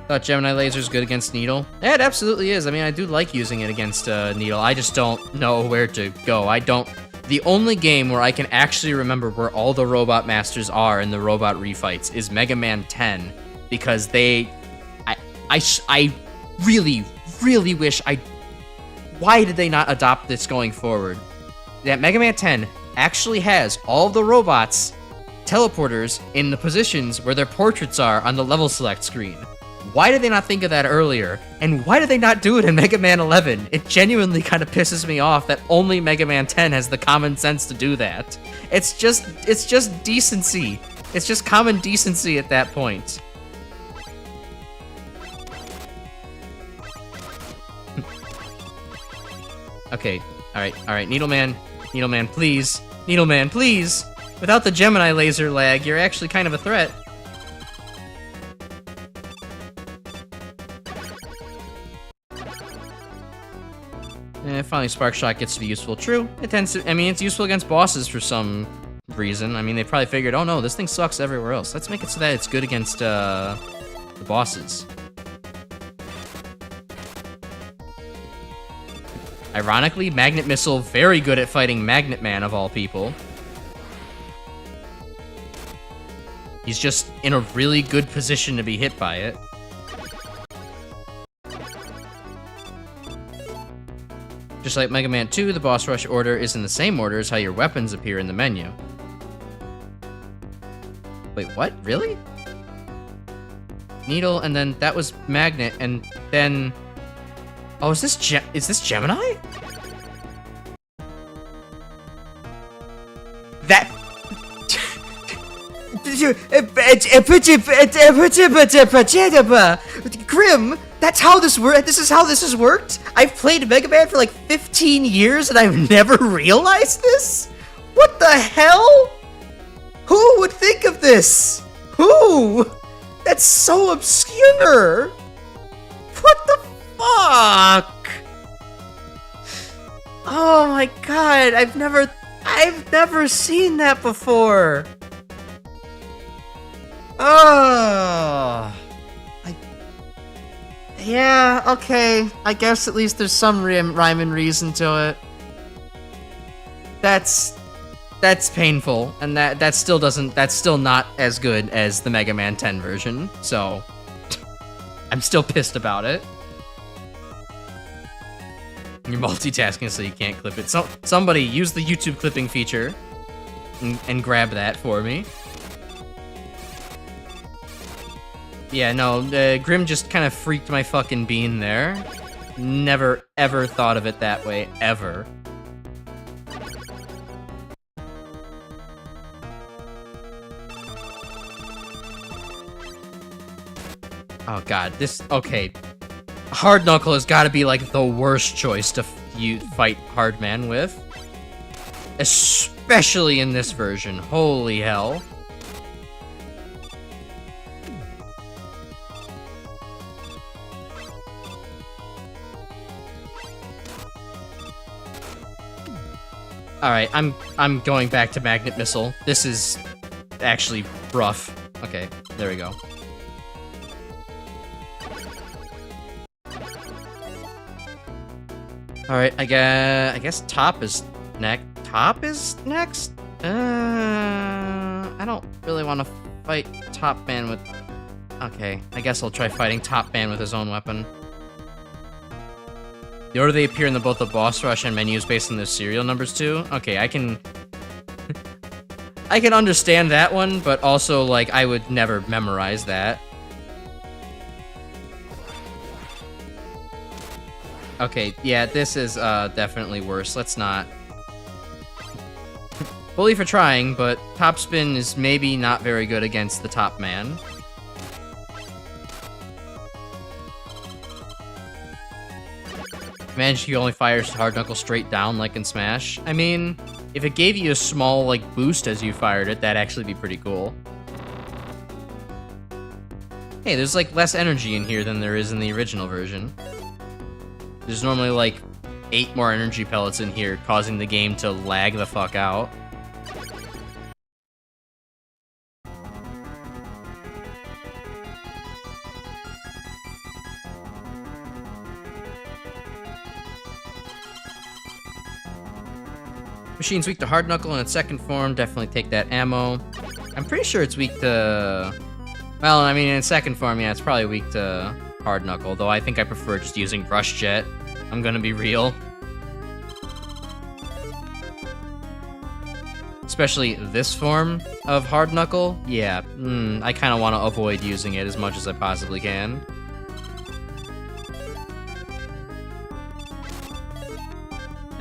Thought Gemini Laser's good against Needle. Yeah, it absolutely is. I mean, I do like using it against Needle. I just don't know where to go. The only game where I can actually remember where all the Robot Masters are in the robot refights is Mega Man 10, because I really wish why did they not adopt this going forward? That Mega Man 10 actually has all the robots teleporters in the positions where their portraits are on the level select screen. Why did they not think of that earlier? And why did they not do it in Mega Man 11? It genuinely kind of pisses me off that only Mega Man 10 has the common sense to do that. It's just decency. It's just common decency at that point. Okay, alright, Needleman, please. Needleman, please! Without the Gemini laser lag, you're actually kind of a threat. Finally Spark Shot gets to be useful. True, it tends to, I mean, it's useful against bosses for some reason. I mean, they probably figured, oh no, this thing sucks everywhere else. Let's make it so that it's good against, the bosses. Ironically, Magnet Missile, very good at fighting Magnet Man, of all people. He's just in a really good position to be hit by it. Just like Mega Man 2, the boss rush order is in the same order as how your weapons appear in the menu. Wait, what? Really? Needle, and then that was Magnet, and then... Oh, is this Gemini? That... Grim, that's how this works. This is how this has worked? I've played Mega Man for like 15 years and I've never realized this? What the hell? Who would think of this? Who? That's so obscure. What the fuck? Oh my god, I've never seen that before. Oh. Yeah, okay. I guess at least there's some rhyme and reason to it. That's painful, and that's still not as good as the Mega Man 10 version, so I'm still pissed about it. You're multitasking so you can't clip it. So somebody use the YouTube clipping feature and grab that for me. Yeah, no, Grim just kind of freaked my fucking bean there. Never, ever thought of it that way, ever. Oh god, okay. Hard Knuckle has got to be like the worst choice to fight Hard Man with. Especially in this version, holy hell. Alright, I'm going back to Magnet Missile. This is actually rough. Okay, there we go. Alright, I guess Top is next. Top is next? I don't really want to fight Top Man with... Okay, I guess I'll try fighting Top Man with his own weapon. The order they appear in both the boss rush and menus based on the serial numbers too? Okay, I can understand that one, but also, like, I would never memorize that. Okay, yeah, this is definitely worse. Let's not. Bully for trying, but Top Spin is maybe not very good against the Top Man. Manage you only fires Hard Knuckle straight down like in Smash. I mean, if it gave you a small, like, boost as you fired it, that'd actually be pretty cool. Hey, there's, like, less energy in here than there is in the original version. There's normally, like, 8 more energy pellets in here, causing the game to lag the fuck out. Machine's weak to Hard Knuckle in its second form, definitely take that ammo. I'm pretty sure it's weak to... Well, I mean, in its second form, yeah, it's probably weak to Hard Knuckle, though I think I prefer just using Rush Jet. I'm gonna be real. Especially this form of Hard Knuckle, yeah, I kinda wanna avoid using it as much as I possibly can.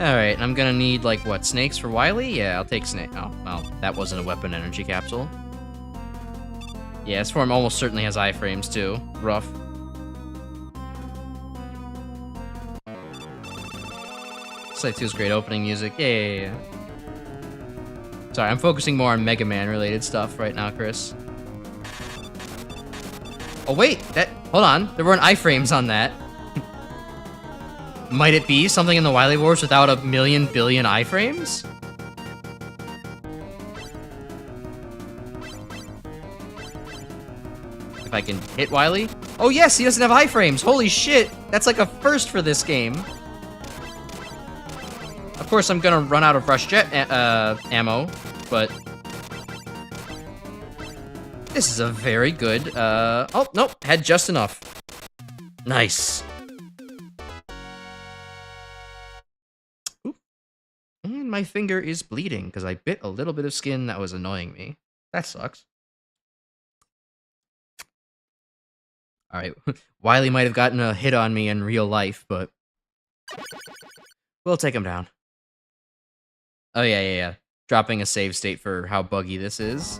Alright, I'm gonna need, like, what, snakes for Wily? Yeah, I'll take snake. Oh, well, that wasn't a weapon energy capsule. Yeah, this form almost certainly has iframes, too. Rough. Side 2's great opening music. Yeah. Sorry, I'm focusing more on Mega Man related stuff right now, Chris. Oh, wait! Hold on. There weren't iframes on that. Might it be something in the Wily Wars without a million billion iframes? If I can hit Wily? Oh yes, he doesn't have iframes! Holy shit! That's like a first for this game. Of course, I'm gonna run out of Rush Jet ammo, but... This is a very good, oh, nope, had just enough. Nice. my finger is bleeding because I bit a little bit of skin that was annoying me. That sucks. Alright, Wily might have gotten a hit on me in real life, but we'll take him down. Oh, yeah. Dropping a save state for how buggy this is.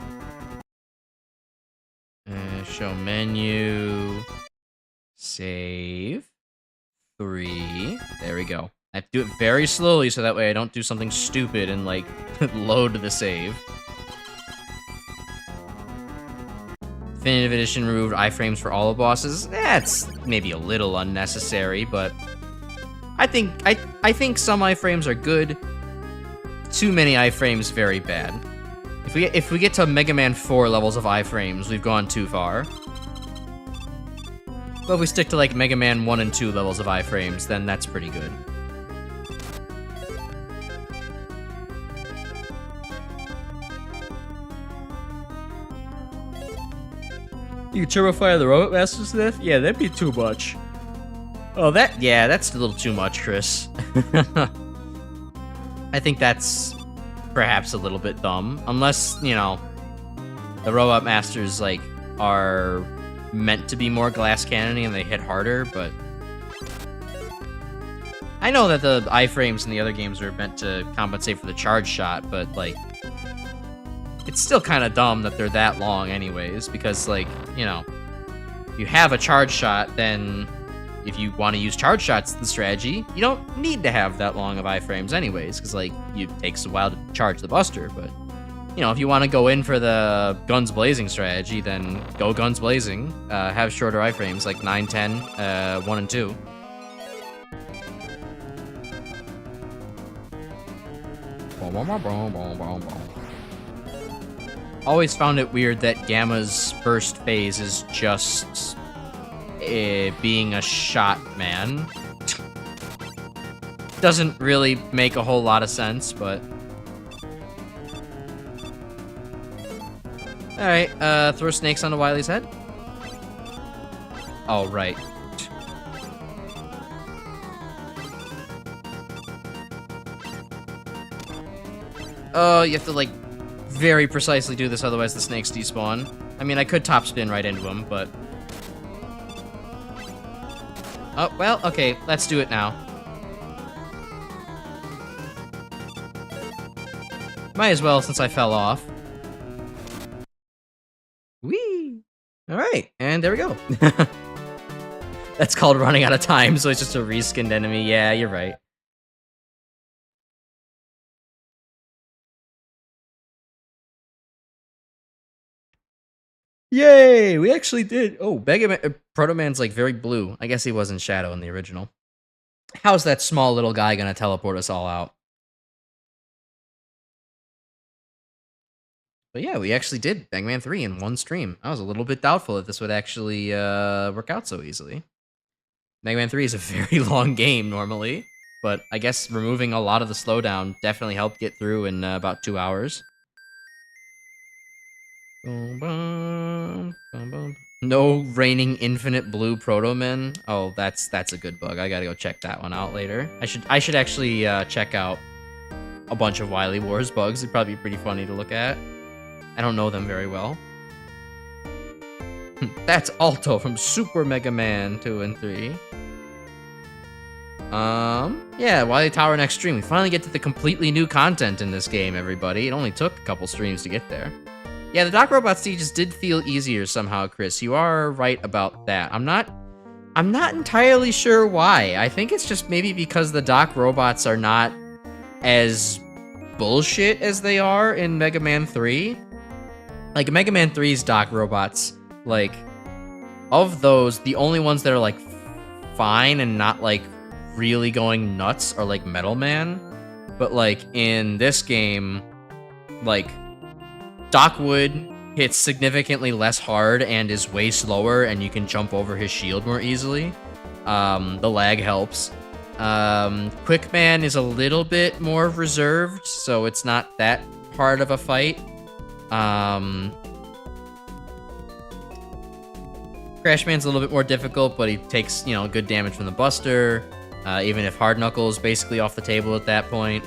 Show menu. Save. 3. There we go. I have to do it very slowly so that way I don't do something stupid and, like, load the save. Definitive Edition removed iframes for all the bosses. That's maybe a little unnecessary, but I think some iframes are good. Too many iframes, very bad. If we get to Mega Man 4 levels of iframes, we've gone too far. But if we stick to like Mega Man 1 and 2 levels of iframes, then that's pretty good. You turbo fire the Robot Master Smith? Yeah, that'd be too much. Oh, that's a little too much, Chris. I think that's perhaps a little bit dumb. Unless, you know, the Robot Masters, like, are meant to be more glass cannony and they hit harder, but I know that the iframes in the other games are meant to compensate for the charge shot, but, like, it's still kind of dumb that they're that long anyways, because, like, you know, if you have a charge shot, then if you want to use charge shots as the strategy, you don't need to have that long of iframes anyways, because, like, it takes a while to charge the buster, but, you know, if you want to go in for the guns blazing strategy, then go guns blazing, have shorter iframes, like 9, 10, 1, and 2. Always found it weird that Gamma's first phase is just being a shot man. Doesn't really make a whole lot of sense, but alright, throw snakes onto Wily's head. Oh, right. Oh, you have to, like, very precisely do this, otherwise the snakes despawn. I mean, I could top spin right into him, but oh, well, okay, let's do it now. Might as well, since I fell off. Whee! Alright, and there we go. That's called running out of time, so it's just a reskinned enemy. Yeah, you're right. Yay! We actually did. Oh, Mega Man, Proto Man's like very blue. I guess he was in Shadow in the original. How's that small little guy gonna teleport us all out? But yeah, we actually did Mega Man 3 in one stream. I was a little bit doubtful that this would actually work out so easily. Mega Man 3 is a very long game normally, but I guess removing a lot of the slowdown definitely helped get through in about 2 hours. No raining infinite blue Proto Men. Oh, that's a good bug. I gotta go check that one out later. I should actually check out a bunch of Wily Wars bugs. It'd probably be pretty funny to look at. I don't know them very well. That's Alto from Super Mega Man 2 and 3. Yeah, Wily Tower next stream. We finally get to the completely new content in this game, everybody. It only took a couple streams to get there. Yeah, the Doc Robot stages did feel easier somehow, Chris. You are right about that. I'm not entirely sure why. I think it's just maybe because the Doc Robots are not as bullshit as they are in Mega Man 3. Like, Mega Man 3's Doc Robots, like, of those, the only ones that are, like, fine and not, like, really going nuts are, like, Metal Man. But, like, in this game, like, Doc Wood hits significantly less hard and is way slower, and you can jump over his shield more easily. The lag helps. Quickman is a little bit more reserved, so it's not that hard of a fight. Crashman's a little bit more difficult, but he takes, you know, good damage from the Buster, even if Hard Knuckle is basically off the table at that point.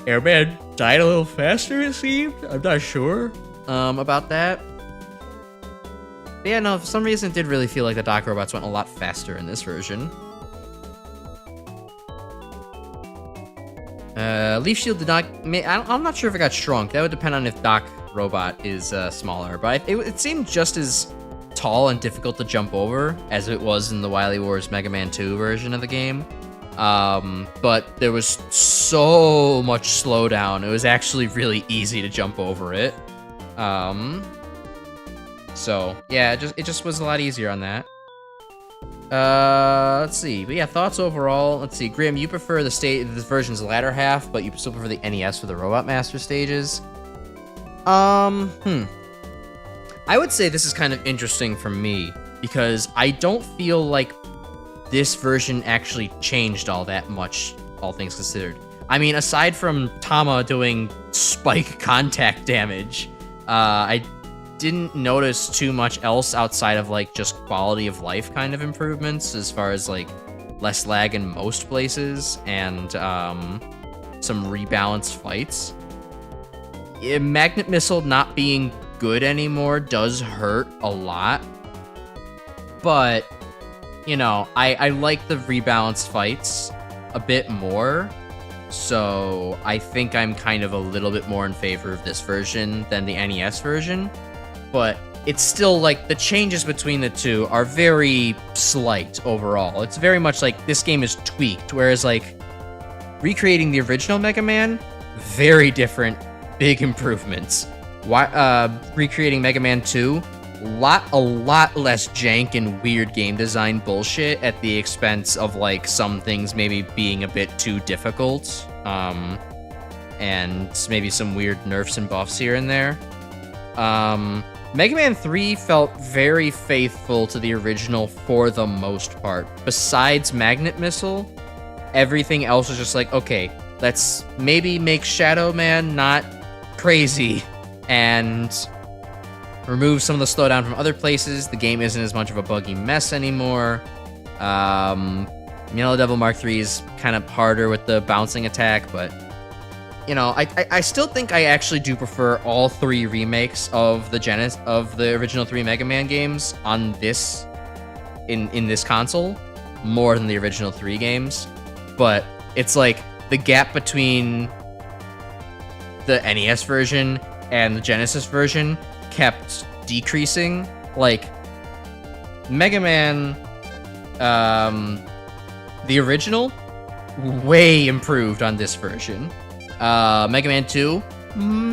Airman died a little faster, it seemed. I'm not sure about that. But yeah, no, for some reason it did really feel like the dock robots went a lot faster in this version. Leaf Shield did not... I'm not sure if it got shrunk. That would depend on if Dock Robot is smaller. But it seemed just as tall and difficult to jump over as it was in the Wily Wars Mega Man 2 version of the game. But there was so much slowdown. It was actually really easy to jump over it. So, yeah, it just was a lot easier on that. Let's see. But yeah, thoughts overall. Let's see. Grim, you prefer this version's latter half, but you still prefer the NES for the Robot Master stages. I would say this is kind of interesting for me because I don't feel like this version actually changed all that much, all things considered. I mean, aside from Tama doing spike contact damage, I didn't notice too much else outside of like just quality of life kind of improvements as far as like less lag in most places and some rebalanced fights. Magnet Missile not being good anymore does hurt a lot, but you know, I like the rebalanced fights a bit more, so I think I'm kind of a little bit more in favor of this version than the NES version. But it's still like the changes between the two are very slight overall. It's very much like this game is tweaked, whereas like recreating the original Mega Man, very different, big improvements. Recreating Mega Man 2, a lot less jank and weird game design bullshit at the expense of like some things maybe being a bit too difficult, and maybe some weird nerfs and buffs here and there. Mega Man 3 felt very faithful to the original for the most part. Besides Magnet Missile, everything else was just like, okay, let's maybe make Shadow Man not crazy and remove some of the slowdown from other places. The game isn't as much of a buggy mess anymore. Yellow Devil Mark 3 is kind of harder with the bouncing attack, but you know, I still think I actually do prefer all three remakes of the Genesis of the original 3 Mega Man games on this in this console more than the original 3 games. But it's like the gap between the NES version and the Genesis version kept decreasing. Like Mega Man, the original, way improved on this version. Mega Man 2,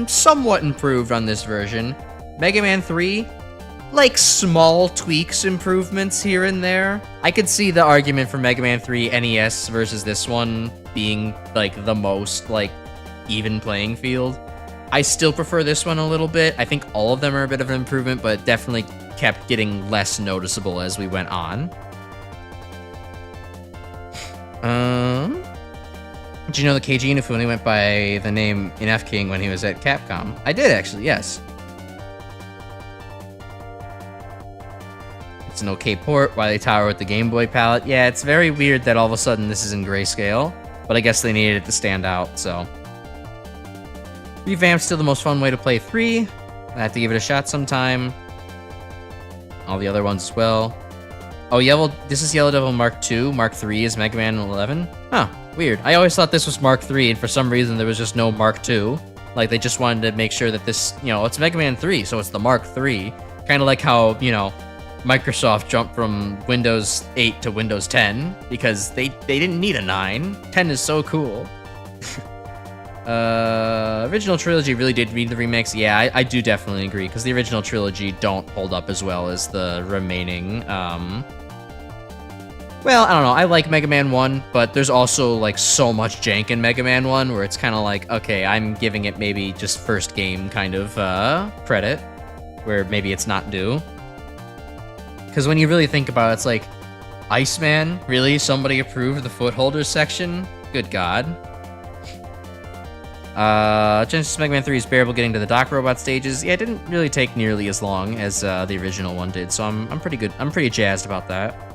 somewhat improved on this version. Mega Man 3, like small tweaks, improvements here and there. I could see the argument for Mega Man 3 NES versus this one being like the most like even playing field. I still prefer this one a little bit. I think all of them are a bit of an improvement, but definitely kept getting less noticeable as we went on. Did you know that Keiji Inafune went by the name Inaf King when he was at Capcom? I did, actually, yes. It's an okay port. Wily Tower with the Game Boy palette. Yeah, it's very weird that all of a sudden this is in grayscale, but I guess they needed it to stand out, so. Revamp's still the most fun way to play 3. I have to give it a shot sometime. All the other ones as well. Oh, this is Yellow Devil Mark 2. Mark 3 is Mega Man 11. Huh, weird. I always thought this was Mark 3, and for some reason there was just no Mark 2. Like, they just wanted to make sure that this, you know, it's Mega Man 3, so it's the Mark 3. Kind of like how, you know, Microsoft jumped from Windows 8 to Windows 10, because they didn't need a 9. 10 is so cool. Original trilogy really did read the remakes. Yeah, I do definitely agree, because the original trilogy don't hold up as well as the remaining, well, I don't know. I like Mega Man 1, but there's also, like, so much jank in Mega Man 1 where it's kind of like, okay, I'm giving it maybe just first game kind of credit, where maybe it's not due. Because when you really think about it, it's like, Iceman? Really? Somebody approved the Footholders section? Good God. Genesis Mega Man 3 is bearable getting to the Dock Robot stages. Yeah, it didn't really take nearly as long as the original one did, so I'm pretty good. I'm pretty jazzed about that.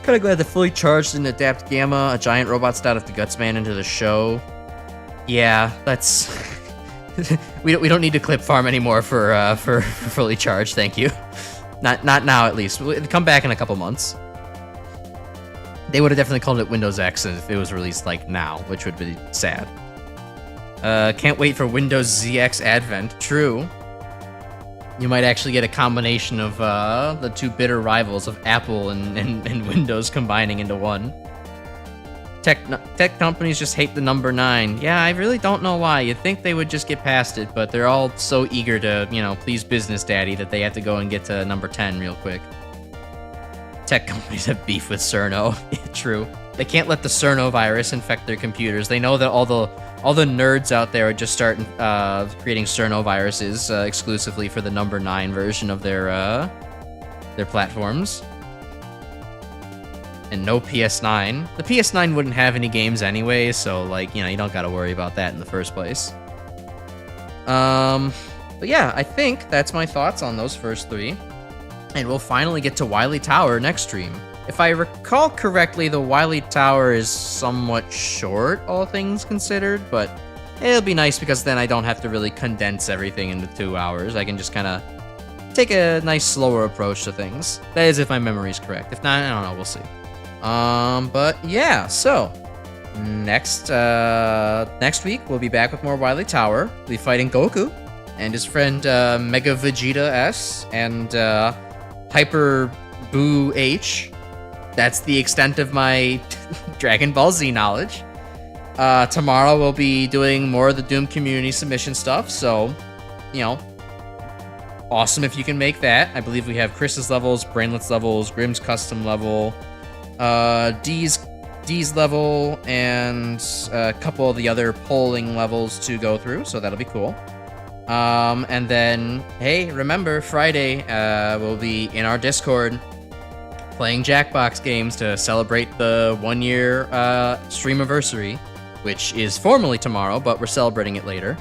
Kinda glad that fully charged didn't adapt Gamma, a giant robot style of the Gutsman into the show. Yeah, that's... we don't need to clip farm anymore for fully charged, thank you. Not now, at least. We'll come back in a couple months. They would have definitely called it Windows X if it was released, like, now, which would be sad. Can't wait for Windows ZX Advent. True. You might actually get a combination of the two bitter rivals of Apple and Windows combining into one. Tech companies just hate the number 9. Yeah, I really don't know why. You'd think they would just get past it, but they're all so eager to, you know, please business daddy that they have to go and get to number 10 real quick. Tech companies have beef with Cerno. True. They can't let the Cerno virus infect their computers. They know that all the nerds out there are just starting creating Cerno viruses exclusively for the number 9 version of their platforms. And no PS9. The PS9 wouldn't have any games anyway, so, like, you know, you don't gotta worry about that in the first place. But yeah, I think that's my thoughts on those first 3. And we'll finally get to Wily Tower next stream. If I recall correctly, the Wily Tower is somewhat short, all things considered, but it'll be nice because then I don't have to really condense everything into 2 hours. I can just kind of take a nice, slower approach to things. That is if my memory's correct. If not, I don't know, we'll see. But yeah, so next week we'll be back with more Wily Tower. We'll be fighting Goku and his friend Mega Vegeta S and Hyper Boo H. That's the extent of my Dragon Ball Z knowledge. Tomorrow we'll be doing more of the Doom community submission stuff, so, you know, awesome if you can make that. I believe we have Chris's levels, Brainlet's levels, Grimm's custom level, D's level, and a couple of the other polling levels to go through, so that'll be cool. And then, hey, remember, Friday, we'll be in our Discord playing Jackbox games to celebrate the 1-year streamiversary, which is formally tomorrow, but we're celebrating it later.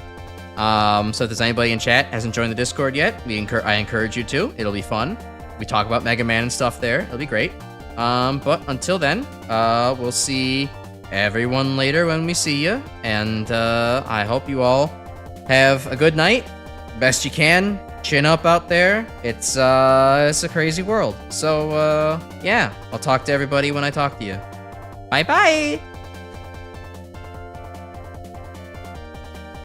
So if there's anybody in chat hasn't joined the Discord yet, I encourage you to. It'll be fun. We talk about Mega Man and stuff there. It'll be great. But until then, we'll see everyone later when we see you, and I hope you all have a good night, best you can. Chin up out there. It's a crazy world. So yeah, I'll talk to everybody when I talk to you. Bye bye.